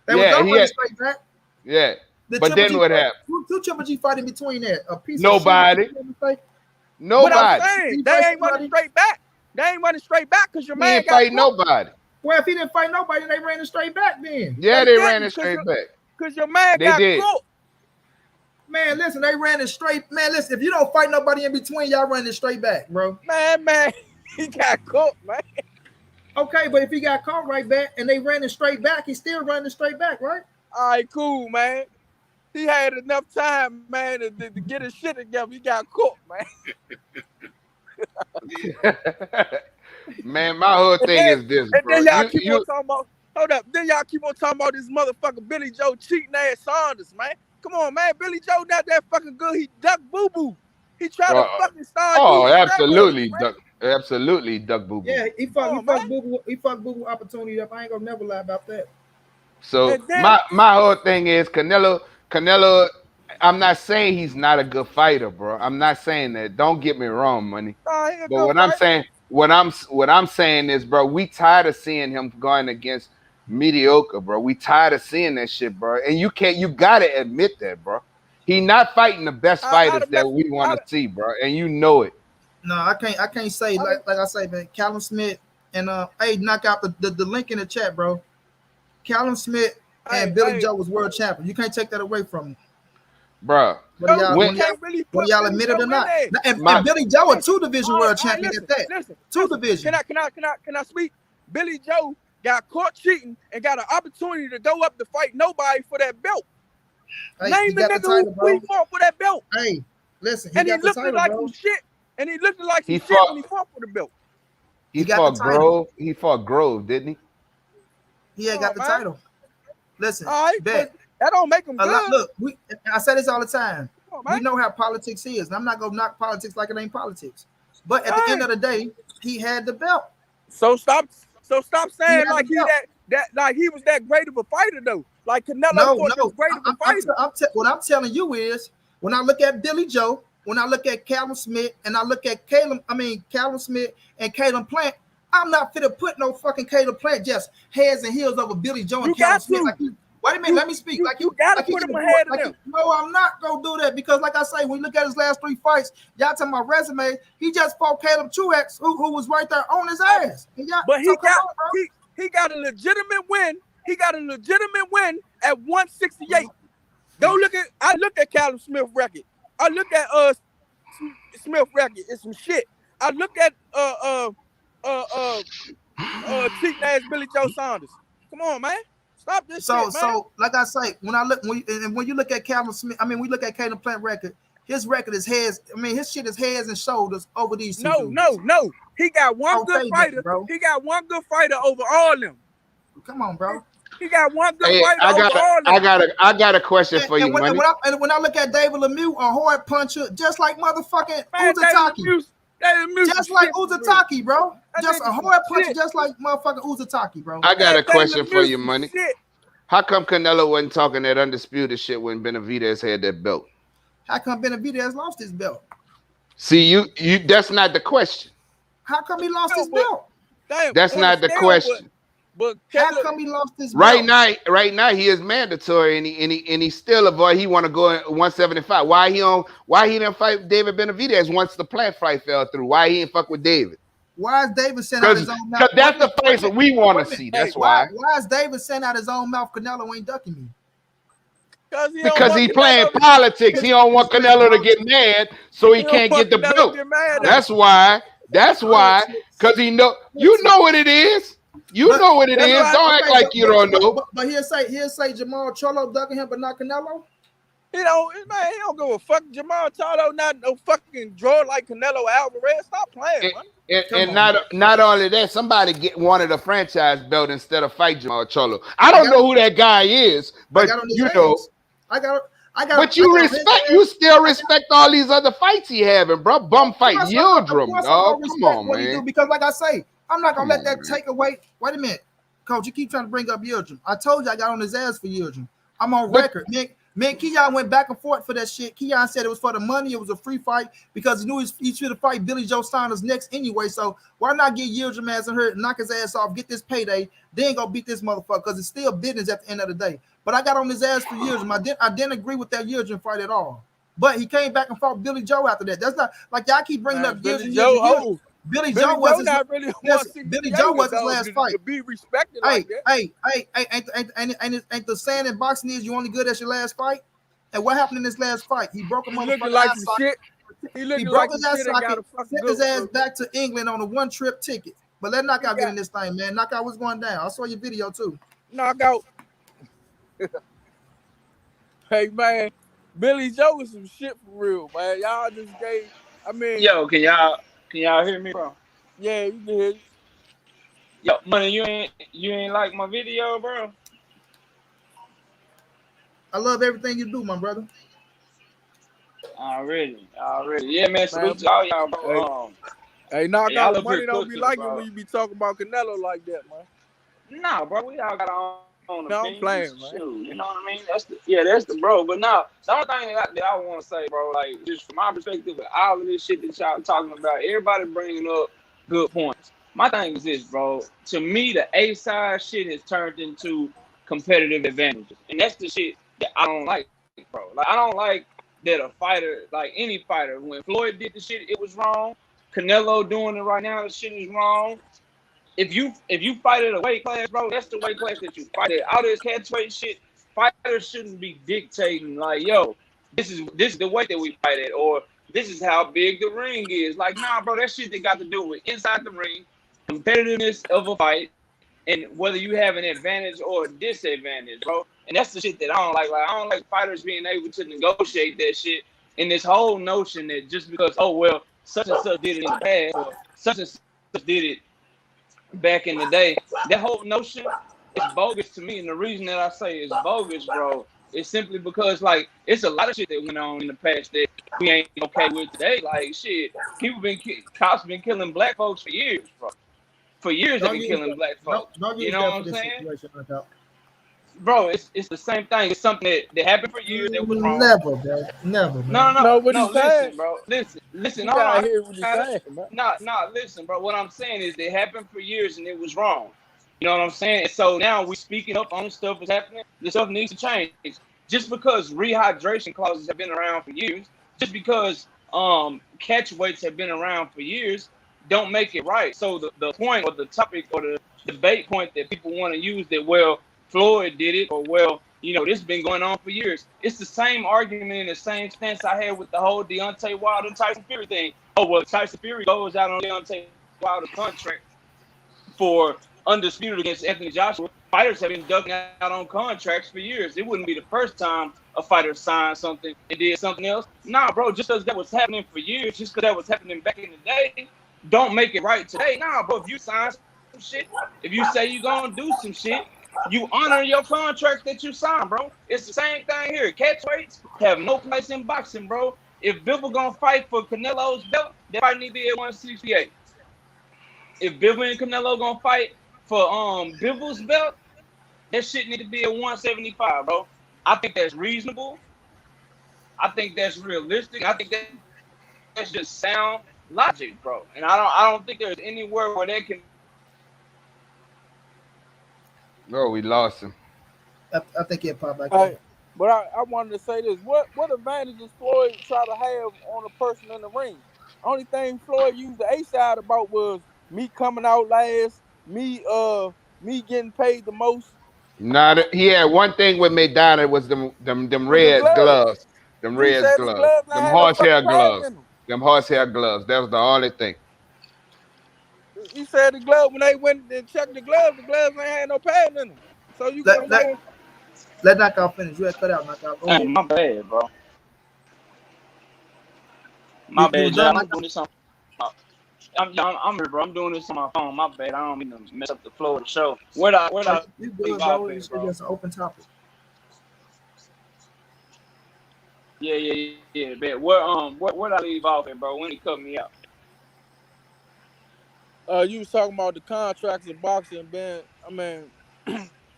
They was Yeah, gonna he run had- straight back. Yeah. The But Triple then G what fight- happened? Who Triple G fight in between that? A piece Nobody. of shit. But I'm Nobody. saying He they fight ain't running somebody? straight back. They ain't running straight back because your He man ain't got fight caught. nobody. Well, if he didn't fight nobody, they ran it straight back then. Yeah, They they ran didn't, it straight back. Because your man They got did. caught. Man, listen, they ran it straight. Man, listen, if you don't fight nobody in between, y'all run it straight back, bro. Man, he got caught, man. Okay, but if he got caught right back and they ran it straight back, he's still running it straight back, right? All right, cool, man. He had enough time, man, to get his shit together. He got caught, man. Man, my whole thing is this, And bro. then y'all You- keep you- on talking about, hold up. Then y'all keep on talking about this motherfucker Billy Joe cheating ass Saunders, man. Come on, man. Billy Joe not that fucking good. He ducked Boo Boo. He tried to fucking start. Oh, using absolutely, steroids, man. Duck. Absolutely, Duck Boo Boo. Yeah, he Come on, fucked Boo Boo opportunity up. I ain't gonna never lie about that. So And then- my whole thing is Canelo. I'm not saying he's not a good fighter, bro. I'm not saying that. Don't get me wrong, money. Nah, he a But good what I'm fighter. saying, what I'm saying is, bro, we tired of seeing him going against mediocre, bro. We tired of seeing that shit, bro. And you gotta admit that, bro. He not fighting the best fighters that we want to see, bro. And you know it. No, I can't say like I say, man. Callum Smith and hey, knock out the link in the chat, bro. Callum Smith and Billy Joe was world champion. You can't take that away from him. Bruh. Whether No, y'all, When- you whether y'all, can't really whether put y'all Billy admit it Joe or in not. there. And My- Billy Joe a Listen, two-division all world right, champion listen, at that. listen. Two-division. Can I speak? Billy Joe got caught cheating and got an opportunity to go up to fight nobody for that belt. Hey, Name he the got nigga the title, who he bro. fought for that belt. Hey, listen, he And he got the looked title, like bro. some shit. And he looked like some He shit fought- when he fought for the belt. He He got fought the title. Grove. He fought Grove, didn't he? He ain't Come got the on, man. title. Listen, All right, bet. but that don't make him A lot, good. look, I say this all the time. Come on, We man. know how politics is, and I'm not gonna knock politics like it ain't politics. But at the end of the day, he had the belt. So stop saying had like the he belt. that like he was that great of a fighter though. Like Canelo No, fought no. this great of a fighter. What I'm telling you is, when I look at Billy Joe, when I look at Callum Smith, and I look at Callum Smith and Caleb Plant, I'm not fit to put no fucking Caleb Plant just heads and heels over Billy Joe and You Callum got Smith. to. Like wait a minute, let me speak. You gotta put him ahead of them. No, I'm not gonna do that because, like I say, when you look at his last 3 fights, y'all talking about resume. He just fought Caleb Truex, who was right there on his ass. But so come on, bro. he got a legitimate win. He got a legitimate win at 168. I look at Callum Smith record. I look at Smith record. It's some shit. I look at cheating ass Billy Joe Saunders. Come on, man. Stop this shit, man. So like I say, when you look at Calvin Smith, we look at Caleb Plant record. His record is heads. His shit is heads and shoulders over these two dudes. No. He got one good fighter, bro. He got one good fighter over all of them. Come on, bro. He got one good Hey, fighter over all of them. I got a question for you, and when I look at David Lemieux, a hard puncher, just like motherfucking Uzataki. Just like Uzataki, bro. Just a hard puncher, just like motherfucking Uzataki, bro. I got a question for you, Money. How come Canelo wasn't talking that undisputed shit when Benavidez had that belt? How come Benavidez lost his belt? See, you that's not the question. How come he lost his belt? That's not the question. But how come he lost his belt? Right now he is mandatory and he still avoid. He want to go at 175. Why he didn't fight David Benavidez once the Plant fight fell through? Why he didn't fuck with David? Why is David sending out his own mouth? Because that's the face that we want to see. That's why. Why is David sending out his own mouth? Canelo ain't ducking me. Because he playing politics. He don't want Canelo to get mad, so he can't get the belt. That's why. Because he know. You know what it is. You know what it is. Don't act like you don't know. But he'll say Jamal Charlo ducking him, but not Canelo. He don't give a fuck. Jamal Charlo not no fucking draw like Canelo Alvarez. Stop playing, man. And not only that, somebody wanted a franchise belt instead of fight Jamal Charlo. I don't know who that guy is, but you know. But you still respect all these other fights he having, bro. Bum fight Yildirim, dog. Come on, man. Because like I say, I'm not gonna let that take away. Wait a minute, Coach. You keep trying to bring up Yildirim. I told you I got on his ass for Yildirim. I'm on record. Me and Keon went back and forth for that shit. Keon said it was for the money. It was a free fight because he knew he should have fight Billy Joe Saunders next anyway. So why not get Yildirim ass and hurt, knock his ass off, get this payday, then go beat this motherfucker because it's still business at the end of the day. But I got on his ass for Yildirim. I didn't agree with that Yildirim fight at all. But he came back and fought Billy Joe after that. That's not like y'all keep bringing up Yildirim. Billy Joe was Billy Joe was his last fight. To be respected hey, like that. Ain't the saying in boxing is you only good as your last fight? And what happened in this last fight? He broke a motherfucker's like ass shit. He broke his ass socket, sent his ass back to England on a one-trip ticket. But let Knockout get in this thing, man. Knockout was going down. I saw your video too. Knockout. Hey man, Billy Joe was some shit for real, man. Y'all just gave. Yo, can y'all hear me, bro? Yeah, you can hear me. Yo, Money, you ain't like my video, bro? I love everything you do, my brother. Already. Yeah, man. Salute to all y'all, bro. Hey, Knockout, Money don't be liking when you be talking about Canelo like that, man. Nah, bro, we all got our own opinions. I'm playing, man. You know what I mean? That's the bro. But now, the only thing that I want to say, bro, like, just from my perspective, with all of this shit that y'all talking about, everybody bringing up good points. My thing is this, bro. To me, the A-side shit has turned into competitive advantages. And that's the shit that I don't like, bro. Like, I don't like that a fighter, like any fighter, when Floyd did the shit, it was wrong. Canelo doing it right now, the shit is wrong. If you fight at a weight class, bro, that's the weight class that you fight at. All this catchweight shit, fighters shouldn't be dictating like, yo, this is the way that we fight it, or this is how big the ring is. Like, nah, bro, that shit that got to do with inside the ring, competitiveness of a fight, and whether you have an advantage or a disadvantage, bro. And that's the shit that I don't like. Like, I don't like fighters being able to negotiate that shit. And this whole notion that just because, oh well, such and such did it in the past, or such and such did it back in the day, that whole notion is bogus to me. And the reason that I say it's bogus, bro, is simply because, like, it's a lot of shit that went on in the past that we ain't okay with today. Like, shit, cops been killing black folks for years, bro. For years they've been killing black folks. You know what I'm saying? Bro, it's the same thing. It's something that happened for years that was wrong. Never, bro. Never. Man. No, what he's saying, listen, bro. Listen. You gotta hear what he's saying, man. Listen, bro. What I'm saying is it happened for years and it was wrong. You know what I'm saying? So now we speaking up on stuff that's happening. This stuff needs to change. Just because rehydration clauses have been around for years, just because catch weights have been around for years, don't make it right. So the point or the topic or the debate point that people want to use that, well, Floyd did it, or, well, you know, this has been going on for years. It's the same argument and the same stance I had with the whole Deontay Wilder and Tyson Fury thing. Oh, well, Tyson Fury goes out on Deontay Wilder contract for undisputed against Anthony Joshua. Fighters have been ducking out on contracts for years. It wouldn't be the first time a fighter signed something and did something else. Nah, bro, just because that was happening for years, just because that was happening back in the day, don't make it right today. Nah, bro, if you sign some shit, if you say you're going to do some shit, you honor your contract that you signed, bro. It's the same thing here. Catch weights have no place in boxing, bro. If Bivol gonna fight for Canelo's belt, that fight need to be at 168. If Bivol and Canelo gonna fight for Bivol's belt, that shit need to be at 175, bro. I think that's reasonable. I think that's realistic. I think that's just sound logic, bro. And I don't think there's anywhere where they can. No, we lost him. I think he'll pop back. Hey, but I wanted to say this. What advantages Floyd try to have on a person in the ring? Only thing Floyd used the A side about was me coming out last, me getting paid the most. He had one thing with McDonough. It was them red gloves. Them red gloves. Them horsehair gloves. Them horsehair gloves. That was the only thing. He said the glove, when they went and checked the gloves ain't had no pad in them. So you let Knockout finish. You had cut out Knockout. Hey, my bad, bro. My bad, John. I'm doing this on. I'm here, bro. I'm doing this on my phone. My bad. I don't mean to mess up the flow of the show. Where you good, bro? It's just an open topic. Yeah. Bet. Where'd I leave off at, bro? When he cut me out? You was talking about the contracts in boxing, Ben. I mean,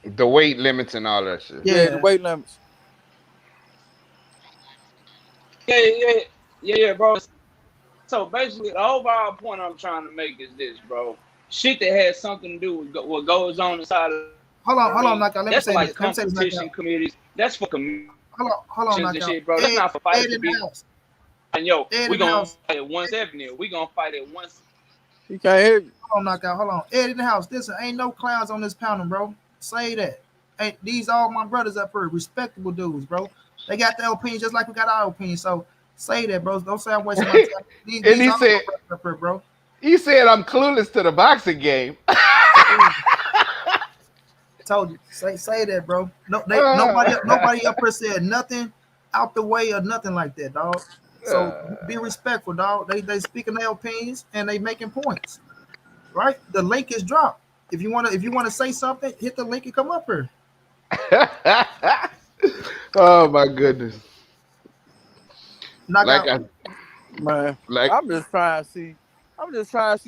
the weight limits and all that shit. Yeah, the weight limits. Yeah, bro. So basically, the overall point I'm trying to make is this, bro. Shit that has something to do with what goes on inside of. Hold on, Knockout. Let me say like this. Competition committees. That's for Hold on, Knockout. shit, bro. That's not for fighters to be. And yo, we gonna fight at 170. We gonna fight at 170. You can't hear you. Hold on, Knockout. Hold on. Ed in the house. Listen, ain't no clowns on this panel, bro. Say that. Ain't these all my brothers up here, respectable dudes, bro. They got their opinions just like we got our opinions. So say that, bro. Don't say I'm wasting my time. These he said, up here, bro. He said I'm clueless to the boxing game. Told you. Say that, bro. No, nobody up here said nothing out the way or nothing like that, dog. So be respectful, dog. They speaking their opinions and they making points. Right? The link is dropped. If you wanna say something, hit the link and come up here. Oh my goodness. I'm just trying to see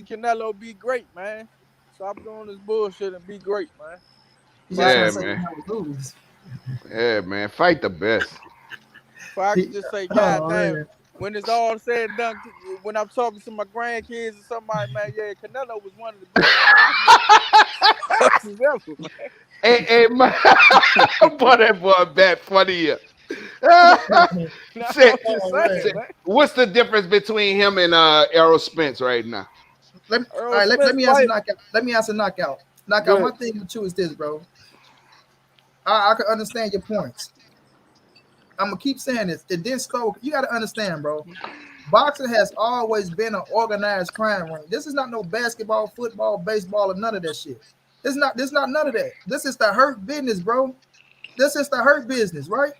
Canelo be great, man. Stop doing this bullshit and be great, man. Yeah, man. Fight the best. If I could just say, God damn, when it's all said and done, when I'm talking to my grandkids or somebody, man, yeah, Canelo was one of the best ever, man. Hey, man. Boy, that boy bad funny here. What's the difference between him and Errol Spence right now? Let me answer Knockout. Let me answer Knockout. Knockout. One thing with you is this, bro. I can understand your points. I'm gonna keep saying this. It didn't start. You got to understand, bro. Boxing has always been an organized crime ring. This is not no basketball, football, baseball, or none of that shit. This not none of that. This is the hurt business, bro. This is the hurt business, right?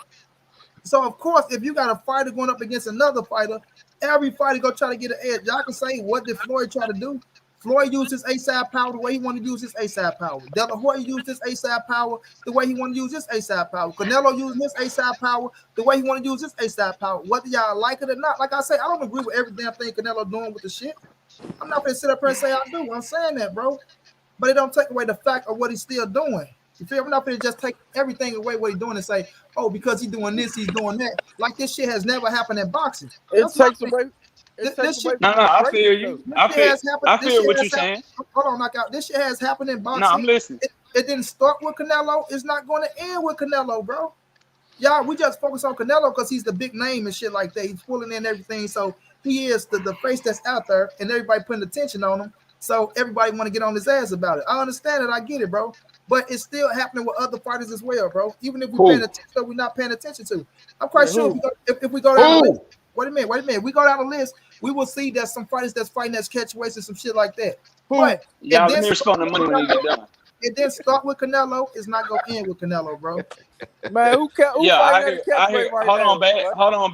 So of course, if you got a fighter going up against another fighter, every fighter gonna try to get an edge. Y'all can say, what did Floyd try to do? Floyd used his A-side power the way he wanted to use his A-side power. De La Hoya used his A-side power the way he wanted to use his A-side power. Canelo used his A-side power the way he wanted to use his A-side power. Whether y'all like it or not, like I say, I don't agree with every damn thing Canelo doing with the shit. I'm not gonna sit up here and say I do. I'm saying that, bro. But it don't take away the fact of what he's still doing. You feel me? I'm not gonna just take everything away what he's doing and say, oh, because he's doing this, he's doing that. Like this shit has never happened in boxing. It That's takes not- away. this shit- No, I feel you. This I shit feel. has happened- I this feel shit what has you're saying. happened- Hold on, knockout. This shit has happened in boxing. No, I'm listening. It didn't start with Canelo. It's not going to end with Canelo, bro. Y'all, we just focus on Canelo because he's the big name and shit like that. He's pulling in everything. So he is the face that's out there, and everybody putting attention on him. So everybody want to get on his ass about it. I understand it. I get it, bro. But it's still happening with other fighters as well, bro. Even if we're paying attention, so we're not paying attention to. I'm quite sure if we go down the list. Wait a minute. We go down the list, we will see that some fighters that's fighting that's catchweights and some shit like that. But Y'all let me respond to money when you get done. it didn't start with Canelo. It's not gonna end with Canelo, bro. Man, who Yeah, I fighting hear. at the catchweight right Hold now, on, back. boy? Hold on,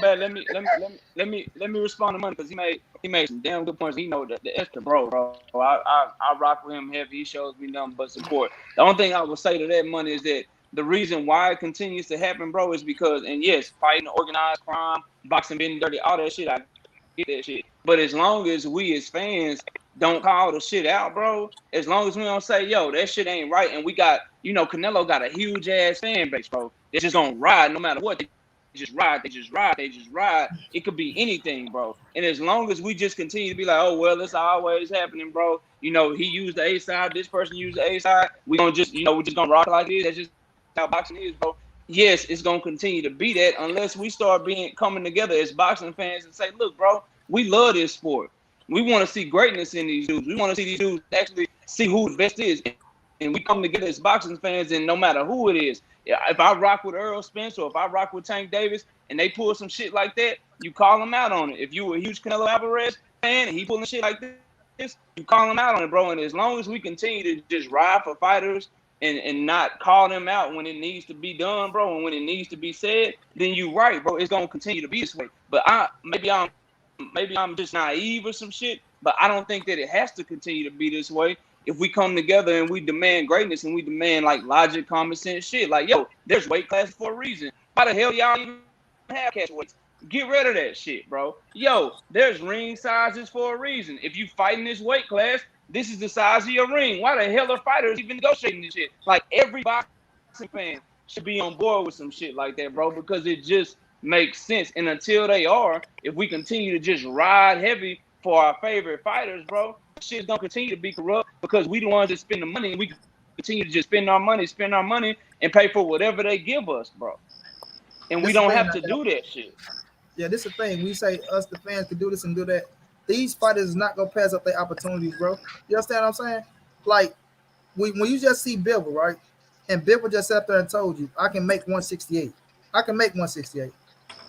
back. Let me respond to money because he made some damn good points. He know the extra bro. I rock with him heavy. He shows me nothing but support. The only thing I will say to that money is that the reason why it continues to happen, bro, is because, and yes, fighting organized crime, boxing being dirty, all that shit, I get that shit. But as long as we as fans don't call the shit out, bro, as long as we don't say, yo, that shit ain't right, and we got, Canelo got a huge ass fan base, bro. They're just gonna ride no matter what. They just ride. It could be anything, bro. And as long as we just continue to be like, oh, well, it's always happening, bro. He used the A side, this person used the A side. We gonna just, we're just gonna rock like this. That's just how boxing is, bro. Yes, it's gonna continue to be that unless we start coming together as boxing fans and say, look, bro, we love this sport. We want to see greatness in these dudes. We want to see these dudes actually see who the best is. And we come together as boxing fans, and no matter who it is, if I rock with Earl Spence or if I rock with Tank Davis and they pull some shit like that, you call them out on it. If you a huge Canelo Alvarez fan and he pulling shit like this, you call him out on it, bro. And as long as we continue to just ride for fighters and not call them out when it needs to be done, bro, and when it needs to be said, then you right, bro. It's gonna continue to be this way. But maybe I'm just naive or some shit, but I don't think that it has to continue to be this way. If we come together and we demand greatness and we demand like logic, common sense shit, like, yo, there's weight classes for a reason. Why the hell y'all even have catch weights? Get rid of that shit, bro. Yo, there's ring sizes for a reason. If you fight in this weight class, this is the size of your ring. Why the hell are fighters even negotiating this shit? Like, every boxing fan should be on board with some shit like that, bro, because it just makes sense. And until they are, if we continue to just ride heavy for our favorite fighters, bro, shit's gonna continue to be corrupt because we the ones that spend the money, and we continue to just spend our money and pay for whatever they give us, bro. And we don't have to do that shit. Yeah, this is the thing. We say us, the fans, can do this and do that. These fighters is not gonna pass up their opportunities, bro. You understand what I'm saying? Like, when you just see Bivol, right? And Bivol just sat there and told you, I can make 168. I can make 168.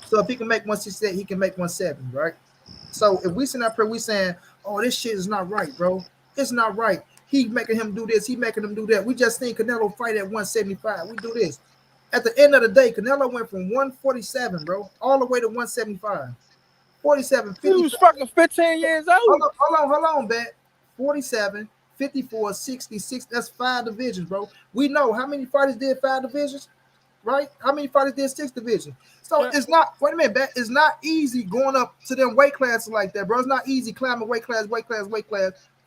So if he can make 168, he can make 170, right? So if we sit up here, we saying, oh, this shit is not right, bro. It's not right. He making him do this. He making him do that. We just seen Canelo fight at 175. We do this. At the end of the day, Canelo went from 147, bro, all the way to 175. 47, 50. He was fucking 15 years old. Hold on, bet. 47, 54, 66. That's 5 divisions, bro. We know how many fighters did 5 divisions, right? How many fighters did 6 divisions? So it's not, wait a minute, bet. It's not easy going up to them weight classes like that, bro. It's not easy climbing weight class,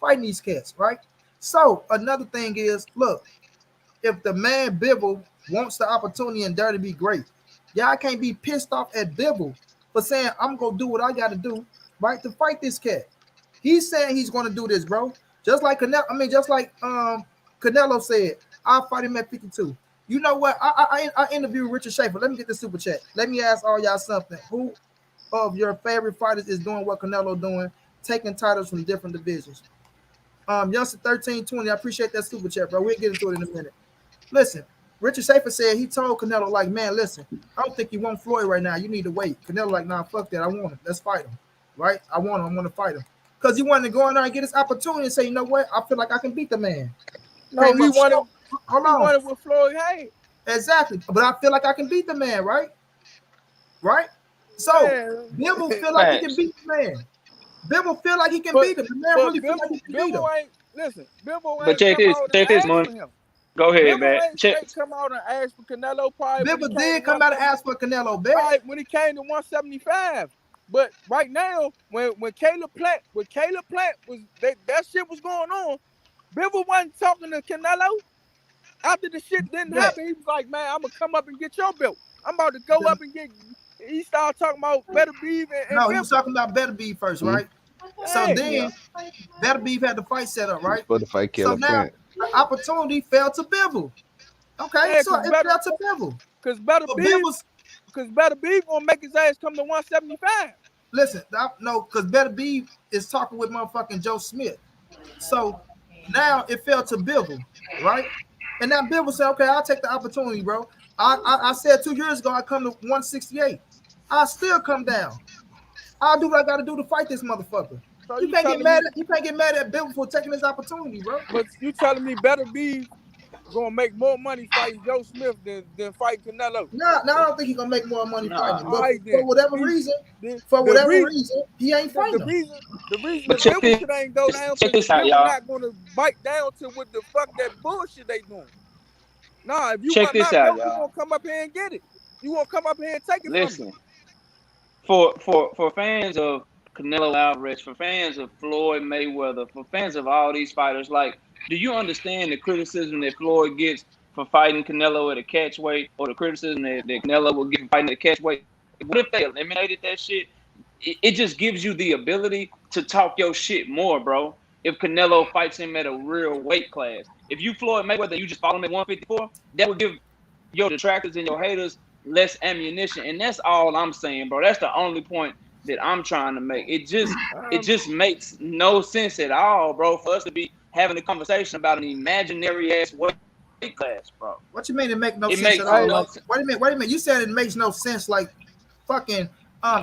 fighting these cats, right? So another thing is, look, if the man Bivol wants the opportunity and dare to be great, y'all can't be pissed off at Bivol for saying, I'm going to do what I got to do, right, to fight this cat. He's saying he's going to do this, bro. Just like Canelo said, I'll fight him at 52. You know what? I interviewed Richard Schaefer. Let me get the super chat. Let me ask all y'all something. Who of your favorite fighters is doing what Canelo doing, taking titles from different divisions? Youngster 1320, I appreciate that super chat, bro. We'll get into it in a minute. Listen, Richard Schaefer said he told Canelo, like, man, listen, I don't think you want Floyd right now. You need to wait. Canelo, like, nah, fuck that. I want him. Let's fight him. Right? I want him. I want to fight him. Because he wanted to go in there and get his opportunity and say, you know what? I feel like I can beat the man. No, he wanted with Floyd Hay. Exactly. But I feel like I can beat the man, right? Right? So, Bivol feel like he can beat the man. Bivol feel like he can beat him. The man really feel like he can beat him. Listen, Bivol ain't But check this, man. Go ahead, man. Come out and ask for Canelo. Bivol did come out and ask for Canelo, bet. Right, when he came to 175. But right now, when Caleb Plant was that shit was going on, Bivol wasn't talking to Canelo. After the shit didn't happen, he was like, man, I'm gonna come up and get your belt. I'm about to go up and get. He started talking about Better Beef and no, he was talking about Better Beef first, right? So then Better Beef had the fight set up, right? For the fight, Caleb Plant. The opportunity fell to Bivol. Okay, so it fell to Bivol. Because Better Beef gonna make his ass come to 175. Listen, no, because Better Beef is talking with motherfucking Joe Smith. So now it fell to Bivol, right? And now Bivol said, okay, I'll take the opportunity, bro. I said 2 years ago I come to 168. I'll still come down. I'll do what I gotta do to fight this motherfucker. So you can't get mad at Bivol for taking this opportunity, bro. But you telling me Better Beef gonna make more money fighting Joe Smith than fighting Canelo? No, I don't think he's gonna make more money fighting. But right, for whatever reason, he ain't fighting. The reason the Bivol shit ain't go down because they're not gonna bite down to what the fuck that bullshit they doing. Nah, if you want this out, you gonna come up here and get it. You won't come up here and take it. Listen, for fans of Canelo Alvarez, for fans of Floyd Mayweather, for fans of all these fighters, like, do you understand the criticism that Floyd gets for fighting Canelo at a catch weight, or the criticism that Canelo will get fighting at a catch weight? What if they eliminated that shit? It just gives you the ability to talk your shit more, bro. If Canelo fights him at a real weight class. If you Floyd Mayweather, you just follow him at 154, that would give your detractors and your haters less ammunition. And that's all I'm saying, bro. That's the only point that I'm trying to make. It just makes no sense at all, bro, for us to be having a conversation about an imaginary ass weight class, bro. What you mean it make no sense at all? Wait a minute. You said it makes no sense, like fucking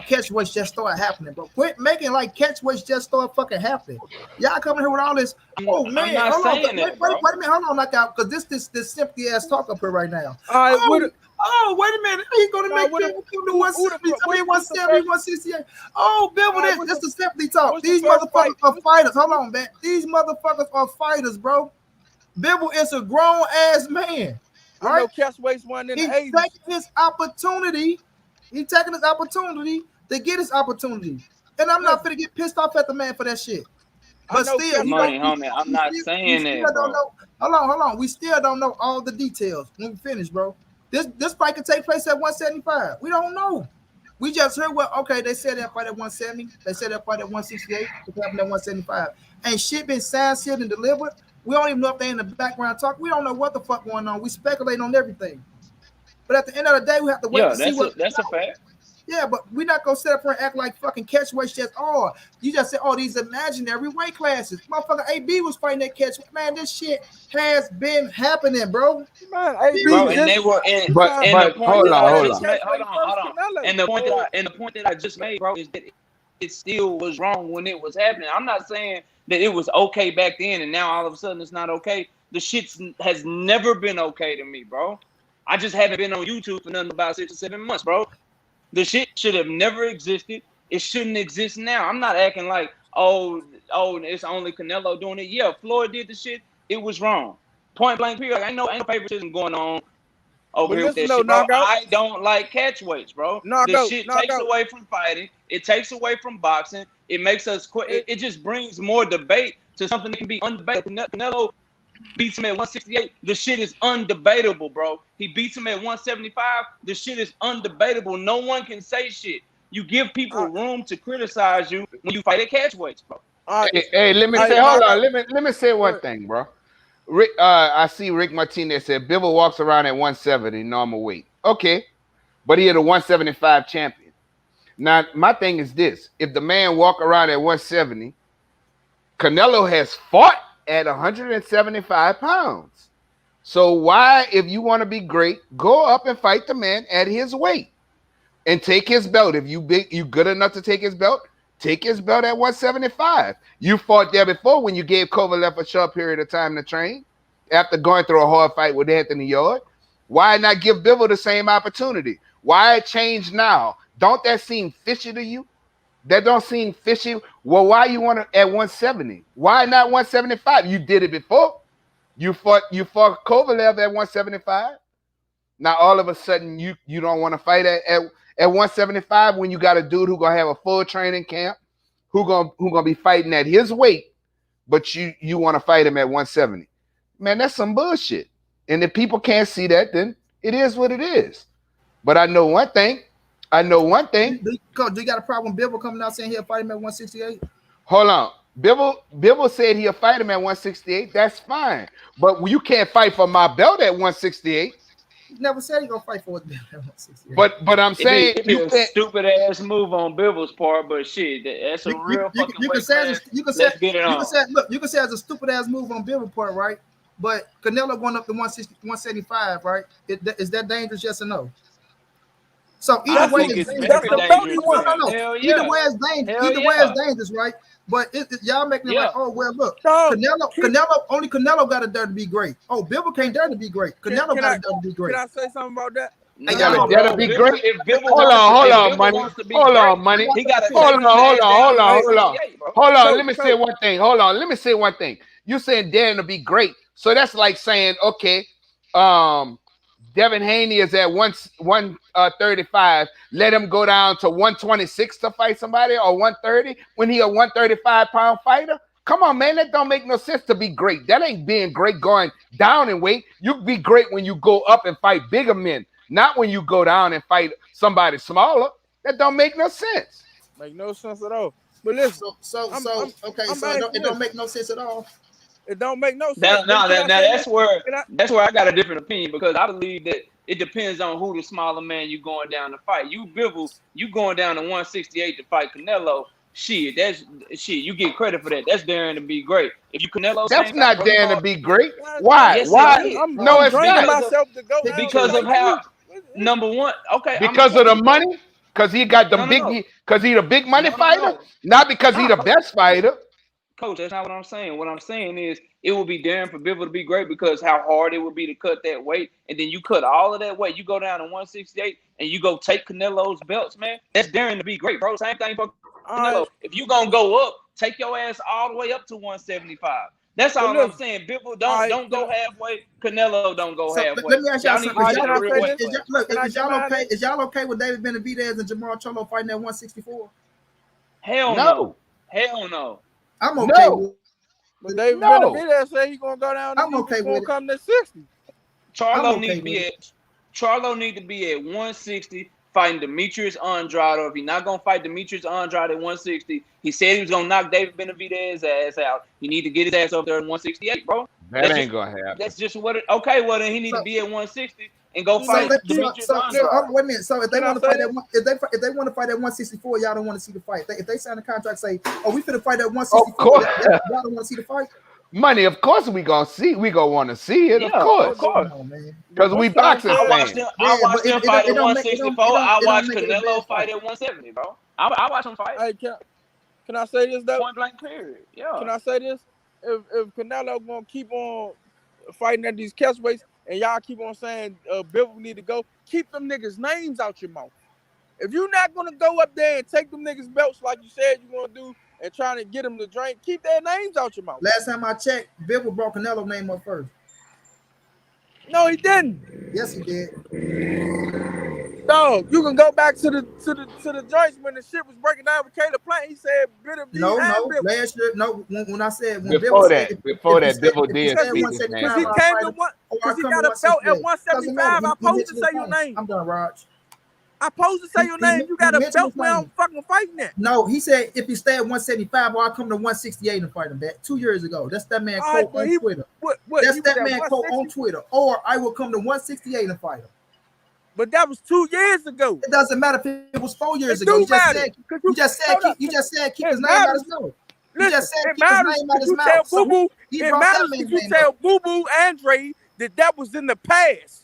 catch weights just start happening, bro. Quit making like catch weights just start fucking happening. Y'all coming here with all this. Oh man, hold on. Wait a minute, hold on, like out, because this simply ass talk up here right now. All right, wait a minute. He's gonna make people come to 170, 170, 168. Oh, Bivol, this is simply talk. These motherfuckers are fighters. Hold on, man. These motherfuckers are fighters, bro. Bivol is a grown ass man. Right? Catch weights one in the 80s. He's taking his opportunity. He's taking his opportunity to get his opportunity. And I'm not finna get pissed off at the man for that shit. But still, homie, I'm not saying that, bro. Hold on. We still don't know all the details when we finish, bro. This fight could take place at 175. We don't know. We just heard they said that fight at 170. They said that fight at 168. It happened at 175. And shit been signed, sealed, and delivered. We don't even know if they in the background talk. We don't know what the fuck going on. We speculate on everything. But at the end of the day, we have to wait to see what. That's a fact. Yeah, but we're not gonna sit up here and act like fucking catch weights just you just said these imaginary weight classes. Motherfucker AB was fighting that catch. Man, this shit has been happening, bro. Man, bro, and they were in but hold on. And the point that I just made, bro, is that it still was wrong when it was happening. I'm not saying that it was okay back then and now all of a sudden it's not okay. The shit has never been okay to me, bro. I just haven't been on YouTube for nothing about 6 or 7 months, bro. The shit should have never existed. It shouldn't exist now. I'm not acting like, it's only Canelo doing it. Yeah, Floyd did the shit. It was wrong. Point blank period. Ain't no favoritism going on over here with that shit, bro. I don't like catch weights, bro. The shit takes away from fighting. It takes away from boxing. It makes us quit. It just brings more debate to something that can be undebatable. Canelo beats him at 168. The shit is undebatable, bro. He beats him at 175. The shit is undebatable. No one can say shit. You give people room to criticize you when you fight at catch weights, bro. Hey, let me say, hold on. Let me say one thing, bro. Rick, I see Rick Martinez said Bivol walks around at 170 normal weight. Okay, but he had a 175 champion. Now, my thing is this: if the man walk around at 170, Canelo has fought at 175 pounds. So why, if you want to be great, go up and fight the man at his weight and take his belt. If you good enough to take his belt, take his belt at 175. You fought there before when you gave Kovalev a short period of time to train after going through a hard fight with Anthony Yarde. Why not give Bivol the same opportunity? Why change now? Don't that seem fishy to you? That don't seem fishy. Well, why you want to at 170? Why not 175? You did it before. You fought Kovalev at 175. Now all of a sudden you don't want to fight at 175 when you got a dude who gonna have a full training camp, who gonna be fighting at his weight, but you want to fight him at 170. Man, that's some bullshit. And if people can't see that, then it is what it is. But I know one thing. Coach, do you got a problem with Bivol coming out saying he'll fight him at 168? Hold on. Bivol said he'll fight him at 168. That's fine. But you can't fight for my belt at 168. He never said he gonna fight for his belt at 168. But I'm saying it'd be a stupid ass move on Bivol's part, but shit, that's a real fucking you can say it's a stupid ass move on Bivol's part, right? But Canelo going up to 175, right? Is that dangerous? Yes or no? So either way, it's dangerous. Either way, it's dangerous. Either way, it's dangerous, right? But y'all making it like, oh well, look, Canelo got to dare to be great. Oh, Bivol can't dare to be great. Canelo got to dare to be great. Can I say something about that? That'll be great. Hold on, money. Hold on, money. Hold on. Let me say one thing. You saying daring to be great, so that's like saying, okay, Devin Haney is at 135. Let him go down to 126 to fight somebody, or 130 when he a 135-pound fighter. Come on, man, that don't make no sense to be great. That ain't being great going down in weight. You be great when you go up and fight bigger men, not when you go down and fight somebody smaller. That don't make no sense. Make no sense at all. But listen, it don't make no sense at all. It don't make no sense. That's where I got a different opinion, because I believe that it depends on who the smaller man you going down to fight. You Bivol, you going down to 168 to fight Canelo. Shit, you get credit for that. That's daring to be great. If you Canelo, that's not daring to be great. Why? Yes, Why? No, it's not. Myself to go because of how. Number one, okay. Because of the money. Because he got the because he the big money fighter, not because he the best fighter. Coach, that's not what I'm saying. What I'm saying is it would be daring for Bivol to be great because how hard it would be to cut that weight, and then you cut all of that weight. You go down to 168 and you go take Canelo's belts, man. That's daring to be great, bro. Same thing for Canelo. If you gonna go up, take your ass all the way up to 175. That's all I'm saying. Bivol don't go halfway. Canelo don't go halfway. Let me ask y'all something. Is y'all okay with David Benavidez and Jamal Charlo fighting at 164? Hell no. Hell no. I'm okay with it. But David Benavidez said he's gonna go down. I'm okay with it. Come to 60. Charlo need to be at 160 fighting Demetrius Andrade. Or if he's not gonna fight Demetrius Andrade at 160, he said he was gonna knock David Benavidez's ass out. He need to get his ass up there at 168, bro. That ain't gonna happen. That's just what it. Okay, well then he need to be at 160 and go fight Demetrius Andrade. Wait a minute. So if they want to fight at if they want to fight at 164, y'all don't want to see the fight. If they sign a contract, say, "Oh, we finna fight at 164," y'all don't want to see the fight. Money, of course we gonna see. We gonna want to see it, of course. Because we boxing fans. I watched them fight at 164. I watched Canelo fight at 170, bro. I watch them fight. Hey, can I say this though? Point blank period. Yeah. Can I say this? If Canelo gonna keep on fighting at these catchweights and y'all keep on saying Bivol need to go, keep them niggas' names out your mouth. If you're not gonna go up there and take them niggas' belts like you said you're gonna do and trying to get them to drink, keep their names out your mouth. Last time I checked, Bivol brought Canelo's name up first. No, he didn't. Yes, he did. Dog, you can go back to the joints when the shit was breaking down with Caleb Plant. He said No. Last year, no. When I said before that, Bivol did speak his name. Because he came to one, because he got a belt at 175. I supposed to say your name. I'm done, Raj. I supposed to say your name. You got a belt where I'm fucking fighting that. No, he said if he stay at 175, I'll come to 168 and fight him back. 2 years ago. That's that man quote on Twitter. That's that man quote on Twitter. Or I will come to 168 and fight him. But that was 2 years ago. It doesn't matter if it was 4 years ago. You just said keep his name out his mouth. You just said keep his name out his mouth. It matters if you tell Boo Boo Andre that was in the past.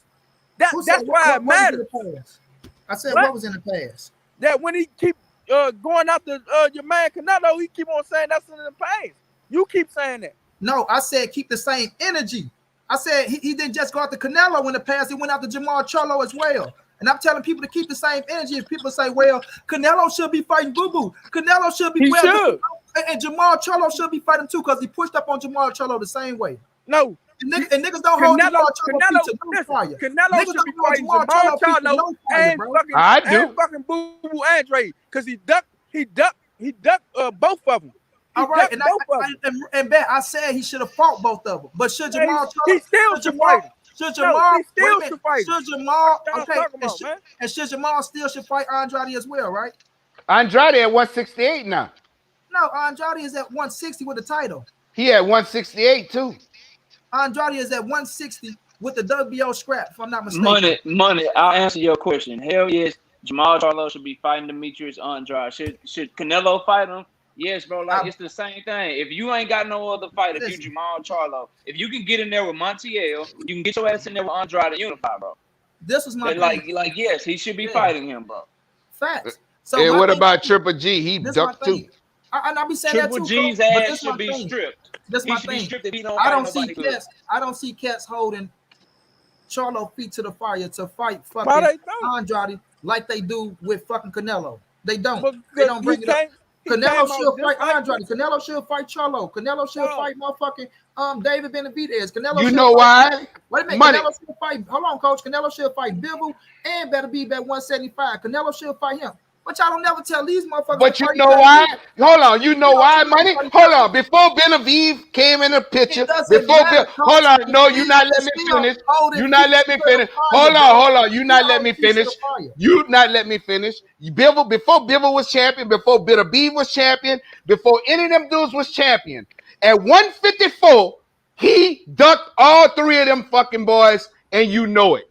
Who said That's why it what was in matters. the past? I said What? what was in the past. That when he keep going after your man Canelo, he keep on saying that's in the past. You keep saying that. No, I said keep the same energy. I said he didn't just go after Canelo in the past. He went after Jamal Charlo as well. And I'm telling people to keep the same energy. If people say, well, Canelo should be fighting Boo Boo. Canelo should be He should. And Jamal Charlo should be fighting too because he pushed up on Jamal Charlo the same way. No. And niggas don't hold Jamal Charlo feet to no fire. Canelo Niggas should don't be hold fighting Jamal Jamal Charlo feet to Charlo no fire, and bro. fucking Boo Boo Andre because he ducked both of them. All right, and bet I said he should have fought both of them. But should Jamal he still should fight him. Should Jamal he still should fight him. Should Jamal What y'all talking about, man? and should Jamal still should fight Andrade as well, right? Andrade at 168 now. No, Andrade is at 160 with the title. He at 168 too. Andrade is at 160 with the WBO scrap, if I'm not mistaken. Money. I'll answer your question. Hell yes, Jamal Charlo should be fighting Demetrius Andrade. Should Canelo fight him? Yes, bro. Like it's the same thing. If you ain't got no other fight, if you Jamal Charlo, if you can get in there with Montiel, you can get your ass in there with Andrade to unify, bro. This was my like yes, he should be fighting him, bro. Facts. So and what about Triple G? He ducked too. And I be saying Triple that too. G's ass should be stripped. This my thing. I don't see cats holding Charlo feet to the fire to fight fucking Andrade like they do with fucking Canelo. They don't. They don't bring it up. Canelo should fight Andrade. Canelo should fight Charlo. Canelo should fight motherfucking David Benavidez. Canelo. You know why? Wait a minute. Money. Canelo should fight. Hold on, coach. Canelo should fight Bivol and better be at 175. Canelo should fight him. But y'all don't never tell these motherfuckers. But you know why? Hold on. You know why, Money? Hold on. Before Benavidez came in the picture, hold on. No, you not let me finish. You not let me finish. Hold on. You not let me finish. You not let me finish. Bivol, before Bivol was champion, before Benavidez was champion, before any of them dudes was champion, at 154, he ducked all three of them fucking boys, and you know it.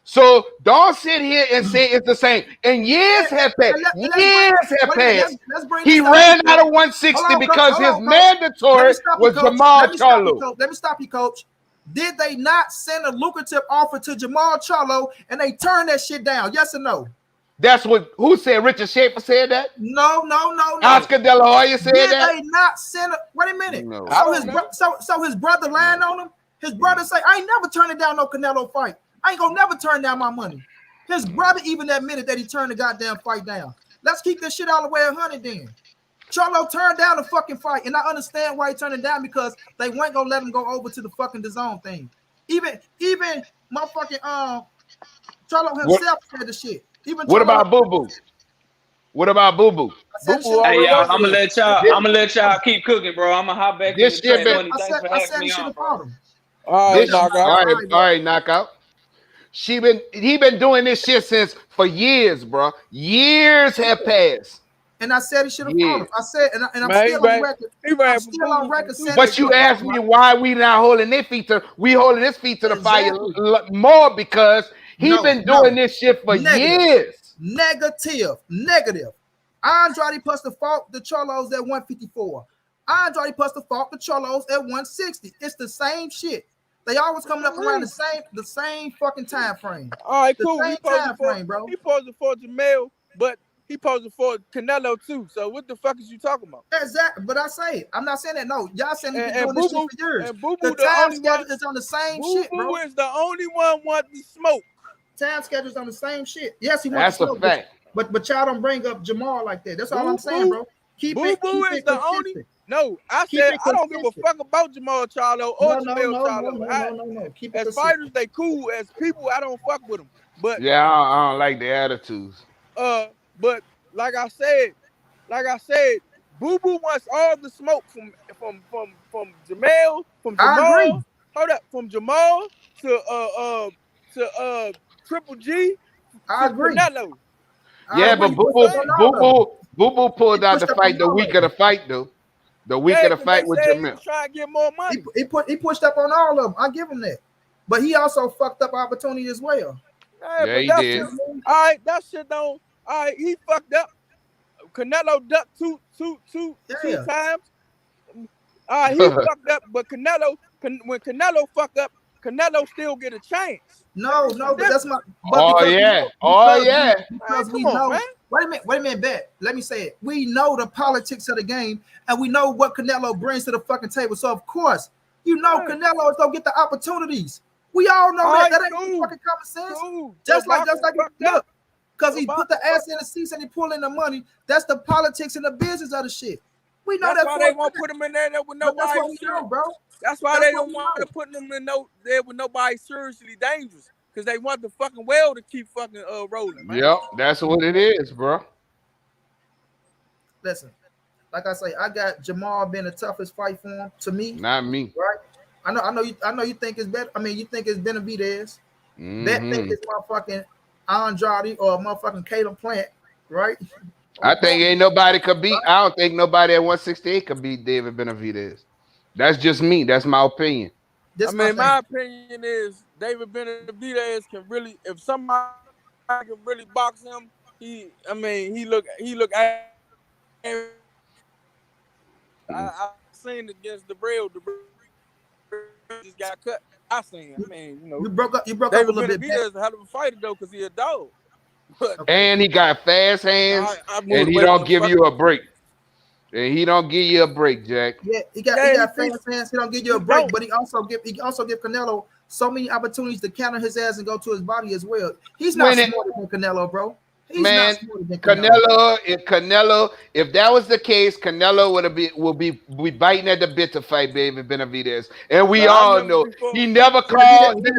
So don't sit here and say it's the same. And years have passed. He ran out of 160 because his mandatory was Jamal Charlo. Let me stop you, coach. Did they not send a lucrative offer to Jamal Charlo and they turned that shit down? Yes or no? That's what who said? Richard Schaefer said that? No. Oscar De La Hoya said that? Did they not send a wait a minute? No. So his brother lying on him? His brother say, I ain't never turning down no Canelo fight. I ain't gonna never turn down my money. His brother even admitted that he turned the goddamn fight down. Let's keep this shit all the way 100 then. Charlo turned down the fucking fight, and I understand why he turned it down because they weren't gonna let him go over to the fucking DAZN thing. Even motherfucking Charlo himself said the shit. What about Boo Boo? What about Boo Boo? Hey y'all, I'm gonna let y'all keep cooking, bro. I'm gonna hop back. This shit been. I said he should have fought him. All right, knockout. He been doing this shit for years, bro. Years have passed. And I said he should have fought him. I said, and I'm still on record. I'm still on record saying. But you asked me why we not holding their feet to. We holding his feet to the fire more because he been doing this shit for years. Negative. Andrade plus the fought the Charlos at 154. Andrade plus the fought the Charlos at 160. It's the same shit. They always coming up around the same fucking time frame. All right, cool. He posing for Jamel, but he posing for Canelo too. So what the fuck is you talking about? Exactly. But I say it. I'm not saying that. No, y'all saying he's been doing this shit for years. And Boo Boo, the time schedule is on the same shit, bro. Boo Boo is the only one wanting to smoke. Time schedule's on the same shit. Yes, he wants to smoke. That's a fact. But y'all don't bring up Jamal like that. That's all I'm saying, bro. Boo Boo is the only. No, I said I don't give a fuck about Jamal Charlo or Jamel Charlo. No. As fighters, they cool. As people, I don't fuck with them. But yeah, I don't like the attitudes. But like I said, Boo Boo wants all the smoke from Jamel, from Jamal. Hold up, from Jamal to Triple G. I agree. Canelo. Yeah, but Boo Boo pulled out the fight the week of the fight though. The week of the fight with Jamel. Trying to get more money. He pushed up on all of them. I give him that. But he also fucked up opportunity as well. Yeah, he did. All right, that shit don't. All right, he fucked up. Canelo ducked two times. All right, he fucked up. But when Canelo fucked up, Canelo still get a chance. No, but that's my. But Oh because yeah, because we come on, know. man. Wait a minute, bet. Let me say it. We know the politics of the game, and we know what Canelo brings to the fucking table. So of course, you know Canelo is gonna get the opportunities. We all know that. That ain't fucking common sense. Just like look, because he put the ass in the seats and he pull in the money. That's the politics and the business of the shit. We know that's that. Why they won't put him in there with nobody. That's what we know, bro. That's why they don't want to put them in there with nobody seriously dangerous, because they want the fucking well to keep fucking rolling, man. Yep, that's what it is, bro. Listen, like I say, I got Jamal being the toughest fight for him to me. Not me. Right? I know you think it's better. I mean, you think it's Benavidez. That think it's motherfucking Andrade or motherfucking Caleb Plant, right? I think ain't nobody could beat. I don't think nobody at 168 could beat David Benavidez. That's just me. That's my opinion. My opinion is David Benavidez can really, if somebody can really box him, he look. I seen against the Braille just got cut. I seen. You broke up a little bit. Benavidez is a hell of a fighter though, because he a dog. And he got fast hands, and he don't give you a break. And he don't give you a break, Jack. Yeah, he got fast hands. He don't give you a break, but he also give Canelo so many opportunities to counter his ass and go to his body as well. He's not smarter than Canelo, bro. He's not smarter than Canelo. If that was the case, Canelo will be biting at the bit to fight David Benavidez, and we all know he never called. He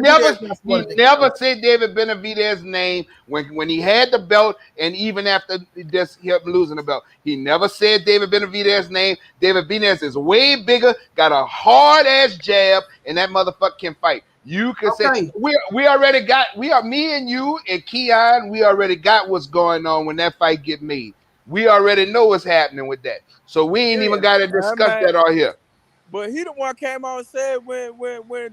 never said David Benavidez's name when he had the belt, and even after this him losing the belt, he never said David Benavidez's name. David Benavidez is way bigger, got a hard ass jab, and that motherfucker can fight. You can say we already got me and you and Keon. We already got what's going on when that fight get made. We already know what's happening with that, so we ain't even got to discuss that on here. But he the one came out and said when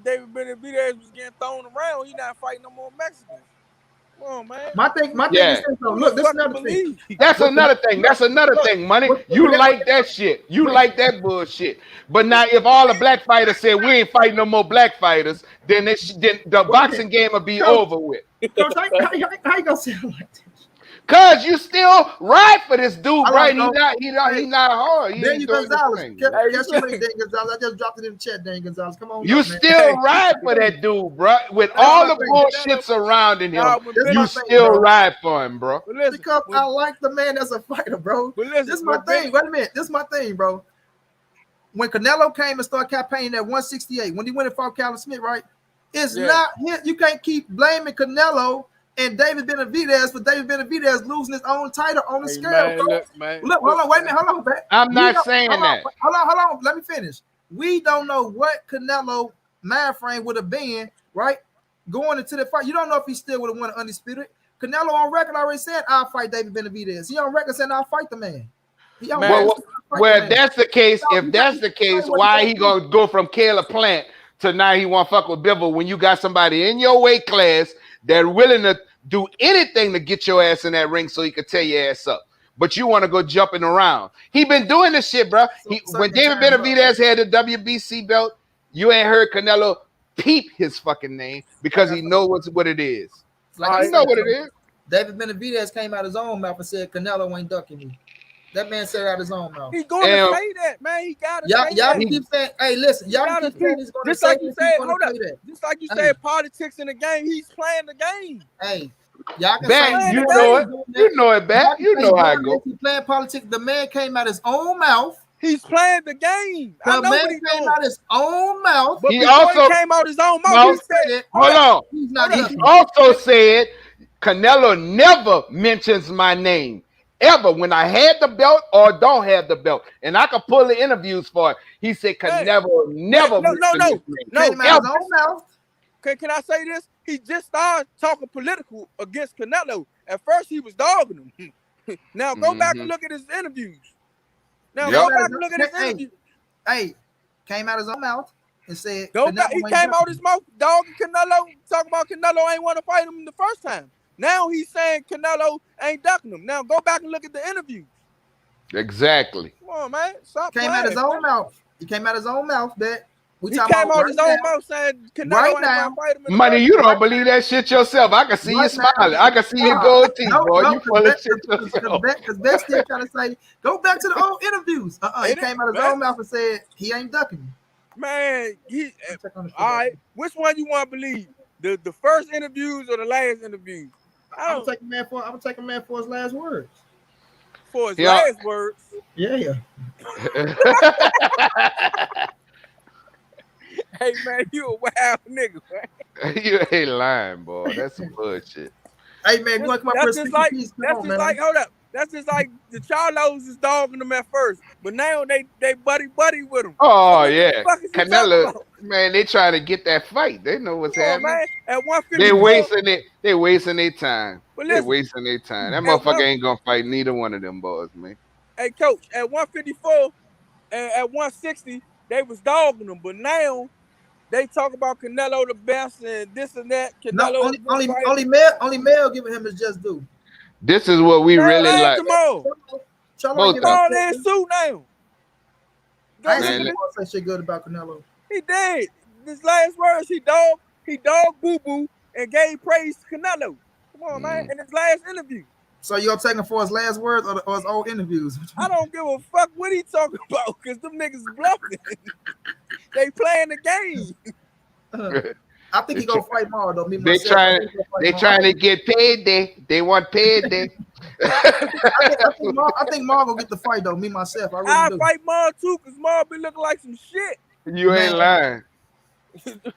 David Benavidez was getting thrown around, he not fighting no more Mexicans. Come on, man. My thing is, look, this is another thing. That's another thing. Money. You like that shit. You like that bullshit. But now, if all the black fighters say we ain't fighting no more black fighters, then the boxing game will be over with. How you gonna say it like that? Cause you still ride for this dude, right? He not hard. Daniel Gonzalez. Guess you ain't Daniel Gonzalez. I just dropped it in the chat, Daniel Gonzalez. Come on. You still ride for that dude, bro. With all the bullshit surrounding him, you still ride for him, bro. Because I like the man as a fighter, bro. This is my thing. Wait a minute. This is my thing, bro. When Canelo came and started campaigning at 168, when he went and fought Callum Smith, right? It's not him. You can't keep blaming Canelo and David Benavidez for David Benavidez losing his own title on the scale. Look, hold on, wait a minute, hold on, man. I'm not saying that. Hold on, let me finish. We don't know what Canelo mind frame would have been, right? Going into the fight. You don't know if he still would have won Undisputed. Canelo on record already said, I'll fight David Benavidez. He on record saying, I'll fight the man. If that's the case, why he gonna go from Caleb Plant to now he want to fuck with Bivol when you got somebody in your weight class that willing to do anything to get your ass in that ring so he could tear your ass up? But you want to go jumping around. He been doing this shit, bro. When David Benavidez had the WBC belt, you ain't heard Canelo peep his fucking name because he knows what it is. He know what it is. David Benavidez came out his own mouth and said, Canelo ain't ducking me. That man said out his own mouth. He's going to say that, man. He got to say y'all keep saying, hey, listen, y'all keep saying he's going to say that. Just like you said, politics in the game, he's playing the game. Hey, y'all can say you know it. You know it, back. You know how it goes. He's playing politics. The man came out his own mouth. He's playing the game. The man came out his own mouth. But he also came out his own mouth. He said, hold on. He also said, Canelo never mentions my name. Ever when I had the belt or don't have the belt, and I could pull the interviews for it. He said, never. No. Can I say this? He just started talking political against Canelo. At first, he was dogging him. Now go back and look at his interviews. Go back and look at his interviews. Hey, came out his own mouth and said, he came out his mouth dogging Canelo, talking about Canelo ain't want to fight him the first time. Now he's saying Canelo ain't ducking him. Now go back and look at the interviews. Exactly. Come on, man. Stop came playing, out his own mouth. He came out his own mouth that We He talking came about out right his own now. mouth saying Canelo Right ain't now. gonna fight him in the Money, first you place. don't believe that shit yourself. I can see you Right now. smiling. I can see your Nah, gold teeth, no, boy. no, You full of shit because yourself. Beck still trying to say, go back to the old interviews. He Ain't it, came out his man? own mouth and said he ain't ducking me. Man, he Check on the shit all out. right. Which one you want to believe? The first interviews or the last interviews? I'm gonna take a man for his last words. For his Yeah. last words. Yeah. Hey man, you a wild nigga, man. You ain't lying, boy. That's some bullshit. Hey man, you wanna come up here That's and just speak like your piece? Come that's on, just man. like hold up. That's just like the Charlos is dogging them at first, but now they buddy with them. Oh What yeah, the fuck is he talking Canelo, about? man, they trying to get that fight. They know what's Come on, happening. man. At They 154, wasting it. They wasting their time. but They listen, wasting their time. That at motherfucker one, ain't gonna fight neither one of them boys, man. hey coach, at 154 and at 160, they was dogging them, but now they talk about Canelo the best and this and that. No, Canelo is gonna fight. only Mel giving him his just due. This is what we Mel really and like. Jamal. Charlo Both give of him Jamal his in just due. suit now. Go I ain't look seen at Man, it. anyone say shit good about Canelo. He did. His last words, he dogged Boo Boo and gave praise to Canelo. Come on, man. In his last interview. So you're taking for his last words or his old interviews? I don't give a fuck what he talking about because them niggas bluffing. They playing the game. I think he gonna fight Mar though. Me They myself. trying to get paid. They want paid. I think Mar gonna get the fight though. Me myself. I really I do. fight Mar too because Mar be looking like some shit. You ain't lying.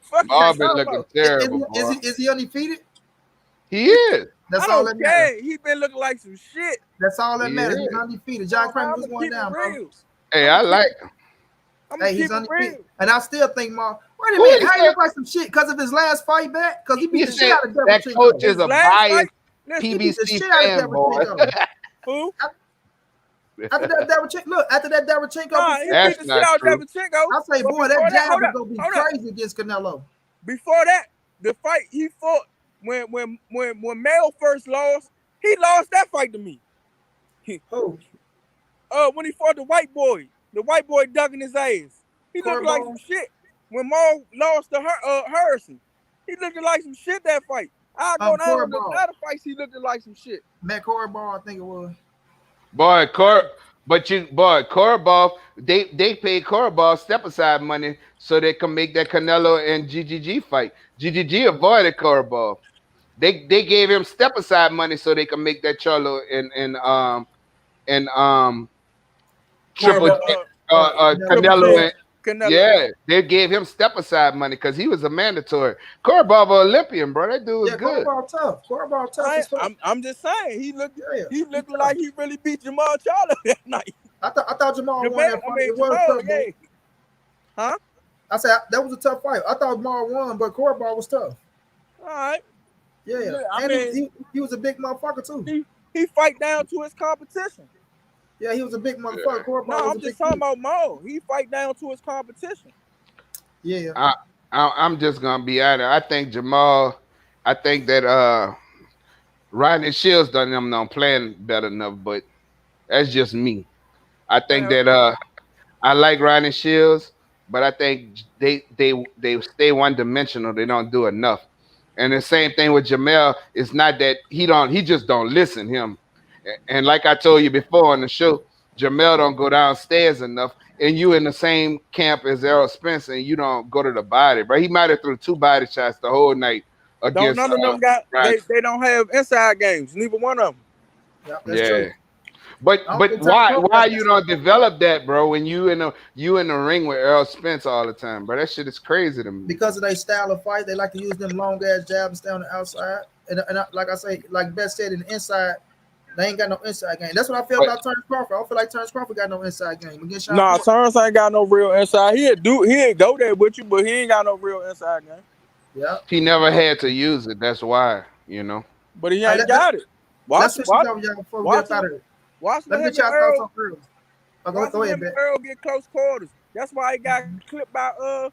Fuck Mar you been talking looking about? terrible, boy. Is he undefeated? He is. That's I all don't that matters. care. He been looking like some shit. That's all that matters. Yeah. He's undefeated. John Kramer was I'ma going keep down, it bro. real. Hey, I like. I'ma Hey, he's keep it undefeated. real. And I still think Mar. Wait a Who minute. is How he that? look like some shit? Because of his last fight back? Because he beat You the shit said out of that Derevchenko. coach is His a last biased fight, listen, He beat the PBC shit out of fan, boy. Derevchenko. who? After that Derevchenko, Nah, he That's beat the not shit out true. of Derevchenko. I say, But boy, before that that, jab hold is up, gonna be hold up. crazy against Canelo. Before that, the fight he fought when Mel first lost, he lost that fight to me. Who? When he fought the white boy dug in his ass. He looked like some shit. When Maul lost to Harrison, he looked like some shit that fight. I go down on the Cornball. other fights, he looked like some shit. Matt Cornball, I think it was. Boy, Korobov, they paid Korobov step aside money so they can make that Canelo and GGG fight. GGG avoided Korobov. They gave him step aside money so they can make that Charlo and Triple Canelo and Canelo. yeah, they gave him step aside money because he was a mandatory. Korobov an Olympian, bro. That dude was good. Cornball tough as fuck. I'm just saying he looked Yeah. like he really beat Jamal Charlo that night. I thought Jamal won that fight. It was Jamal, tough, yeah. though. I said that was a tough fight. I thought Jamal won, but Cornball was tough. All right. Yeah, I and mean, he was a big motherfucker too. He fight down to his competition. Yeah, he was a big motherfucker. Cornball No, was I'm a just big talking dude. about Maul. He fight down to his competition. Yeah. I'm just gonna be honest. I think Jamal. I think that Rodney Shields done them on playing better enough, but that's just me. I think that I like Rodney Shields, but I think they stay one dimensional. They don't do enough. And the same thing with Jamel. It's not that he just don't listen him. And like I told you before on the show, Jamel don't go downstairs enough. And you in the same camp as Errol Spence, and you don't go to the body, bro. He might have threw 2 body shots the whole night against. None of them got they don't have inside games. Neither one of them. That's true. But I don't think why Tucker you don't develop that, bro? When you in the ring with Errol Spence all the time, bro. That shit is crazy to me. Because of their style of fight, they like to use them long ass jabs and stay on the outside. And like I say, like Beth said, in the inside, they ain't got no inside game. That's what I feel about Terrence Crawford. I don't feel like Terrence Crawford got no inside game against Sean Nah, Porter. Terrence ain't got no real inside. He'd go there with you, but he ain't got no real inside game. Yeah. He never had to use it. That's why, But he ain't got it. Let's switch it over, y'all, before we get out of here. Watch Let me him get y'all and Earl. thoughts on Earl. Go ahead, Ben. Earl get close quarters. That's why he got clipped by the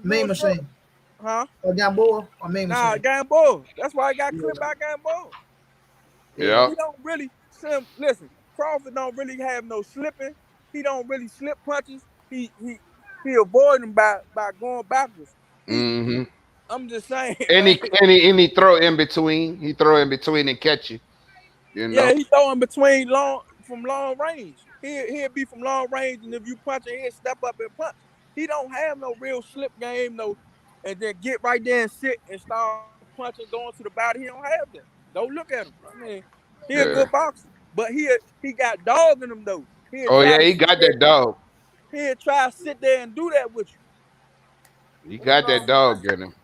Mean Machine. Huh? Or Gamboa or Mean Nah, Machine. Gamboa. That's why he got clipped by Gamboa. Yeah. He don't really listen. Crawford don't really have no slipping. He don't really slip punches. he avoid him by going backwards. Mm-hmm. I'm just saying. And Man. he throw in between. He throw in between and catch you. You know. Yeah, he throwing between from long range. He'll be from long range, and if you punch him, he'll step up and punch. He don't have no real slip game, no, and then get right there and sit and start punching, going to the body. He don't have that. Go look at him. I mean, he a good boxer, but he got dog in him though. Oh yeah, he got that dog. He'll try to sit there and do that with you. He got that dog in him.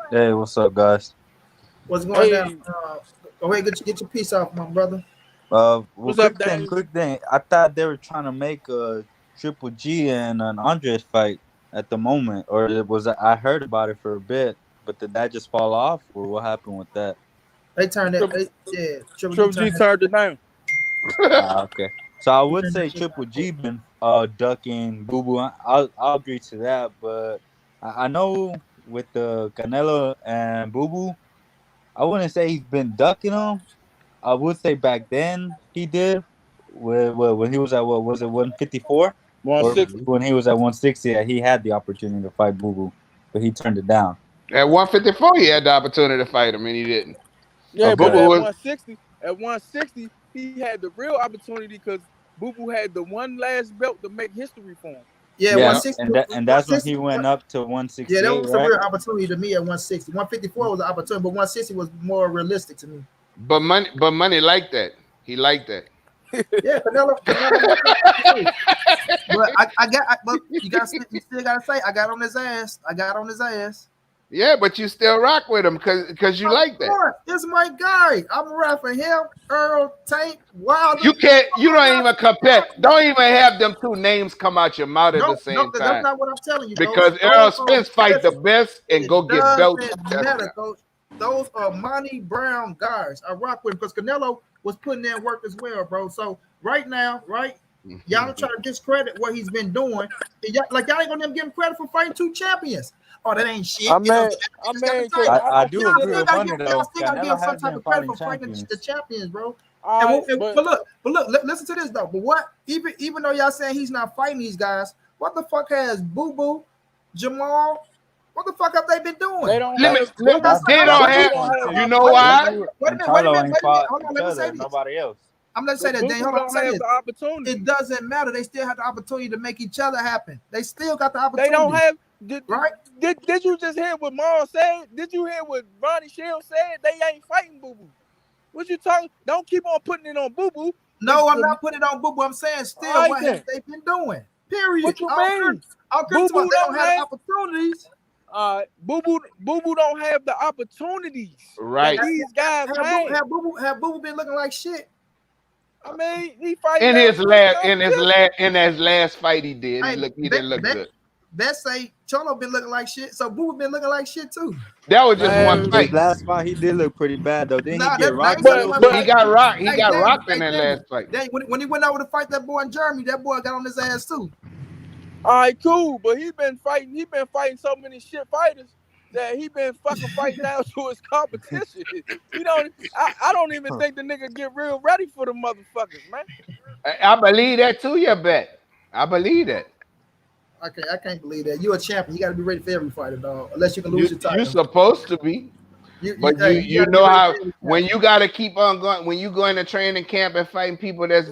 Hey, what's up, guys? What's going down? Go ahead, get your piece off, my brother. Well, What's up, Dave? quick thing. I thought they were trying to make a Triple G and an Andres fight at the moment, or it was I heard about it for a bit, but did that just fall off, or what happened with that? They turned it. Triple G turned it down. Okay. So I would say Triple G been ducking Boo Boo. I'll agree to that, but I know with the Canelo and Boo Boo, I wouldn't say he's been ducking him. I would say back then he did. When he was at, what was it, 154? 160. When he was at 160, he had the opportunity to fight Boo Boo, but he turned it down. At 154, he had the opportunity to fight him, and he didn't. Yeah, Boo but Boo at was 160, he had the real opportunity because Boo Boo had the one last belt to make history for him. Yeah, 160, and that's when he went up to 168. Yeah, that was right? a real opportunity to me at 160. 154 was an opportunity, but 160 was more realistic to me. But money liked that. He liked that. Yeah, Canelo but you still gotta say I got on his ass. Yeah, but you still rock with him because you like that. This is my guy. I'm rapping him, Earl, Tank, Wilder. You don't even compare. Don't even have them two names come out your mouth at the same time. That's not what I'm telling you. Because Errol Spence fight the best and go get belts. Coach. Those are Monty Brown guys. I rock with him because Canelo was putting in work as well, bro. So right now, y'all trying to discredit what he's been doing. Y'all ain't gonna give him credit for fighting two champions. Oh, that ain't shit. I do agree with Hunter though. Y'all still gotta give some type of credit for fighting the champions, bro. Right, but look, listen to this though. But what? Even though y'all saying he's not fighting these guys, what the fuck has Boo Boo, Jamal? What the fuck have they been doing? They don't have. You know why? Wait a minute. Hold on, let me say this. Nobody else. I'm gonna say that. Dang, hold on. Say this. The opportunity. It doesn't matter. They still have the opportunity to make each other happen. They still got the opportunity. They don't have. Right? Did you just hear what Maul said? Did you hear what Ronnie Shields said? They ain't fighting Boo Boo. What you talking? Don't keep on putting it on Boo Boo. No, I'm not putting it on Boo Boo. I'm saying still what have they been doing? Period. What you mean? Boo Boo don't have opportunities. Boo Boo don't have the opportunities. Right. These guys have Boo Boo been looking like shit. I mean, he fighting in his last fight he did. He didn't look good. That say Cholo been looking like shit, so Boo been looking like shit too. That was just one fight. His last fight he did look pretty bad though. Then he get rocked. But he got rocked. He got rocked in that last fight. When he went out to fight that boy in Germany, that boy got on his ass too. All right, cool, but he been fighting so many shit fighters that he been fucking fighting down to his competition. I don't even think the nigga get real ready for the motherfuckers, man. I believe that too, you bet. I believe that. Okay, I can't believe that. You're a champion. You got to be ready for every fighter, dog. Unless you can lose your title. You're supposed to be. You know how when you got to keep on going, when you go into training camp and fighting people that's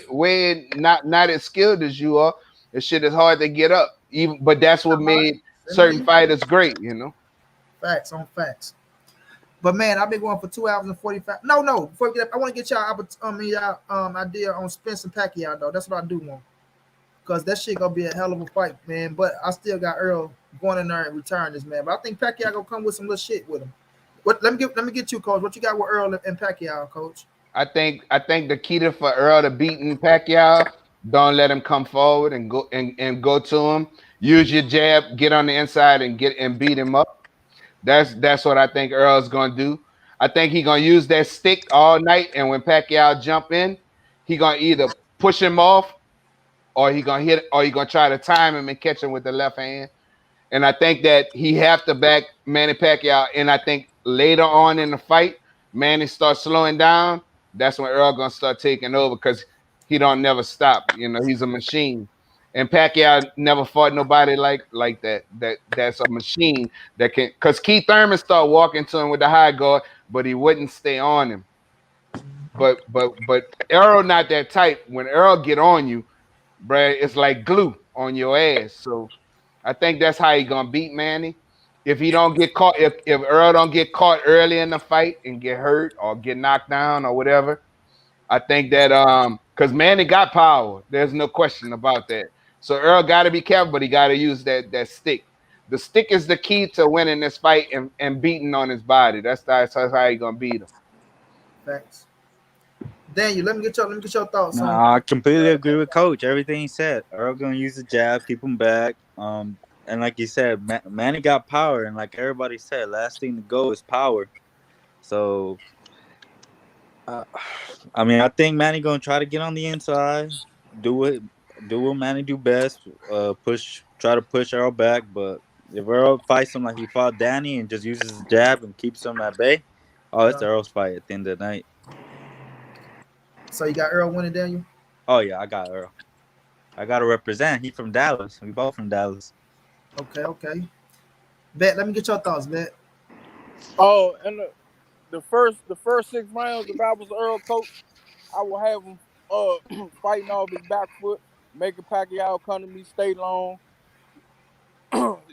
way not as skilled as you are, the shit is hard to get up. But that's what made certain fighters great, you know. Facts on facts. But man, I've been going for 2 hours and 45. No. Before we get up, I want to get y'all idea on Spence and Pacquiao, though. That's what I do want. Because that shit gonna be a hell of a fight, man. But I still got Earl going in there and return this, man. But I think Pacquiao gonna come with some little shit with him. Let me get you, Coach. What you got with Earl and Pacquiao, Coach? I think the key for Earl to beating Pacquiao, don't let him come forward and go to him. Use your jab, get on the inside and beat him up. That's what I think Earl's gonna do. I think he's gonna use that stick all night, and when Pacquiao jump in, he gonna either push him off, or he gonna hit, or he gonna try to time him and catch him with the left hand. And I think that he have to back Manny Pacquiao. And I think later on in the fight, Manny starts slowing down. That's when Earl gonna start taking over because he don't never stop. You know, he's a machine. And Pacquiao never fought nobody like that. That's a machine that can. Because Keith Thurman started walking to him with the high guard, but he wouldn't stay on him. But Errol not that type. When Errol get on you, bruh, it's like glue on your ass. So I think that's how he gonna beat Manny. If he don't get caught, if Earl don't get caught early in the fight and get hurt or get knocked down or whatever, I think that because Manny got power. There's no question about that. So Earl got to be careful, but he got to use that stick. The stick is the key to winning this fight and beating on his body. That's how he gonna beat him. Thanks. Daniel, let me get your thoughts on. Nah, I completely agree with Coach. Everything he said. Earl gonna use the jab, keep him back. And like you said, Manny got power, and like everybody said, last thing to go is power. So, I mean, I think Manny gonna try to get on the inside, do what Manny do best, try to push Earl back. But if Earl fights him like he fought Danny and just uses his jab and keeps him at bay, it's Earl's fight at the end of the night. So you got Earl winning, Daniel? Oh yeah, I got Earl. I gotta represent. He from Dallas. We both from Dallas. Okay. Bet, let me get your thoughts, Bet. Oh, and the first 6 rounds, if I was Earl coach, I would have him fighting off his back foot, making Pacquiao come to me, stay long,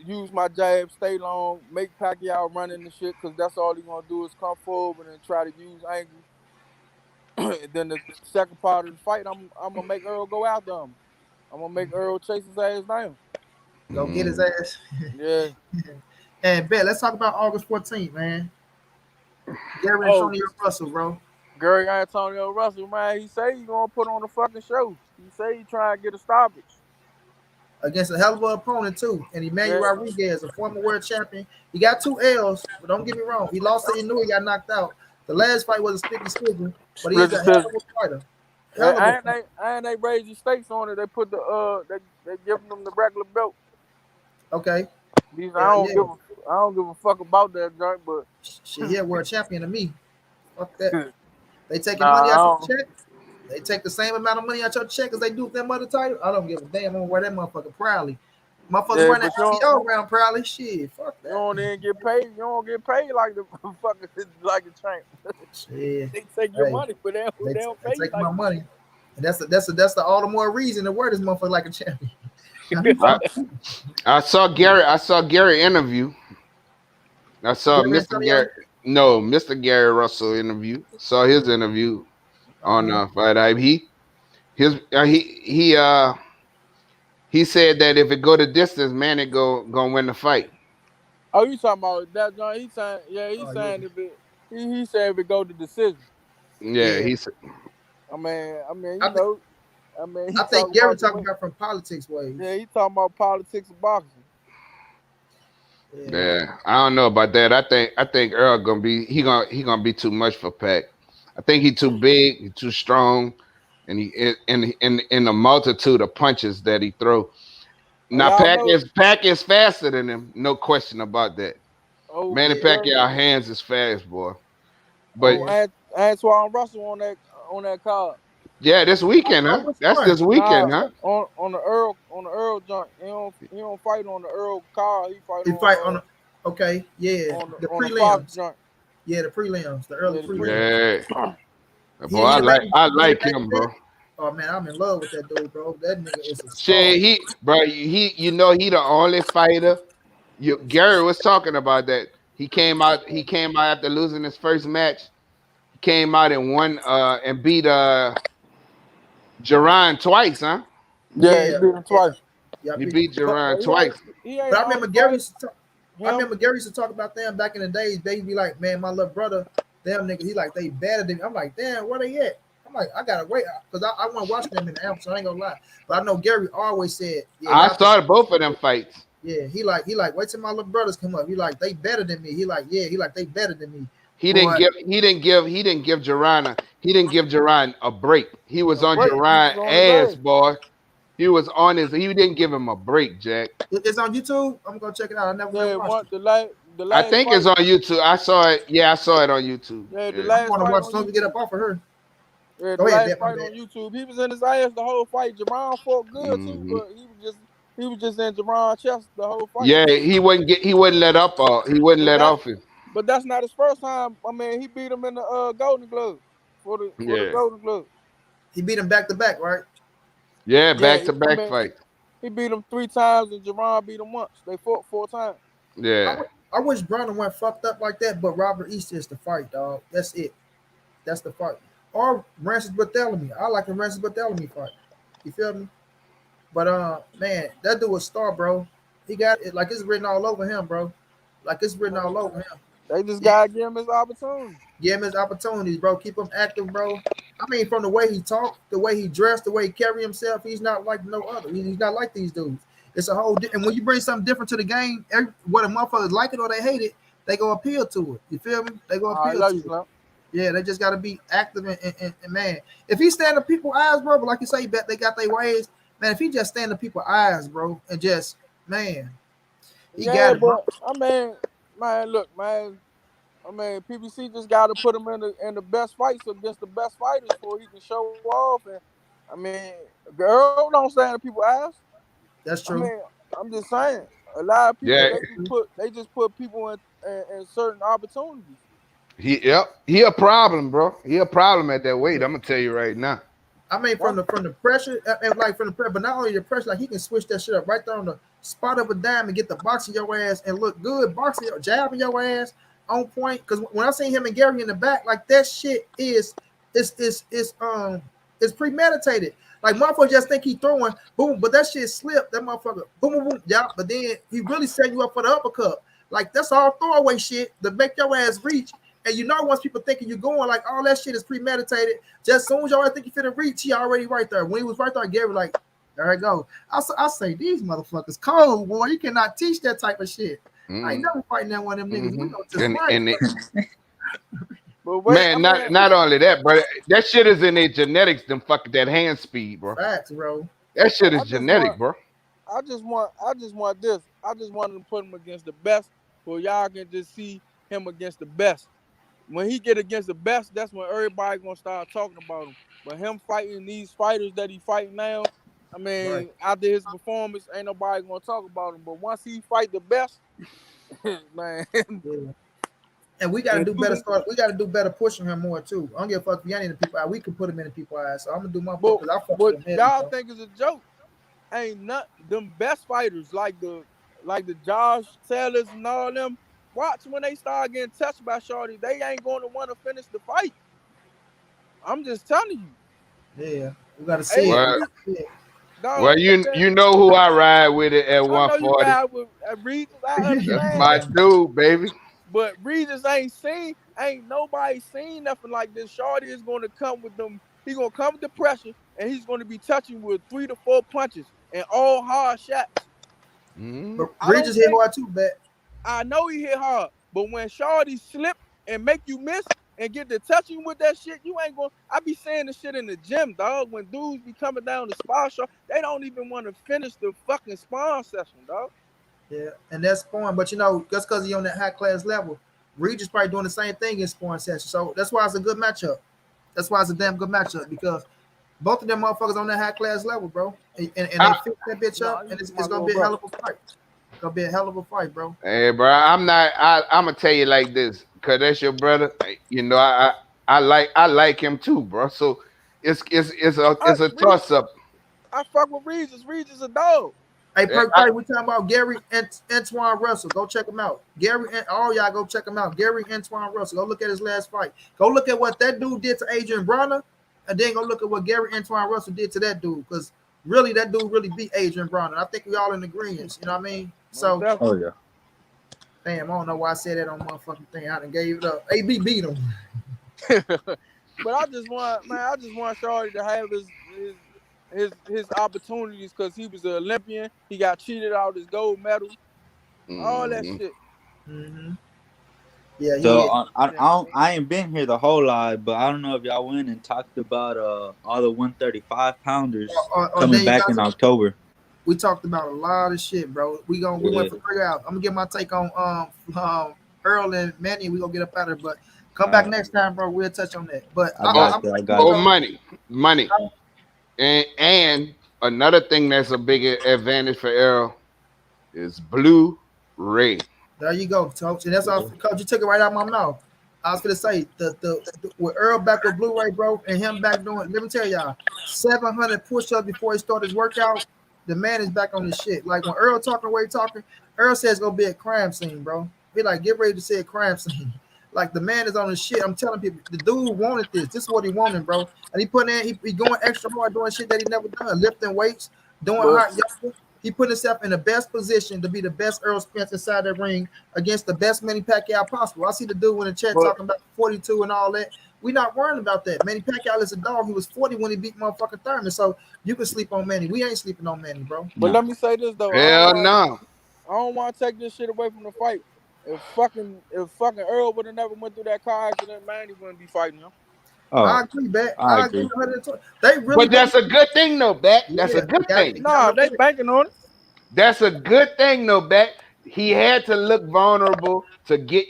use my jab, stay long, make Pacquiao run in the shit, because that's all he's gonna do is come forward and try to use angle. And then the second part of the fight, I'm gonna make Earl go after him. I'm gonna make Earl chase his ass down. Go get his ass. Yeah. And Bet, let's talk about August 14th, man. Gary Antonio Russell, bro. Gary Antonio Russell, man, he say he's gonna put on a fucking show. He say he trying to get a stoppage. Against a hell of an opponent, too. And Emmanuel Rodriguez, a former world champion. He got 2 L's, but don't get me wrong. He lost to Inoue, got knocked out. The last fight was a sticky decision, but he's a hell of a fighter. And they raised the stakes on it. They put they giving them the regular belt. Okay. I don't give a fuck about that joint, but shit, yeah, world champion to me. Fuck that. They taking money out your check. They take the same amount of money out your check as they do with them other title. I don't give a damn. I'm gonna wear that motherfucker proudly. Motherfuckers run that IPO around proudly. Shit, fuck that. You don't even get paid. You don't get paid like the fucking like a champ. Shit. They take your money, but they don't pay you. Take my money. And that's the all the more reason to wear this motherfucker like a champion. I saw Gary interview. I saw Mr. Gary Russell interview. Saw his interview on Fight Hype. He said that if it go the distance, Manny gonna win the fight. Oh, you talking about that joint? He saying he said if it go to decision. Yeah, he said. I mean, I think Gary talking about from politics ways. Yeah, he talking about politics and boxing. Yeah, I don't know about that. I think Earl gonna be too much for Pac. I think he too big, he too strong, and he in the multitude of punches that he throw. Now Pac is faster than him, no question about that. Manny Pacquiao hands is fast, boy. But Antoine Russell on that card. Yeah, this weekend, huh? That's this weekend, huh? On the Earl joint. He don't fight on the Earl card. He fight on the okay, yeah. The prelims. Yeah, the prelims, the early prelims. Yeah. Boy, I like him, bro. Oh man, I'm in love with that dude, bro. That nigga is a shit. He the only fighter. Gary was talking about that. He came out after losing his first match. He came out and won and beat Jaron twice, huh? Yeah, he beat him twice. Yeah, he beat Jaron twice. But I remember Gary used to talk about them back in the days. They'd be like, man, my little brother, them niggas, he like, they better than me. I'm like, damn, where they at? I'm like, I gotta wait because I want to watch them in the amp, so I ain't gonna lie. But I know Gary always said, I started both of them fights. Yeah, he like, wait till my little brothers come up. He like, they better than me. He like, they better than me. He didn't give Jaron a break. He was on Jaron's ass, boy. He was on his. He didn't give him a break, Jack. It's on YouTube. I'm gonna check it out. I never watched it. I think it's on YouTube. I saw it. Yeah, I saw it on YouTube. Yeah, the last I want to watch something to get up off of her. Yeah, the Go ahead, last Bet, my fight bad. on YouTube, he was in his ass the whole fight. Jerron fought good too, Mhm. but he was just in Jerron's chest the whole fight. Yeah, he wouldn't let up. He wouldn't But let that, off it. but that's not his first time. I mean, he beat him in the Golden Glove for the Yeah, Golden Glove. He beat him back to back, right? yeah, Yeah, back to I back mean, fight. he beat him 3 times and Jerron beat him once. They fought 4 times. Yeah, I wish Brandon went fucked up like that, but Robert Easter is the fight, dog. That's it. That's the fight. Or Francis Barthélemy. I like the Francis Barthélemy fight. You feel me? But man, that dude was star, bro. He got it like it's written all over him, bro. Like it's written all over him. They just gotta give him his opportunity. Give him his opportunities, bro. Keep him active, bro. I mean, from the way he talked, the way he dressed, the way he carry himself, he's not like no other. He's not like these dudes. It's a whole and when you bring something different to the game, whether motherfuckers like it or they hate it, they go appeal to it. You feel me? They go I appeal love to you, it. Slim. Yeah, they just got to be active and man. If he stand in people's eyes, bro, but like you say, bet they got their ways, man. If he just stand in people's eyes, bro, and just man, he Yeah, got it, bro. but I mean, man, look, man. I mean, PBC just got to put him in the best fights against the best fighters before he can show off. And I mean, girl don't stand in people's eyes. That's I true. mean, I'm just saying, a lot of people yeah. they just put people in certain opportunities. He a problem, bro. He a problem at that weight. I'm gonna tell you right now. I mean, from the pressure, and like from the pressure, but not only the pressure, like he can switch that shit up right there on the spot of a dime and get the box in your ass and look good, boxing your jab in your ass on point. Because when I seen him and Gary in the back, like that shit is premeditated. Like motherfucker just think he throwing boom, but that shit slipped. That motherfucker boom, boom, boom, yeah. But then he really setting you up for the uppercut. Like that's all throwaway shit to make your ass reach. And you know, once people thinking you're going, like all that shit is premeditated. Just as soon as y'all think you finna reach, he already right there. When he was right there, Gary like, there I go. I say these motherfuckers cold, boy. You cannot teach that type of shit. I ain't never fighting that one of them niggas. We gonna just fight. But wait, Man, not only that, but that shit is in their genetics. Them fucking that hand speed, bro. Facts, bro. That shit is genetic, bro. I just want this. I just wanted to put him against the best, so y'all can just see him against the best. When he get against the best, that's when everybody gonna start talking about him. But him fighting these fighters that he fighting now, I mean, Right. after his performance, ain't nobody gonna talk about him. But once he fight the best, man. Yeah. And we gotta do better. We gotta do better pushing him more too. I don't give a fuck if y'all in the people eye. We can put him in the people eyes. So I'm gonna do my part because I fuck with him. Y'all think is a joke. Ain't not them best fighters like the Josh Taylors and all them. Watch when they start getting touched by Shorty, they ain't going to want to finish the fight. I'm just telling you. Yeah, we gotta see it. Dog, Well, you know who I ride with it at 140. I know you ride with Regis. I understand. That's my dude, baby. But Regis ain't nobody seen nothing like this. Shorty is going to come with them. He's going to come with the pressure, and he's going to be touching with 3 to 4 punches and all hard shots. But Regis hit hard too, bet. I know he hit hard, but when Shorty slip and make you miss and get to touching with that shit, you ain't going. I be saying this shit in the gym, dog. When dudes be coming down the spar show, they don't even want to finish the fucking spar session, dog. Yeah, and that's sparring. But you know, just because he on that high class level, Regis probably doing the same thing in sparring session. So that's why it's a good matchup. That's why it's a damn good matchup because both of them motherfuckers on that high class level, bro. And they fix that bitch up, and it's gonna be a hell of a fight. It's gonna be a hell of a fight, bro. Hey, bro, I'm gonna tell you like this, cause that's your brother. You know, I like him too, bro. So it's a toss up. I fuck with Regis. Regis a dog. Hey, we talking about Gary and Antoine Russell. Go check him out. Gary and all y'all go check him out. Gary Antoine Russell. Go look at his last fight. Go look at what that dude did to Adrian Bronner, and then go look at what Gary Antoine Russell did to that dude. Because really, that dude really beat Adrian Bronner. I think we all in agreement. You know what I mean? So, oh yeah. Damn, I don't know why I said that on motherfucking thing. I done gave it up. AB beat him. But I just want Shorty to have his opportunities because he was an Olympian. He got cheated out his gold medal. All that shit. Mm-hmm. Yeah. So I ain't been here the whole lot, but I don't know if y'all went and talked about all the 135 pounders coming back in October. We talked about a lot of shit, bro. We went for 3 hours. I'm gonna get my take on Earl and Manny. We gonna get up out of it, but Come back next time, bro. We'll touch on that. But I got you. I got Oh, you. money. And another thing that's a big advantage for Errol is Blu-ray. there you go, coach. And that's all, coach. You took it right out of my mouth. I was gonna say the with Earl back with Blu-ray, bro, and him back doing. Let me tell y'all, 700 push-ups before he started his workout. The man is back on his shit. Like when Earl talking the way he talking, Earl says it's gonna be a crime scene, bro. Be like, get ready to see a crime scene. Like the man is on his shit. I'm telling people, the dude wanted this. This is what he wanted, bro. And he putting in, he going extra hard, doing shit that he never done, lifting weights, doing hot yoga. He put himself in the best position to be the best Earl Spence inside the ring against the best Manny Pacquiao possible. I see the dude in the chat talking about 42 and all that. We not worrying about that. Manny Pacquiao is a dog. He was 40 when he beat motherfucking Thurman. So you can sleep on Manny. We ain't sleeping on Manny, bro. But let me say this though. Hell no. I don't want to take this shit away from the fight. If fucking Earl would have never went through that car accident, Manny wouldn't be fighting him. Oh, I agree, Bat. I I agree. agree. 120. They really. But that's a good thing, though, Bat. That's a good thing. Nah, they banking on it. That's a good thing, though, Bat. He had to look vulnerable to get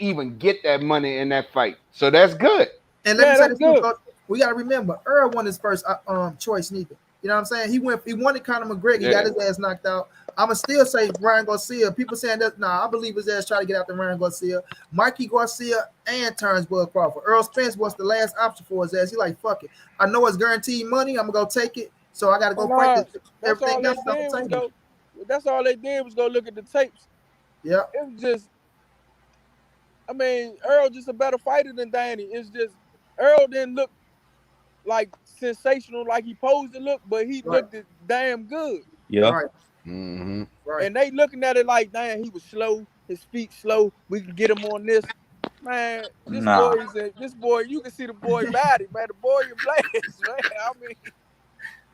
that money in that fight. So that's good. And let me say this too, Coach. We gotta remember, Earl won his first choice neither. You know what I'm saying? He wanted Conor McGregor. He got his ass knocked out. I'ma still say Ryan Garcia. People saying that, nah, I believe his ass tried to get out the Ryan Garcia. Mikey Garcia and Terrence Bud Crawford. Earl Spence was the last option for his ass. He like, fuck it. I know it's guaranteed money. I'm gonna go take it. So I gotta go fight this. Everything else is on the table. That's all they did was go look at the tapes. Yeah. It was just, I mean, Earl just a better fighter than Danny. It's just Earl didn't look like sensational like he posed to look, but he looked damn good. Yeah. Right. Mm-hmm. Right. And they looking at it like, damn, he was slow. His feet slow. We can get him on this. Man, this boy, you can see the boy body, man. The boy in blast, man.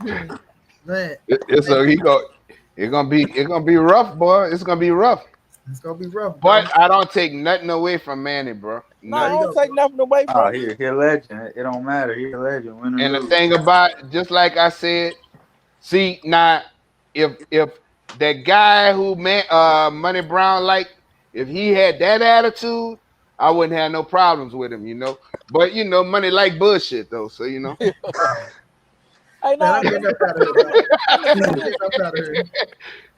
I mean, man. It's gonna be rough, boy. It's gonna be rough. It's gonna be rough, bro. But I don't take nothing away from Manny, bro. No, I don't take nothing away from him. He a legend. It don't matter. He a legend. And the thing about, just like I said, see now, if that guy who Money Brown, like, if he had that attitude, I wouldn't have no problems with him, you know. But you know, Money like bullshit though, so you know. Hey, no, I'm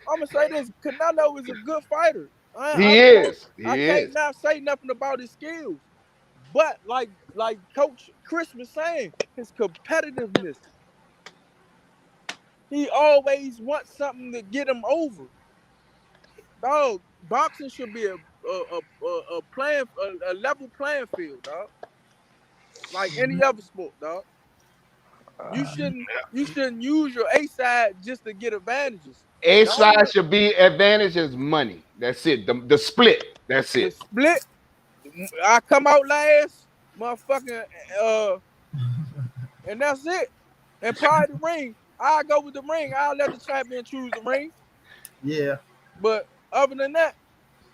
gonna say this: Canelo is a good fighter. I can't not say nothing about his skills, but like Coach Chris was saying, his competitiveness. He always wants something to get him over. Dog, boxing should be a level playing field, dog. Like any other sport, dog. You shouldn't use your A side just to get advantages. A side should be advantages money. That's it. The split. That's it. The split. I come out last, motherfucking, and that's it. And probably the ring. I go with the ring. I'll let the champion choose the ring. Yeah. But other than that,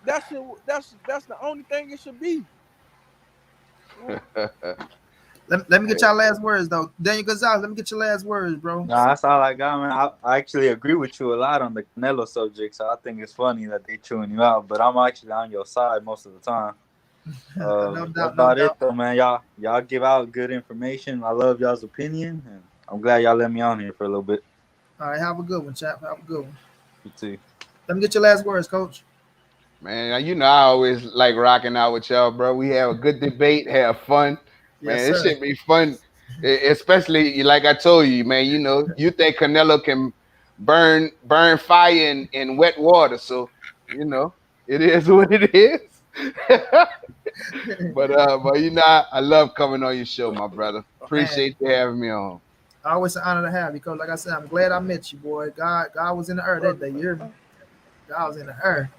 that's the only thing it should be. Let me get y'all last words though. Daniel Gonzalez, let me get your last words, bro. Nah, that's all I got, man. I actually agree with you a lot on the Canelo subject, so I think it's funny that they chewing you out, but I'm actually on your side most of the time. No doubt, about it though, man. Y'all give out good information. I love y'all's opinion, and I'm glad y'all let me on here for a little bit. All right, have a good one, chap. Have a good one. You too. Let me get your last words, Coach. Man, you know I always like rocking out with y'all, bro. We have a good debate, have fun. Man, Yes, it should be fun, especially like I told you, man. You know, you think Canelo can burn fire in wet water, so you know it is what it is. but you know, I love coming on your show, my brother. Appreciate you having me on. Always an honor to have you, because like I said, I'm glad I met you, boy. God was in the earth that day. You hear me? God was in the earth.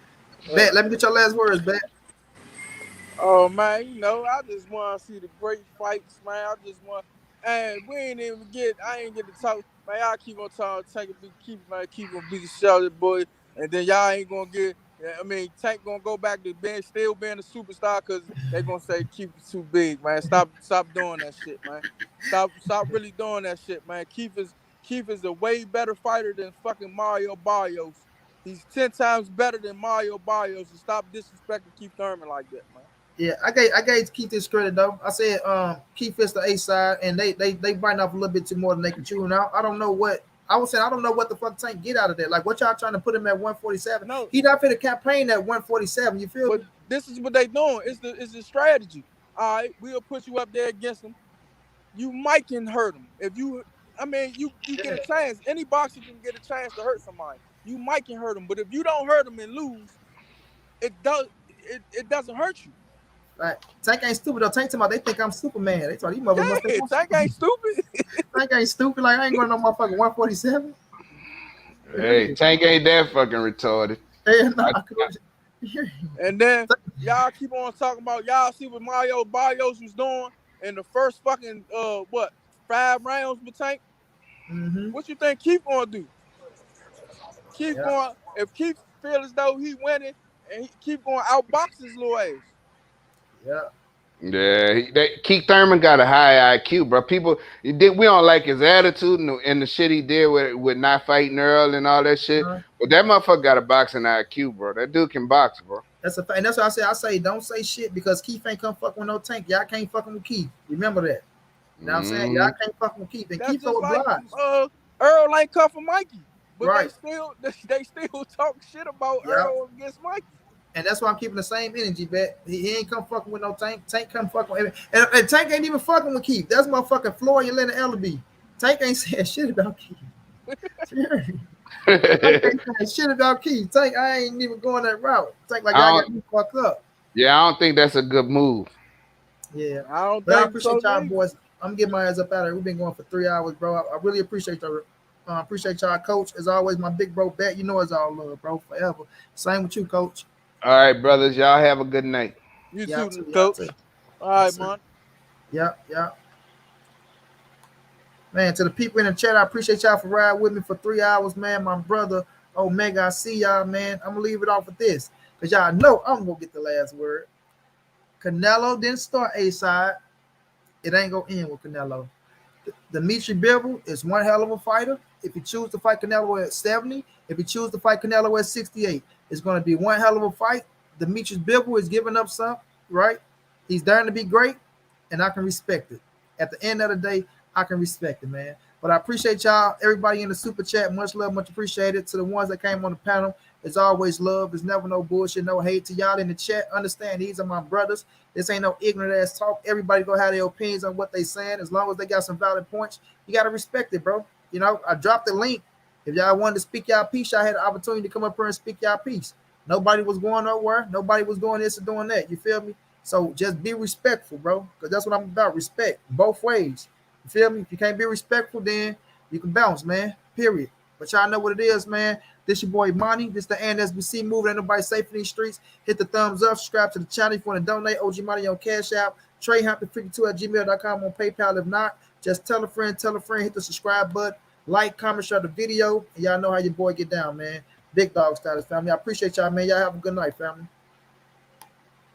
Bet, let me get your last words, Bet. Oh man, you know, I just want to see the great fights, man. I just want, and I ain't get to talk, man. Y'all keep on talking, keep on being shouted, boy, and then y'all ain't gonna get. I mean, Tank gonna go back to still being a superstar because they gonna say Keith is too big, man. Stop doing that shit, man. Stop really doing that shit, man. Keith is a way better fighter than fucking Mario Barrios. He's 10 times better than Mario Barrios. So stop disrespecting Keith Thurman like that, man. Yeah, I gave Keith this credit though. I said Keith is the A side, and they biting off a little bit too more than they can chew. Now I don't know what I was saying. I don't know what the fuck Tank get out of that. Like what y'all trying to put him at 147? No. He not finna campaign at 147. You feel But me? this is what they doing. It's the strategy. All right, we'll put you up there against them. You might can hurt them. If you, I mean, you get a chance. Any boxer can get a chance to hurt somebody. You might can hurt them, but if you don't hurt them and lose, it doesn't hurt you. Like Tank ain't stupid though. Tank about they think I'm Superman. They thought these motherfuckers must think Tank ain't stupid. Tank ain't stupid. Like I ain't going to no motherfucking 147. Hey, Tank ain't that fucking retarded. Hey, nah, And then y'all keep on talking about y'all see what Mario Barrios was doing in the first fucking 5 rounds with Tank. Mm-hmm. What you think Keith gonna do? Keith going if Keith feel as though he winning and he keep going outbox his little ass. Yeah, Keith Thurman got a high IQ, bro. We don't like his attitude and the shit he did with not fighting Earl and all that shit. But that motherfucker got a boxing IQ, bro. That dude can box, bro. That's a fact. And that's what I say. I say don't say shit because Keith ain't come fucking with no Tank. Y'all can't fucking with Keith. Remember that. You know what I'm saying? Y'all can't fucking with Keith. And That's Keith just so like obliged. Earl ain't cuffing Mikey. But Right. they still talk shit about Earl against Mikey. And that's why I'm keeping the same energy, bet. He ain't come fucking with no Tank. Tank come fucking with him. And Tank ain't even fucking with Keith. That's motherfucking Floyd and Leonard Ellaby. Tank ain't saying shit about Keith. Tank ain't saying shit about Keith. Tank, I ain't even going that route. Tank like I got me fucked up. Yeah, I don't think that's a good move. Yeah. I appreciate y'all boys. I'm getting my ass up out of here. We've been going for 3 hours, bro. I really appreciate y'all. Appreciate y'all, coach. As always, my big bro Bet. You know it's all love, bro. Forever. Same with you, coach. All right, brothers. Y'all have a good night. You too, coach. All right, man. Yeah. Man, to the people in the chat, I appreciate y'all for riding with me for 3 hours, man. My brother, Omega, I see y'all, man. I'm going to leave it off with this because y'all know I'm going to get the last word. Canelo didn't start A-side. It ain't going to end with Canelo. Dimitri Bivol is one hell of a fighter. If he chooses to fight Canelo at 70, if he chooses to fight Canelo at 68, it's going to be one hell of a fight. Dimitri Bivol is giving up something, right? He's dying to be great, and I can respect it. At the end of the day, I can respect it, man. But I appreciate y'all, everybody in the super chat. Much love, much appreciated. To the ones that came on the panel, it's always love. There's never no bullshit, no hate. To y'all in the chat, understand these are my brothers. This ain't no ignorant ass talk. Everybody gonna have their opinions on what they saying. As long as they got some valid points, you gotta respect it, bro. You know, I dropped the link. If y'all wanted to speak y'all piece, y'all had the opportunity to come up here and speak y'all piece. Nobody was going nowhere. Nobody was doing this or doing that. You feel me? So just be respectful, bro. Because that's what I'm about. Respect both ways. You feel me? If you can't be respectful, then you can bounce, man. Period. But y'all know what it is, man. This your boy Monty. This the NSBC moving. Ain't nobody safe in these streets. Hit the thumbs up. Subscribe to the channel if you want to donate. OG Money on Cash App. TreyHampton52@gmail.com on PayPal. If not, just tell a friend. Hit the subscribe button. Like, comment, share the video. And y'all know how your boy get down, man. Big dog status, family. I appreciate y'all, man. Y'all have a good night, family.